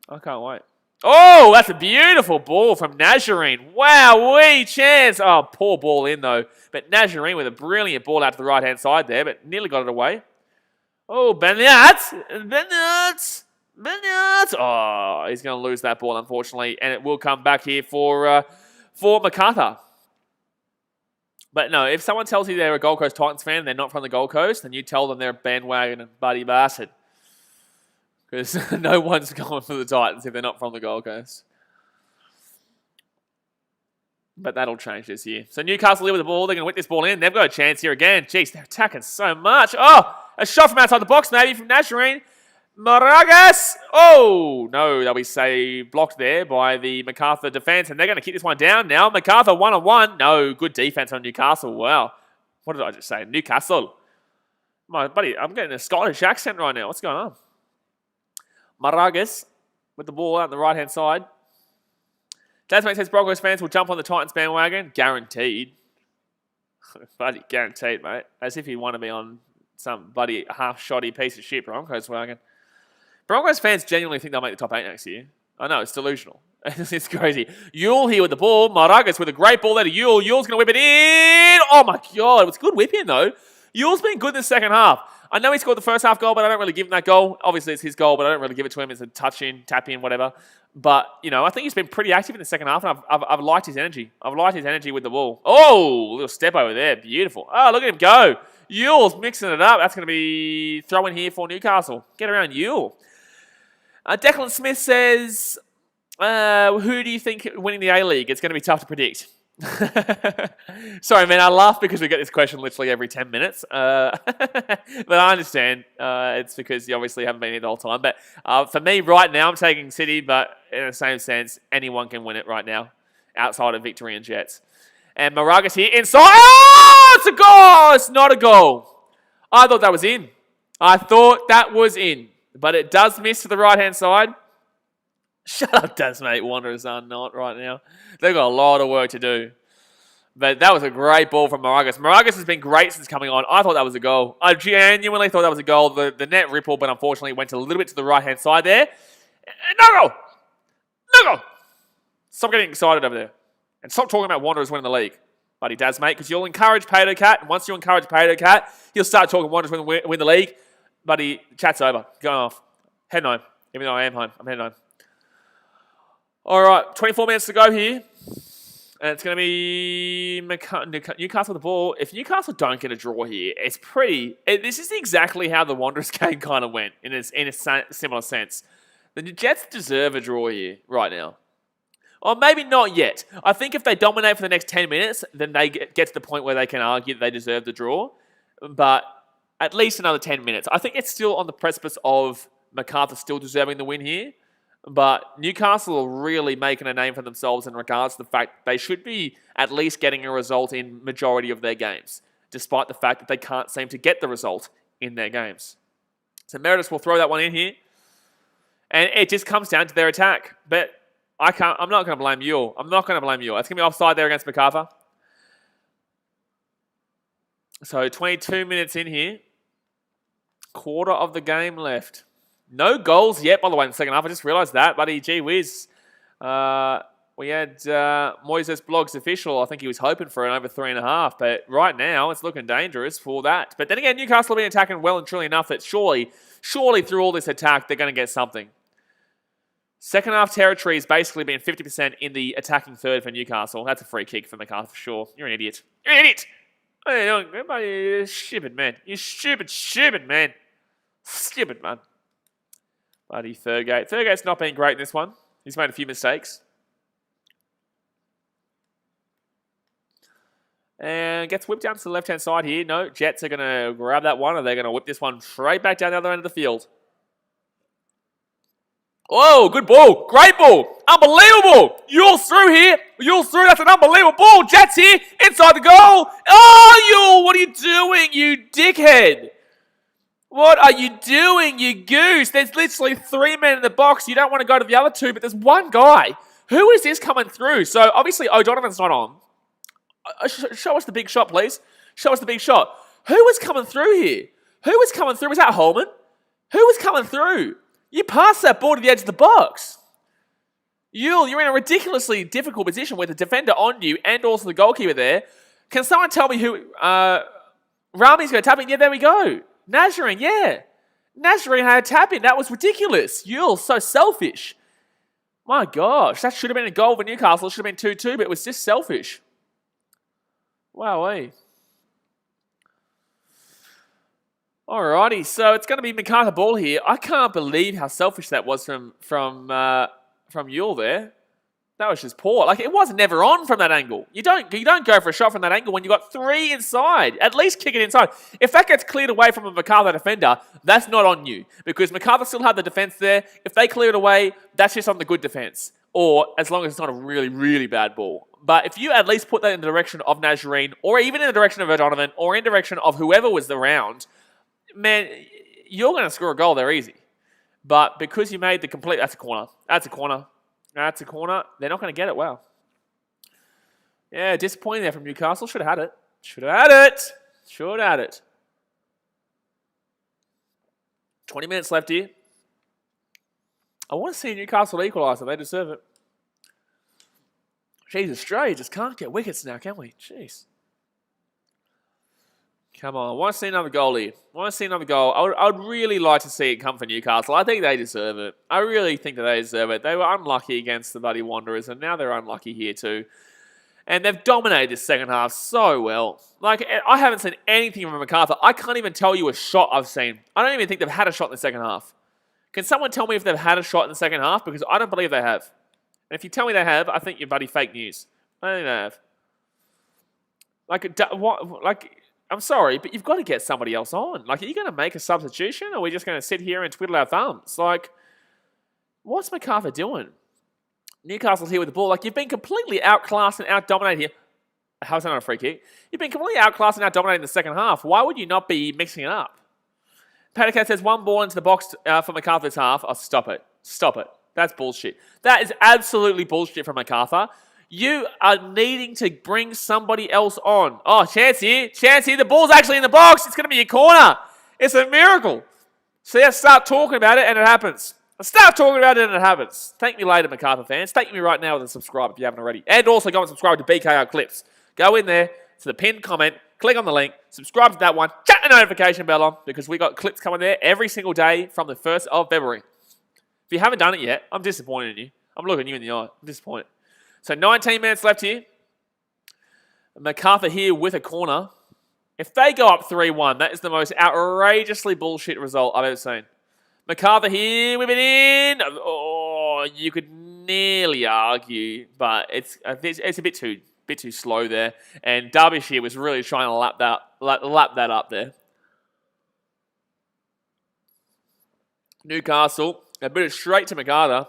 I can't wait. Oh, that's a beautiful ball from Nazarene. Wow-wee, chance. Oh, poor ball in, though. But Nazarene with a brilliant ball out to the right-hand side there, but nearly got it away. Oh, Bennett! Oh, he's going to lose that ball, unfortunately, and it will come back here for Macarthur. But no, if someone tells you they're a Gold Coast Titans fan and they're not from the Gold Coast, then you tell them they're a bandwagon and buddy bastard. Because no one's going for the Titans if they're not from the Gold Coast. But that'll change this year. So Newcastle here with the ball. They're going to whip this ball in. They've got a chance here again. Jeez, they're attacking so much. Oh, a shot from outside the box maybe from Nazarene. Moragas. Oh, no, they'll be blocked there by the Macarthur defense. And they're going to kick this one down now. Macarthur 1-on-1. No, good defense on Newcastle. Wow. What did I just say? Newcastle. My buddy, I'm getting a Scottish accent right now. What's going on? Moragas with the ball out on the right-hand side. Tasmanian says Broncos fans will jump on the Titans bandwagon. Guaranteed. Buddy, guaranteed, mate. As if you want to be on some bloody half-shoddy piece of shit Broncos wagon. Broncos fans genuinely think they'll make the top 8 next year. I know, it's delusional. It's crazy. Yule here with the ball. Moragas with a great ball there to Yule. Yule's going to whip it in. Oh, my God. It was a good whip in, though. Yule's been good in the second half. I know he scored the first half goal, but I don't really give him that goal. Obviously, it's his goal, but I don't really give it to him. It's a touch-in, tap-in, whatever. But, you know, I think he's been pretty active in the second half, and I've liked his energy. I've liked his energy with the ball. Oh, little step over there. Beautiful. Oh, look at him go. Yule's mixing it up. That's going to be throw-in here for Newcastle. Get around Yule. Declan Smith says, who do you think winning the A-League? It's going to be tough to predict. Sorry, man. I laugh because we get this question literally every 10 minutes. But I understand. It's because you obviously haven't been here the whole time. But for me, right now, I'm taking City. But in the same sense, anyone can win it right now, outside of Victory and Jets. And Moragas here inside. Oh, it's a goal! It's not a goal. I thought that was in. But it does miss to the right-hand side. Shut up, Tasmanian Wanderers are not right now. They've got a lot of work to do. But that was a great ball from Moragas. Moragas has been great since coming on. I thought that was a goal. I genuinely thought that was a goal. The net rippled, but unfortunately went a little bit to the right-hand side there. No goal! No goal! Stop getting excited over there. And stop talking about Wanderers winning the league, buddy Daz, mate, because you'll encourage Pato Cat, and once you encourage Pato Cat, he'll start talking Wanderers win the league. Buddy, chat's over. Going off. Heading home. Even though I am home. I'm heading home. All right, 24 minutes to go here. And it's going to be Newcastle with the ball. If Newcastle don't get a draw here, it's pretty... This is exactly how the Wanderers game kind of went in a similar sense. The Jets deserve a draw here right now. Or maybe not yet. I think if they dominate for the next 10 minutes, then they get to the point where they can argue that they deserve the draw. But at least another 10 minutes. I think it's still on the precipice of Macarthur still deserving the win here. But Newcastle are really making a name for themselves in regards to the fact they should be at least getting a result in majority of their games, despite the fact that they can't seem to get the result in their games. So Meredith will throw that one in here. And it just comes down to their attack. But I'm not going to blame you. I'm not going to blame you. It's going to be offside there against Macarthur. So 22 minutes in here. Quarter of the game left. No goals yet, by the way, in the second half. I just realised that, buddy. Gee whiz. We had Moises Blogs official. I think he was hoping for an over 3.5. But right now, it's looking dangerous for that. But then again, Newcastle have been attacking well and truly enough that surely through all this attack, they're going to get something. Second half territory has basically been 50% in the attacking third for Newcastle. That's a free kick for Macarthur for sure. You're an idiot. You're an idiot! What are you doing? Buddy, you're stupid, man. You stupid man. Stupid, man. Buddy, Thurgate. Thurgate's not been great in this one. He's made a few mistakes. And gets whipped down to the left-hand side here. No, Jets are going to grab that one, and they're going to whip this one straight back down the other end of the field. Whoa, good ball. Great ball. Unbelievable. Yule's through here. Yule's through. That's an unbelievable ball. Jets here. Inside the goal. Oh, Yule, what are you doing, you dickhead? What are you doing, you goose? There's literally 3 men in the box. You don't want to go to the other two, but there's one guy. Who is this coming through? So, obviously, O'Donovan's not on. Show us the big shot, please. Show us the big shot. Who was coming through here? Who was coming through? Was that Holman? Who was coming through? You passed that ball to the edge of the box. Yule, you're in a ridiculously difficult position with the defender on you and also the goalkeeper there. Can someone tell me who... Rami's going to tap it? Yeah, there we go. Nazarene, yeah. Nazarene had a tap in. That was ridiculous. You're so selfish. My gosh, that should have been a goal for Newcastle. It should have been 2-2, but it was just selfish. Wowee. Alrighty, so it's going to be Macarthur ball here. I can't believe how selfish that was from Yule there. That was just poor. Like, it was never on from that angle. You don't go for a shot from that angle when you got 3 inside. At least kick it inside. If that gets cleared away from a Macarthur defender, that's not on you. Because Macarthur still had the defence there. If they clear it away, that's just on the good defence. Or as long as it's not a really, really bad ball. But if you at least put that in the direction of Nazarene, or even in the direction of O'Donovan, or in the direction of whoever was around, man, you're going to score a goal there easy. But because you made the complete... That's a corner. That's a corner. That's a corner. They're not going to get it. Wow. Yeah, disappointing there from Newcastle. Should have had it. Should have had it. Should have had it. 20 minutes left here. I want to see Newcastle equalise. They deserve it. Jeez, Australia just can't get wickets now, can we? Jeez. Come on. I want to see another goal here. I want to see another goal. I would really like to see it come for Newcastle. I think they deserve it. I really think that they deserve it. They were unlucky against the bloody Wanderers, and now they're unlucky here too. And they've dominated this second half so well. Like, I haven't seen anything from Macarthur. I can't even tell you a shot I've seen. I don't even think they've had a shot in the second half. Can someone tell me if they've had a shot in the second half? Because I don't believe they have. And if you tell me they have, I think you're bloody fake news. I don't think they have. I'm sorry, but you've got to get somebody else on. Like, are you going to make a substitution, or are we just going to sit here and twiddle our thumbs? Like, what's Macarthur doing? Newcastle's here with the ball. Like, you've been completely outclassed and outdominated here. How's that not a free kick? You've been completely outclassed and outdominated in the second half. Why would you not be mixing it up? Patacat says 1 ball into the box for Macarthur this half. Oh, stop it. Stop it. That's bullshit. That is absolutely bullshit from Macarthur. You are needing to bring somebody else on. Oh, chance here. Chance here. The ball's actually in the box. It's going to be a corner. It's a miracle. So let's start talking about it, and it happens. Let's start talking about it, and it happens. Thank me later, Macarthur fans. Thank me right now with a subscribe if you haven't already. And also go and subscribe to BKR Clips. Go in there to the pinned comment. Click on the link. Subscribe to that one. Chat the notification bell on, because we got clips coming there every single day from the 1st of February. If you haven't done it yet, I'm disappointed in you. I'm looking you in the eye. I'm disappointed. So 19 minutes left here. Macarthur here with a corner. If they go up 3-1, that is the most outrageously bullshit result I've ever seen. Macarthur here, whip it in. Oh, you could nearly argue, but it's a bit too slow there. And Derbyshire was really trying to lap that up there. Newcastle, a bit of straight to Macarthur.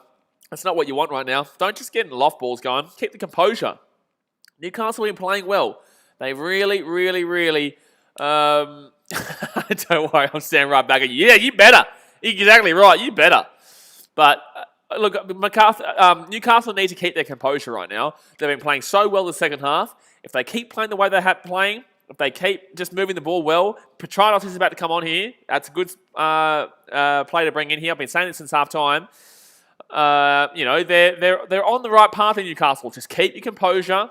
That's not what you want right now. Don't just get in the loft balls going. Keep the composure. Newcastle have been playing well. They really, really, really... don't worry, I'm standing right back at you. Yeah, you better. You're exactly right. You better. But, look, Newcastle need to keep their composure right now. They've been playing so well the second half. If they keep playing the way they have playing, if they keep just moving the ball well, Petranos is about to come on here. That's a good play to bring in here. I've been saying this since half-time. They're on the right path in Newcastle. Just keep your composure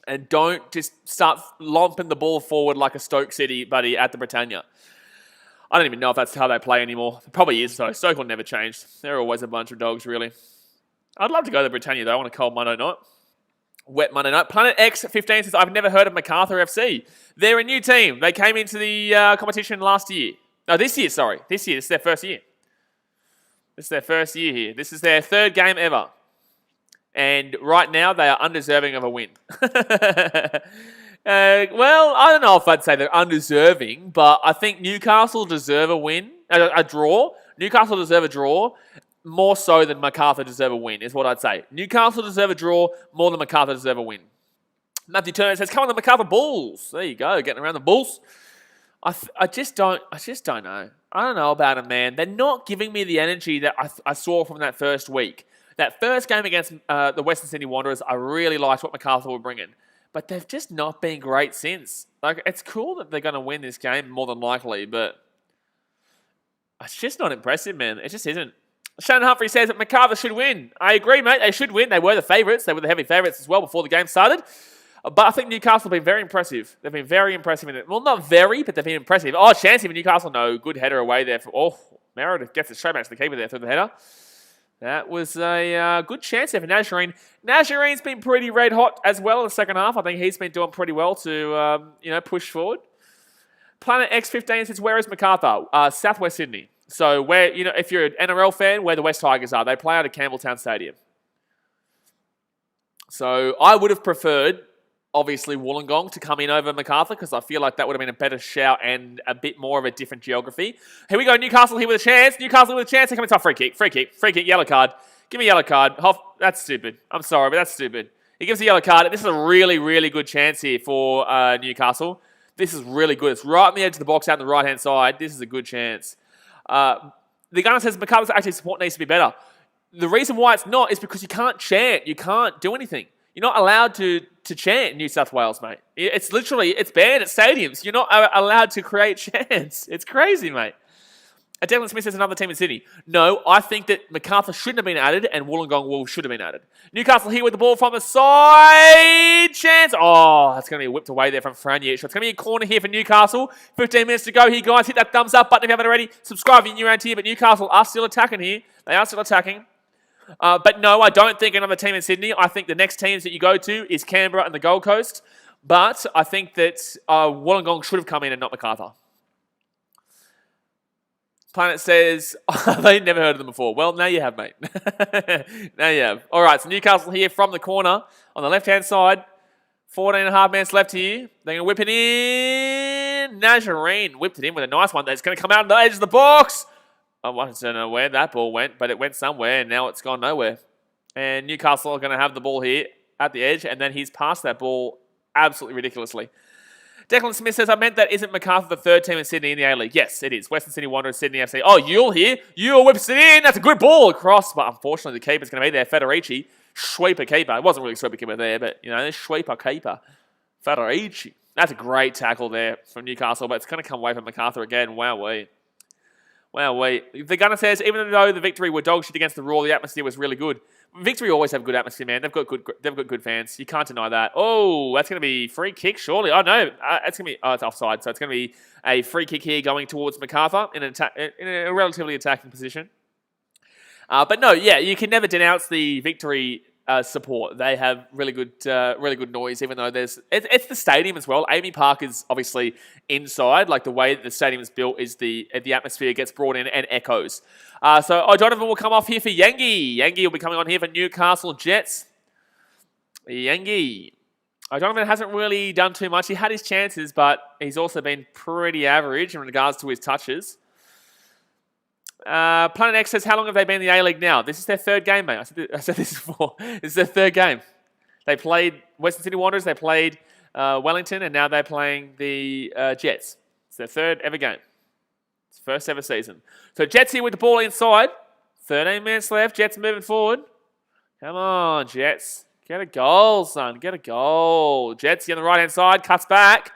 and don't just start lumping the ball forward like a Stoke City buddy at the Britannia. I don't even know if that's how they play anymore. It probably is, though. Stoke will never change. They're always a bunch of dogs, really. I'd love to go to the Britannia, though, on a cold Monday night. Wet Monday night. Planet X15 says, I've never heard of Macarthur FC. They're a new team. They came into the competition last year. No, this year, sorry. This year. This is their first year. This is their first year here. This is their 3rd game ever. And right now, they are undeserving of a win. Well, I don't know if I'd say they're undeserving, but I think Newcastle deserve a win, a draw. Newcastle deserve a draw more so than Macarthur deserve a win, is what I'd say. Newcastle deserve a draw more than Macarthur deserve a win. Matthew Turner says, come on the Macarthur Bulls. There you go, getting around the Bulls. I just don't know. I don't know about them, man. They're not giving me the energy that I saw from that first week. That first game against the Western Sydney Wanderers, I really liked what Macarthur were bringing. But they've just not been great since. Like, it's cool that they're going to win this game, more than likely, but it's just not impressive, man. It just isn't. Shannon Humphrey says that Macarthur should win. I agree, mate. They should win. They were the favourites. They were the heavy favourites as well before the game started. But I think Newcastle have been very impressive. They've been very impressive. Well, not very, but they've been impressive. Oh, chance for Newcastle. No, good header away there. Macarthur gets it straight back to the keeper there through the header. That was a good chance there for Nazarene. Nazarine's been pretty red hot as well in the second half. I think he's been doing pretty well to, push forward. Planet X15 says, where is Macarthur? Southwest Sydney. So where, if you're an NRL fan, where the West Tigers are. They play out at Campbelltown Stadium. So I would have preferred, obviously, Wollongong to come in over Macarthur because I feel like that would have been a better shout and a bit more of a different geography. Here we go, Newcastle here with a chance. Newcastle with a chance. They're coming to free kick, yellow card. Give me a yellow card. That's stupid. I'm sorry, but that's stupid. He gives a yellow card. This is a really, really good chance here for Newcastle. This is really good. It's right on the edge of the box out on the right-hand side. This is a good chance. The gunner says Macarthur's actually support needs to be better. The reason why it's not is because you can't chant. You can't do anything. You're not allowed to chant in New South Wales, mate. It's banned at stadiums. You're not allowed to create chants. It's crazy, mate. Declan Smith says another team in Sydney. No, I think that Macarthur shouldn't have been added and Wollongong should have been added. Newcastle here with the ball from the side. Chance. Oh, that's going to be whipped away there from Franier. So it's going to be a corner here for Newcastle. 15 minutes to go here, guys. Hit that thumbs up button if you haven't already. Subscribe if you're new around here. But Newcastle are still attacking here. They are still attacking. But no, I don't think another team in Sydney. I think the next teams that you go to is Canberra and the Gold Coast. But I think that Wollongong should have come in and not Macarthur. Planet says, they've never heard of them before. Well, now you have, mate. Now you have. All right, so Newcastle here from the corner on the left-hand side. 14 and a half minutes left here. They're going to whip it in. Nazarene whipped it in with a nice one. That's going to come out on the edge of the box. I don't know where that ball went, but it went somewhere, and now it's gone nowhere. And Newcastle are going to have the ball here at the edge, and then he's passed that ball absolutely ridiculously. Declan Smith says, I meant that isn't Macarthur the third team in Sydney in the A-League? Yes, it is. Western Sydney Wanderers, Sydney FC. Oh, Yule here. Yule whips it in. That's a good ball across, but unfortunately the keeper's going to be there. Federici, sweeper keeper. It wasn't really sweeper keeper there, but, sweeper keeper. Federici. That's a great tackle there from Newcastle, but it's going to come away from Macarthur again. Wowee. The gunner says, even though the Victory were dog shit against the Raw, the atmosphere was really good. Victory always have good atmosphere, man. They've got good fans. You can't deny that. Oh, that's going to be free kick, surely. Oh, no. It's going to be... Oh, it's offside. So it's going to be a free kick here going towards Macarthur in a relatively attacking position. But no, yeah, you can never denounce the Victory support. They have really good noise, even though it's the stadium as well. Amy Park is obviously inside, like the way that the stadium is built is the atmosphere gets brought in and echoes. So Donovan will come off here for Yangi. Yangi will be coming on here for Newcastle Jets. Yangi. Donovan hasn't really done too much. He had his chances, but he's also been pretty average in regards to his touches. Planet X says, how long have they been in the A-League now? This is their third game, mate. I said this before. This is their third game. They played Western Sydney Wanderers, they played Wellington, and now they're playing the Jets. It's their third ever game. It's first ever season. So Jets here with the ball inside. 13 minutes left. Jets moving forward. Come on, Jets. Get a goal, son. Get a goal. Jets here on the right-hand side. Cuts back.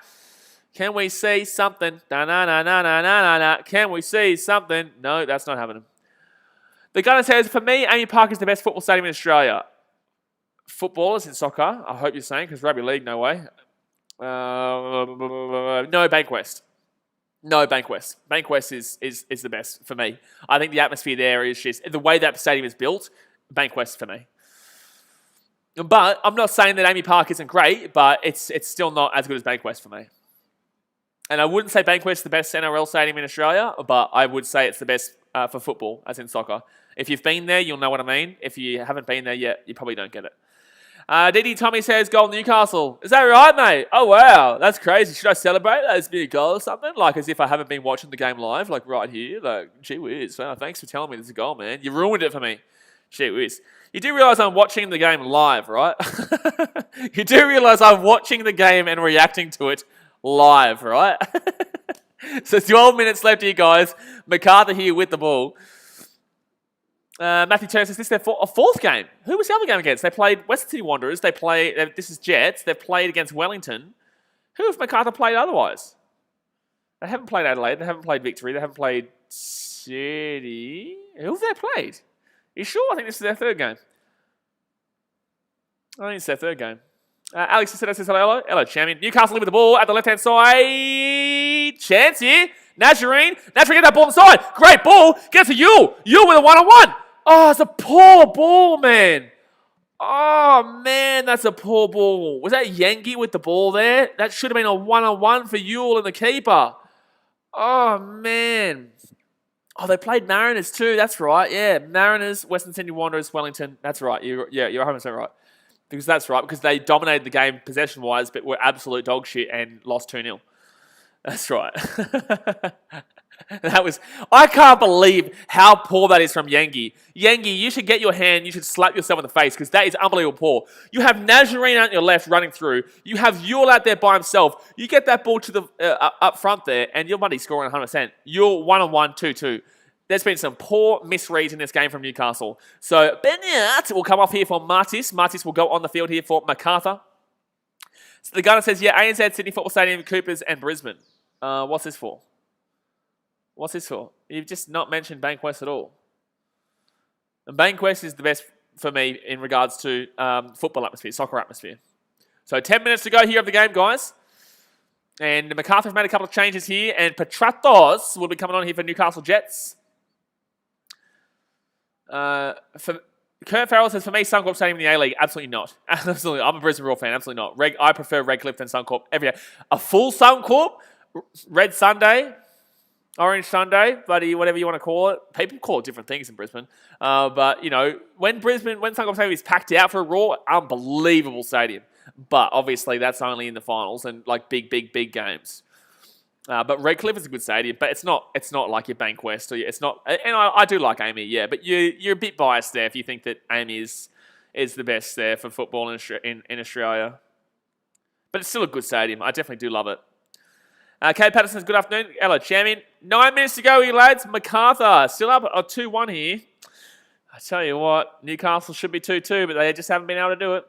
Can we see something? Da-na-na-na-na-na-na. Can we see something? No, that's not happening. The gunner says, for me, Amy Park is the best football stadium in Australia. Footballers in soccer, I hope you're saying, because rugby league, no way. No, Bankwest. No, Bankwest. Bankwest is the best for me. I think the atmosphere there is just, the way that stadium is built, Bankwest for me. But I'm not saying that Amy Park isn't great, but it's still not as good as Bankwest for me. And I wouldn't say Bankwest is the best NRL stadium in Australia, but I would say it's the best for football, as in soccer. If you've been there, you'll know what I mean. If you haven't been there yet, you probably don't get it. DD Tommy says, goal Newcastle. Is that right, mate? Oh, wow. That's crazy. Should I celebrate that as being a goal or something? Like, as if I haven't been watching the game live, like right here. Like, gee whiz. Well, thanks for telling me there's a goal, man. You ruined it for me. Gee whiz. You do realise I'm watching the game live, right? You do realise I'm watching the game and reacting to it live, right? So 12 minutes left here, guys. Macarthur here with the ball. Matthew Turner says, this is their fourth game. Who was the other game against? They played Western Sydney Wanderers. This is Jets. They've played against Wellington. Who have Macarthur played otherwise? They haven't played Adelaide. They haven't played Victory. They haven't played City. Who have they played? Are you sure? I think this is their third game. I think it's their third game. Alex says hello. Hello, champion. Newcastle with the ball at the left-hand side. Chance here. Nazarene get that ball inside. Great ball. Gets to you. You with a one-on-one. Oh, it's a poor ball, man. Oh, man, that's a poor ball. Was that Yengi with the ball there? That should have been a one-on-one for Yule and the keeper. Oh, man. Oh, they played Mariners too. That's right. Yeah, Mariners, Western Sydney Wanderers, Wellington. That's right. You're 100% right. Because that's right. Because they dominated the game possession-wise, but were absolute dog shit and lost 2-0. That's right. I can't believe how poor that is from Yengi. Yengi, you should get your hand, you should slap yourself in the face because that is unbelievable poor. You have Nazarene out on your left running through. You have Yule out there by himself. You get that ball to the up front there and your money's scoring 100%. Yule 1-on-1, 2-2. There's been some poor misreads in this game from Newcastle. So Beniat will come off here for Martis. Martis will go on the field here for Macarthur. So the gunner says, yeah, ANZ, Sydney Football Stadium, Coopers and Brisbane. What's this for? What's this for? You've just not mentioned Bankwest at all. And Bankwest is the best for me in regards to football atmosphere, soccer atmosphere. So 10 minutes to go here of the game, guys. And Macarthur's made a couple of changes here. And Petratos will be coming on here for Newcastle Jets. Kurt Farrell says, for me, Suncorp Stadium in the A-League. Absolutely not. Absolutely. I'm a Brisbane Roar fan. Absolutely not. I prefer Redcliffe than Suncorp every day. A full Suncorp, Red Sunday, Orange Sunday, buddy, whatever you want to call it. People call it different things in Brisbane. But, you know, when Suncorp Stadium is packed out for a Raw, unbelievable stadium. But obviously that's only in the finals and like big games. But Redcliffe is a good stadium, but it's not like your Bankwest. Or it's not, and I do like ARMY, yeah, but you're a bit biased there if you think that ARMY is the best there for football in Australia. But it's still a good stadium. I definitely do love it. Kate Patterson says, good afternoon. Hello, champion. 9 minutes to go here, lads. Macarthur still up 2-1 here. I tell you what, Newcastle should be 2-2, but they just haven't been able to do it.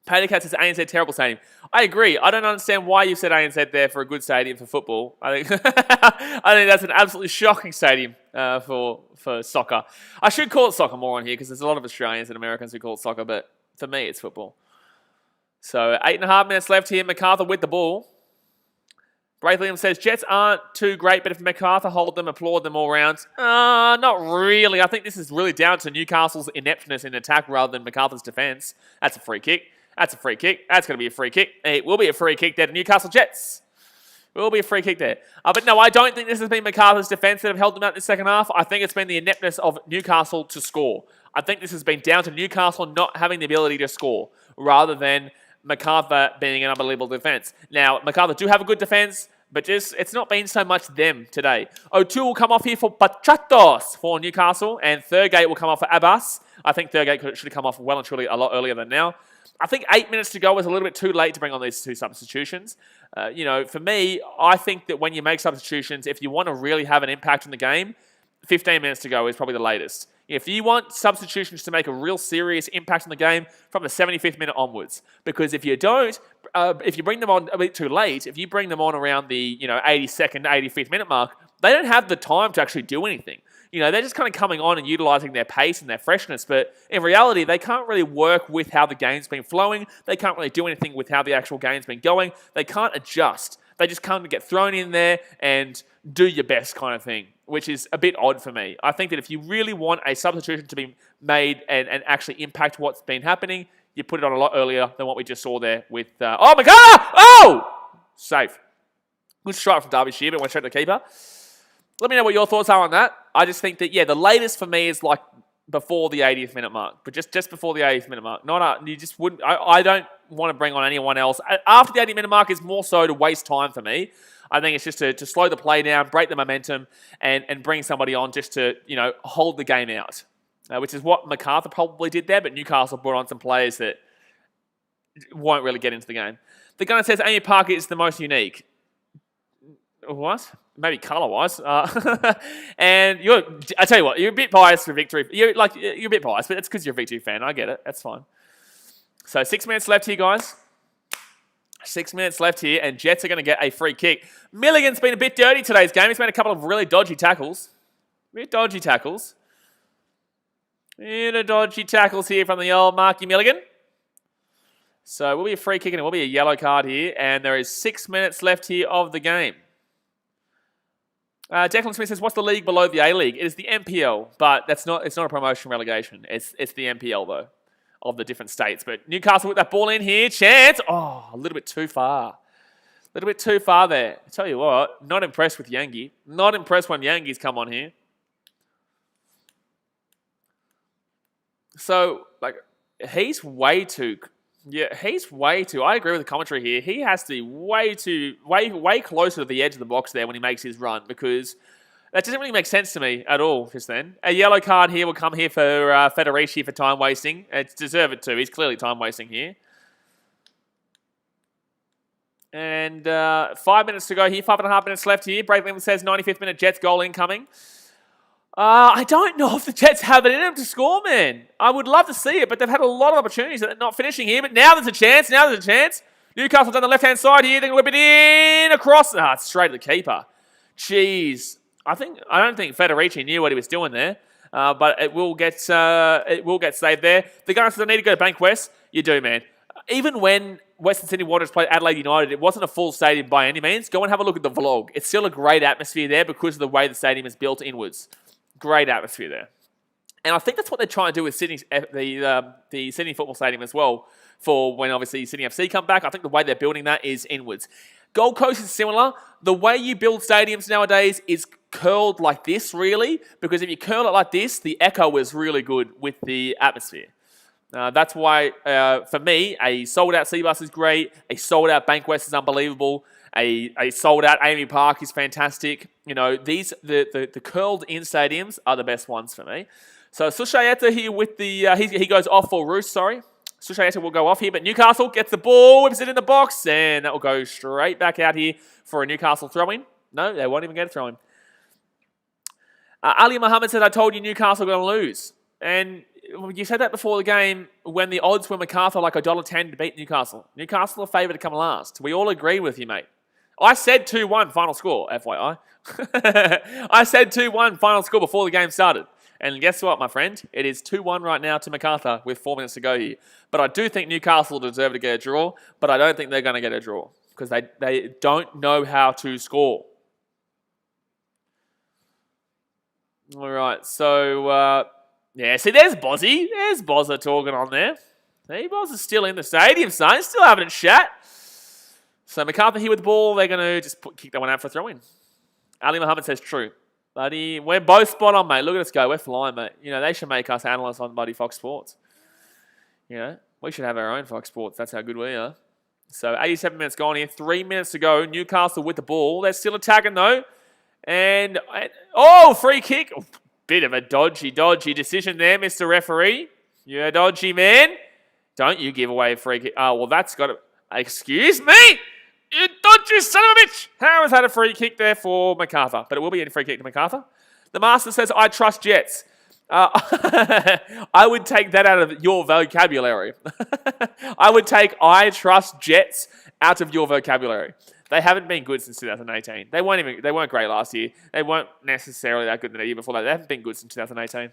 Patercat says ANZ terrible stadium. I agree. I don't understand why you said ANZ there for a good stadium for football. I think that's an absolutely shocking stadium for soccer. I should call it soccer more on here because there's a lot of Australians and Americans who call it soccer, but for me it's football. So 8.5 minutes left here. Macarthur with the ball. Braithliam says, Jets aren't too great, but if Macarthur hold them, applaud them all rounds. Not really. I think this is really down to Newcastle's ineptness in attack rather than Macarthur's defence. That's a free kick. That's a free kick. That's going to be a free kick. It will be a free kick there to Newcastle Jets. It will be a free kick there. But no, I don't think this has been Macarthur's defence that have held them out in the second half. I think it's been the ineptness of Newcastle to score. I think this has been down to Newcastle not having the ability to score rather than Macarthur being an unbelievable defence. Now, Macarthur do have a good defence, but just it's not been so much them today. O'Toole will come off here for Patratos for Newcastle, and Thurgate will come off for Abbas. I think Thurgate should have come off well and truly a lot earlier than now. I think 8 minutes to go was a little bit too late to bring on these two substitutions. For me, I think that when you make substitutions, if you want to really have an impact on the game, 15 minutes to go is probably the latest. If you want substitutions to make a real serious impact on the game, from the 75th minute onwards. Because if you don't, if you bring them on a bit too late, if you bring them on around the 82nd, 85th minute mark, they don't have the time to actually do anything. They're just kind of coming on and utilising their pace and their freshness, but in reality, they can't really work with how the game's been flowing. They can't really do anything with how the actual game's been going. They can't adjust. They just kind of get thrown in there and do your best kind of thing, which is a bit odd for me. I think that if you really want a substitution to be made and actually impact what's been happening, you put it on a lot earlier than what we just saw there with... oh my God! Oh! Safe. Good strike from Derbyshire, but went straight to the keeper. Let me know what your thoughts are on that. I just think that, the latest for me is like before the 80th minute mark, but just before the 80th minute mark. You just wouldn't. I don't want to bring on anyone else. After the 80th minute mark is more so to waste time for me. I think it's just to slow the play down, break the momentum, and bring somebody on just to, hold the game out, which is what Macarthur probably did there, but Newcastle brought on some players that won't really get into the game. The gunner says Amy Parker is the most unique. What? Maybe colour-wise. And I tell you what, you're a bit biased for victory. You're a bit biased, but it's because you're a victory fan. I get it. That's fine. So 6 minutes left here, guys. 6 minutes left here, and Jets are going to get a free kick. Milligan's been a bit dirty today's game. He's made a couple of really dodgy tackles. Bit dodgy tackles. Bit of dodgy tackles here from the old Marky Milligan. So it will be a free kick and it will be a yellow card here. And there is 6 minutes left here of the game. Declan Smith says, what's the league below the A-League? It is the NPL, but it's not a promotion relegation. It's the NPL, though, of the different states. But Newcastle with that ball in here. Chance. Oh, a little bit too far. A little bit too far there. I tell you what, not impressed with Yangi. Not impressed when Yangi's come on here. So, like, he's way too... Yeah, he's way too... I agree with the commentary here. He has to be way closer to the edge of the box there when he makes his run, because that doesn't really make sense to me at all just then. A yellow card here will come here for Federici for time wasting. It's deserved too. He's clearly time wasting here. And 5 minutes to go here. 5.5 minutes left here. Brave Limb says 95th minute Jets goal incoming. I don't know if the Jets have it in them to score, man. I would love to see it, but they've had a lot of opportunities that they're not finishing here. But now there's a chance. Newcastle down the left-hand side here. They can whip it in across. It's straight to the keeper. Jeez. I don't think Federici knew what he was doing there. But it will get saved there. The Gunners need to go to Bank West. You do, man. Even when Western Sydney Wanderers played Adelaide United, it wasn't a full stadium by any means. Go and have a look at the vlog. It's still a great atmosphere there because of the way the stadium is built inwards. Great atmosphere there. And I think that's what they're trying to do with Sydney, the Sydney Football Stadium as well, for when obviously Sydney FC come back. I think the way they're building that is inwards. Gold Coast is similar. The way you build stadiums nowadays is curled like this, really, because if you curl it like this, the echo is really good with the atmosphere. That's why, for me, a sold-out Seabus is great. A sold-out Bankwest is unbelievable. A sold-out Amy Park is fantastic. You know, the curled-in stadiums are the best ones for me. So Sushayeta here with the... he goes off for Roos, sorry. Sushayeta will go off here, but Newcastle gets the ball, whips it in the box, and that will go straight back out here for a Newcastle throw-in. No, they won't even get a throw-in. Ali Muhammad said, I told you Newcastle are going to lose. And... you said that before the game when the odds were Macarthur like $1.10 to beat Newcastle. Newcastle are favoured to come last. We all agree with you, mate. I said 2-1 final score, FYI. I said 2-1 final score before the game started. And guess what, my friend? It is 2-1 right now to Macarthur with 4 minutes to go here. But I do think Newcastle deserve to get a draw, but I don't think they're going to get a draw because they don't know how to score. All right, so... yeah, see, there's Bozzy. There's Bozza talking on there. See, Bozza's still in the stadium, son. He's still having a chat. So Macarthur here with the ball. They're going to just kick that one out for a throw-in. Ali Muhammad says true. Buddy, we're both spot on, mate. Look at us go. We're flying, mate. You know, they should make us analysts on Buddy Fox Sports. You know, we should have our own Fox Sports. That's how good we are. So 87 minutes gone here. 3 minutes to go. Newcastle with the ball. They're still attacking, though. And, oh, free kick. Oh, bit of a dodgy decision there, Mr. Referee. You're a dodgy man. Don't you give away a free kick. Oh, well, that's got to... Excuse me? You dodgy son of a bitch. How has had a free kick there for Macarthur? But it will be a free kick to Macarthur. The Master says, I trust Jets. I would take that out of your vocabulary. I would take I trust Jets out of your vocabulary. They haven't been good since 2018. They weren't great last year. They weren't necessarily that good the year before that. They haven't been good since 2018.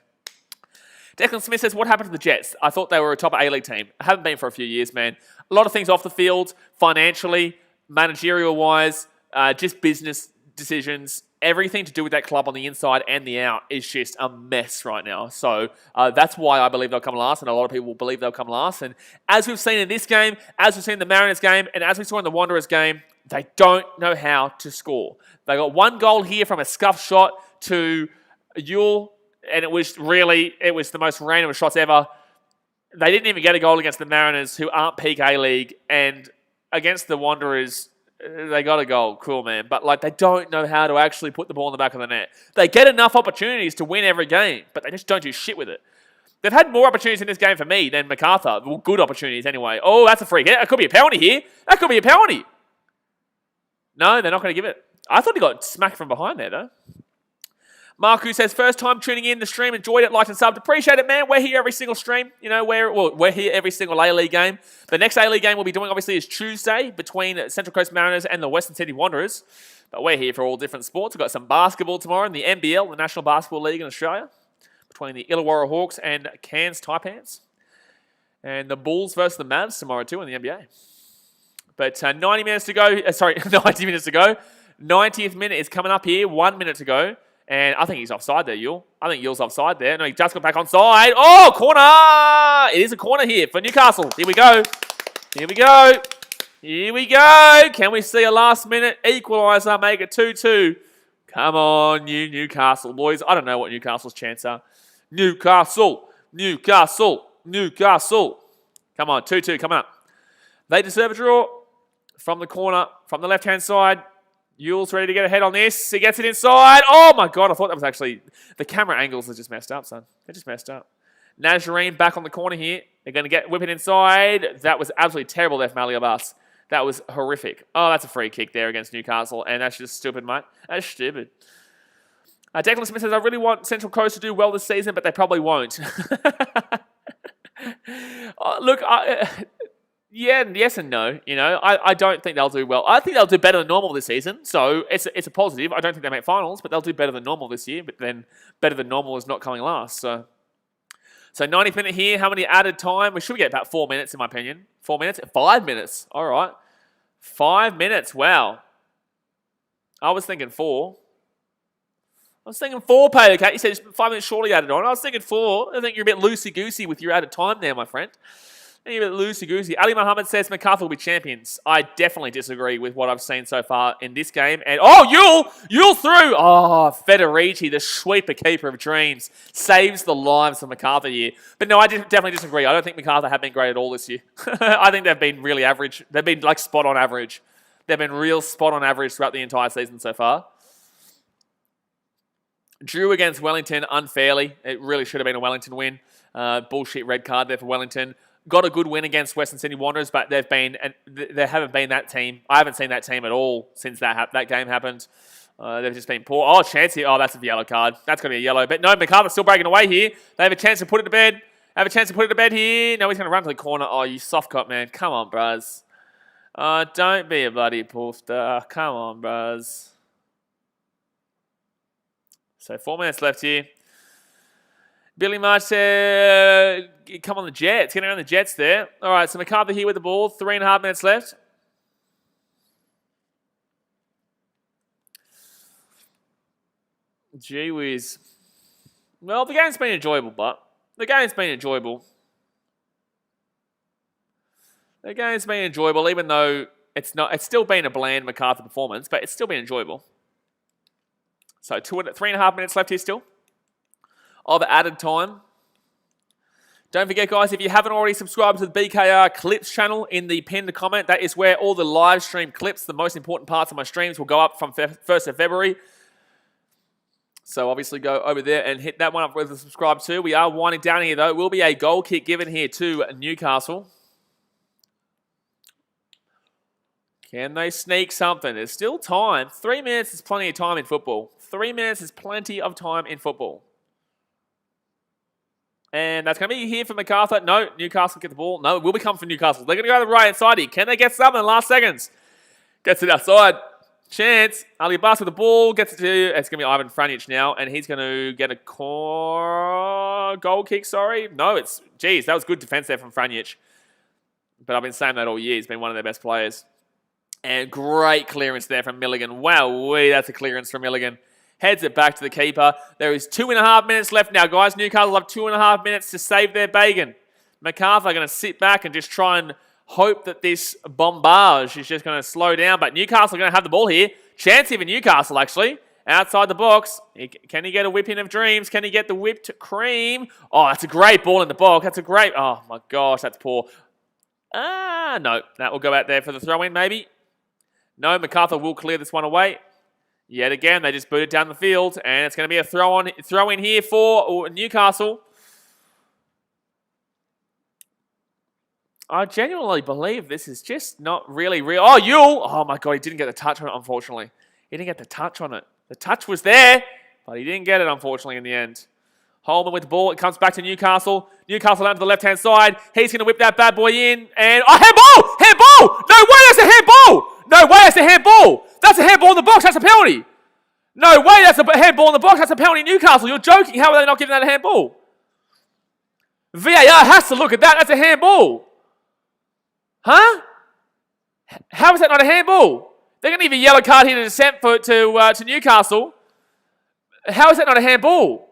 Declan Smith says, what happened to the Jets? I thought they were a top A-League team. Haven't been for a few years, man. A lot of things off the field, financially, managerial-wise, just business decisions. Everything to do with that club on the inside and the out is just a mess right now. So that's why I believe they'll come last, and a lot of people believe they'll come last. And as we've seen in this game, as we've seen in the Mariners game, and as we saw in the Wanderers game, they don't know how to score. They got one goal here from a scuff shot to Yule, and it was the most random shots ever. They didn't even get a goal against the Mariners, who aren't peak A-League, and against the Wanderers, they got a goal. Cool, man. But they don't know how to actually put the ball in the back of the net. They get enough opportunities to win every game, but they just don't do shit with it. They've had more opportunities in this game for me than Macarthur. Well, good opportunities anyway. Oh, that's a free hit. That could be a penalty here. That could be a penalty. No, they're not going to give it. I thought he got smacked from behind there, though. Marku says, first time tuning in the stream, enjoyed it, liked and subbed. Appreciate it, man. We're here every single stream. You know, we're here every single A-League game. The next A-League game we'll be doing, obviously, is Tuesday between Central Coast Mariners and the Western Sydney Wanderers. But we're here for all different sports. We've got some basketball tomorrow in the NBL, the National Basketball League in Australia, between the Illawarra Hawks and Cairns Taipans. And the Bulls versus the Mavs tomorrow too in the NBA. But 90 minutes to go. 90 minutes to go. 90th minute is coming up here. 1 minute to go. And I think he's offside there, Yule. I think Yule's offside there. No, he just got back onside. Oh, corner! It is a corner here for Newcastle. Here we go. Here we go. Here we go. Can we see a last-minute equaliser? Make it 2-2. Come on, you Newcastle boys. I don't know what Newcastle's chance are. Newcastle. Newcastle. Newcastle. Come on, 2-2 coming up. They deserve a draw from the corner, from the left-hand side. Yule's ready to get ahead on this. He gets it inside. Oh, my God. I thought that was actually... The camera angles are just messed up, son. They're just messed up. Nazarene back on the corner here. They're going to whip it inside. That was absolutely terrible there from Ali Abbas. That was horrific. Oh, that's a free kick there against Newcastle. And that's just stupid, mate. That's stupid. Declan Smith says, I really want Central Coast to do well this season, but they probably won't. Look, yeah, yes and no. You know, I don't think they'll do well. I think they'll do better than normal this season. So it's a positive. I don't think they make finals, but they'll do better than normal this year. But then better than normal is not coming last. So 90th minute here. How many added time? We should get about 4 minutes, in my opinion. 4 minutes? 5 minutes. All right. 5 minutes. Wow. I was thinking 4. I was thinking 4, Pay. Okay, you said 5 minutes shortly added on. I was thinking 4. I think you're a bit loosey-goosey with your added time there, my friend. You're a bit loosey-goosey. Ali Muhammad says Macarthur will be champions. I definitely disagree with what I've seen so far in this game. And Yule through. Oh, Federici, the sweeper keeper of dreams, saves the lives of Macarthur here. But no, I definitely disagree. I don't think Macarthur have been great at all this year. I think they've been really average. They've been like spot on average. They've been real spot on average throughout the entire season so far. Drew against Wellington unfairly. It really should have been a Wellington win. Bullshit red card there for Wellington. Got a good win against Western Sydney Wanderers, but they haven't been that team. I haven't seen that team at all since that game happened. They've just been poor. Oh, chance here. Oh, that's a yellow card. That's going to be a yellow. But no, Macarthur's still breaking away here. They have a chance to put it to bed. Here. No, he's going to run to the corner. Oh, you soft cop, man. Come on, bruz. Don't be a bloody poofter. Come on, bruz. So 4 minutes left here. Billy March said, come on the Jets. Getting around the Jets there. All right, so Macarthur here with the ball. 3.5 minutes left. Gee whiz. Well, the game's been enjoyable, but the game's been enjoyable. The game's been enjoyable, even though it's still been a bland Macarthur performance, but it's still been enjoyable. So 3.5 minutes left here still of added time. Don't forget, guys, if you haven't already subscribed to the BKR Clips channel in the pinned comment, that is where all the live stream clips, the most important parts of my streams, will go up from 1st of February. So obviously go over there and hit that one up with the subscribe to. We are winding down here, though. It will be a goal kick given here to Newcastle. Can they sneak something? There's still time. 3 minutes is plenty of time in football. 3 minutes is plenty of time in football. And that's going to be here for Macarthur. No, Newcastle get the ball. No, it will be coming from Newcastle. They're going to go to the right-hand side here. Can they get something in the last seconds? Gets it outside. Chance. Ali Abbas with the ball. Gets it to... It's going to be Ivan Franjic now. And he's going to get a goal kick, sorry. No, it's... Geez, that was good defense there from Franjic. But I've been saying that all year. He's been one of their best players. And great clearance there from Milligan. Wow, that's a clearance from Milligan. Heads it back to the keeper. There is 2.5 minutes left now, guys. Newcastle have 2.5 minutes to save their bacon. Macarthur are going to sit back and just try and hope that this bombage is just going to slow down. But Newcastle are going to have the ball here. Chance here for Newcastle, actually. Outside the box. Can he get a whip in of dreams? Can he get the whipped cream? Oh, that's a great ball in the box. That's a great... Oh, my gosh, that's poor. No. That will go out there for the throw-in, maybe. No, Macarthur will clear this one away. Yet again, they just boot it down the field, and it's going to be a throw-in here for Newcastle. I genuinely believe this is just not really real. Oh, Yule! Oh, my God, he didn't get the touch on it, unfortunately. He didn't get the touch on it. The touch was there, but he didn't get it, unfortunately, in the end. Holman with the ball. It comes back to Newcastle. Newcastle down to the left-hand side. He's going to whip that bad boy in, and... Oh, handball! Handball! No way, that's a handball! No way, that's a handball! That's a handball in the box, that's a penalty! No way, that's a handball in the box, that's a penalty, Newcastle. You're joking, how are they not giving that a handball? VAR has to look at that. That's a handball. Huh? How is that not a handball? They're going to give a yellow card here to descent to Newcastle. How is that not a handball?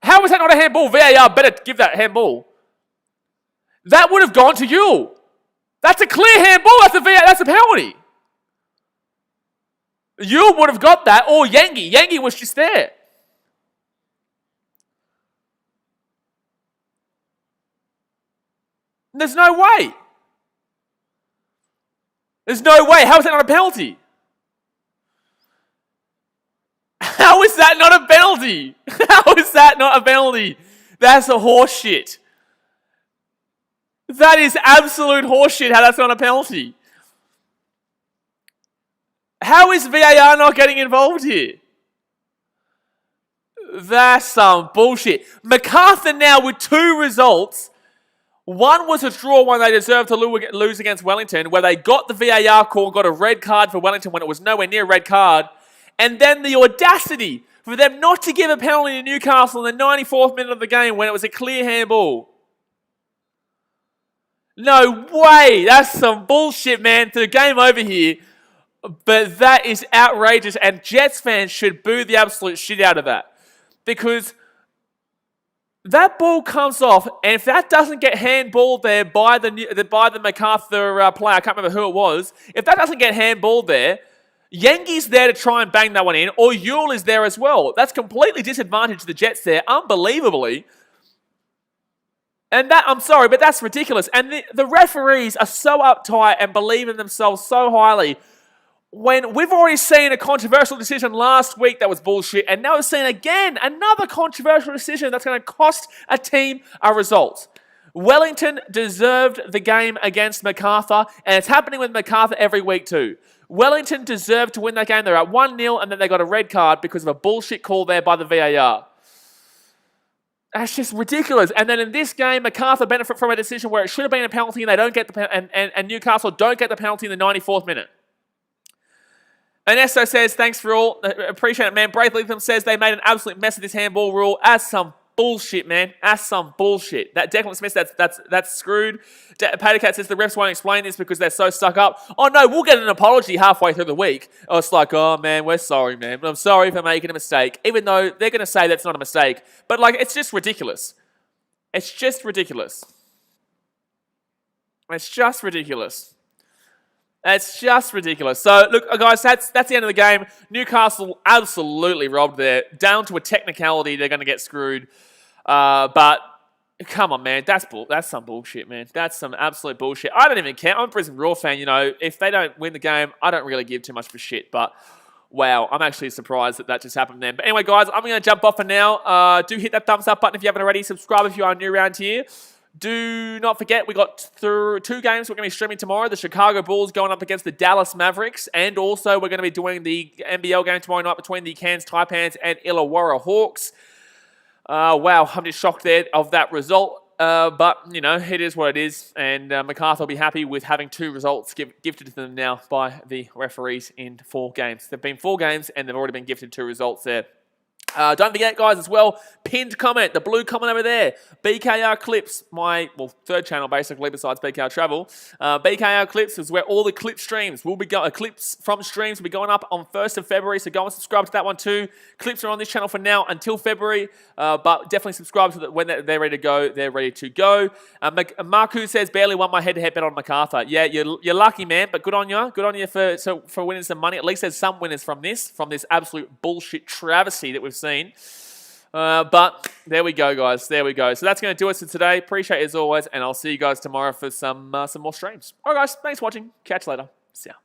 How is that not a handball? VAR better give that handball. That would have gone to you. That's a clear handball. That's a VAR. That's a penalty. You would have got that, or Yangi. Yangi was just there. There's no way. There's no way. How is that not a penalty? How is that not a penalty? How is that not a penalty? That's a horse shit. That is absolute horseshit how that's not a penalty. How is VAR not getting involved here? That's some bullshit. Macarthur now with 2 results. One was a draw, one they deserved to lose against Wellington, where they got the VAR call and got a red card for Wellington when it was nowhere near a red card. And then the audacity for them not to give a penalty to Newcastle in the 94th minute of the game when it was a clear handball. No way. That's some bullshit, man. The game over here. But that is outrageous. And Jets fans should boo the absolute shit out of that. Because that ball comes off, and if that doesn't get handballed there by the Macarthur player, I can't remember who it was, if that doesn't get handballed there, Yangi's there to try and bang that one in, or Yule is there as well. That's completely disadvantaged the Jets there, unbelievably. And that, I'm sorry, but that's ridiculous. And the referees are so uptight and believe in themselves so highly when we've already seen a controversial decision last week that was bullshit, and now we're seeing again another controversial decision that's going to cost a team a result. Wellington deserved the game against Macarthur, and it's happening with Macarthur every week too. Wellington deserved to win that game. They're at 1-0, and then they got a red card because of a bullshit call there by the VAR. That's just ridiculous. And then in this game, Macarthur benefit from a decision where it should have been a penalty, and they don't get and Newcastle don't get the penalty in the 94th minute. And Esto says, thanks for all. Appreciate it, man. Braithwaite says they made an absolute mess of this handball rule. That's some bullshit, man. That's some bullshit. That Declan Smith, that's screwed. Patercat says the refs won't explain this because they're so stuck up. Oh, no, we'll get an apology halfway through the week. Oh, it's like, oh, man, we're sorry, man. I'm sorry for making a mistake. Even though they're going to say that's not a mistake. But, like, it's just ridiculous. It's just ridiculous. It's just ridiculous. It's just ridiculous. So, look, guys, that's the end of the game. Newcastle absolutely robbed there. Down to a technicality, they're going to get screwed. But, come on, man. That's some bullshit, man. That's some absolute bullshit. I don't even care. I'm a Brisbane Roar fan, you know. If they don't win the game, I don't really give too much for shit. But, wow, I'm actually surprised that just happened then. But anyway, guys, I'm going to jump off for now. Do hit that thumbs up button if you haven't already. Subscribe if you are new around here. Do not forget, we got through 2 games we're going to be streaming tomorrow. The Chicago Bulls going up against the Dallas Mavericks. And also, we're going to be doing the NBL game tomorrow night between the Cairns Taipans and Illawarra Hawks. Wow, I'm just shocked there of that result. But, you know, it is what it is. And Macarthur will be happy with having 2 results gifted to them now by the referees in 4 games. There have been 4 games, and they've already been gifted 2 results there. Don't forget, guys, as well, pinned comment, the blue comment over there, BKR Clips, my, third channel, basically, besides BKR Travel. BKR Clips is where all the clip streams will be going, clips from streams will be going up on 1st of February, so go and subscribe to that one too. Clips are on this channel for now until February, but definitely subscribe so that when they're ready to go, they're ready to go. Marku says, barely won my head-to-head bet on Macarthur. Yeah, you're lucky, man, but good on you. Good on you for winning some money. At least there's some winners from this absolute bullshit travesty that we've seen. But there we go, guys. There we go. So that's going to do it for today. Appreciate it as always, and I'll see you guys tomorrow for some more streams. All right, guys. Thanks for watching. Catch you later. See ya.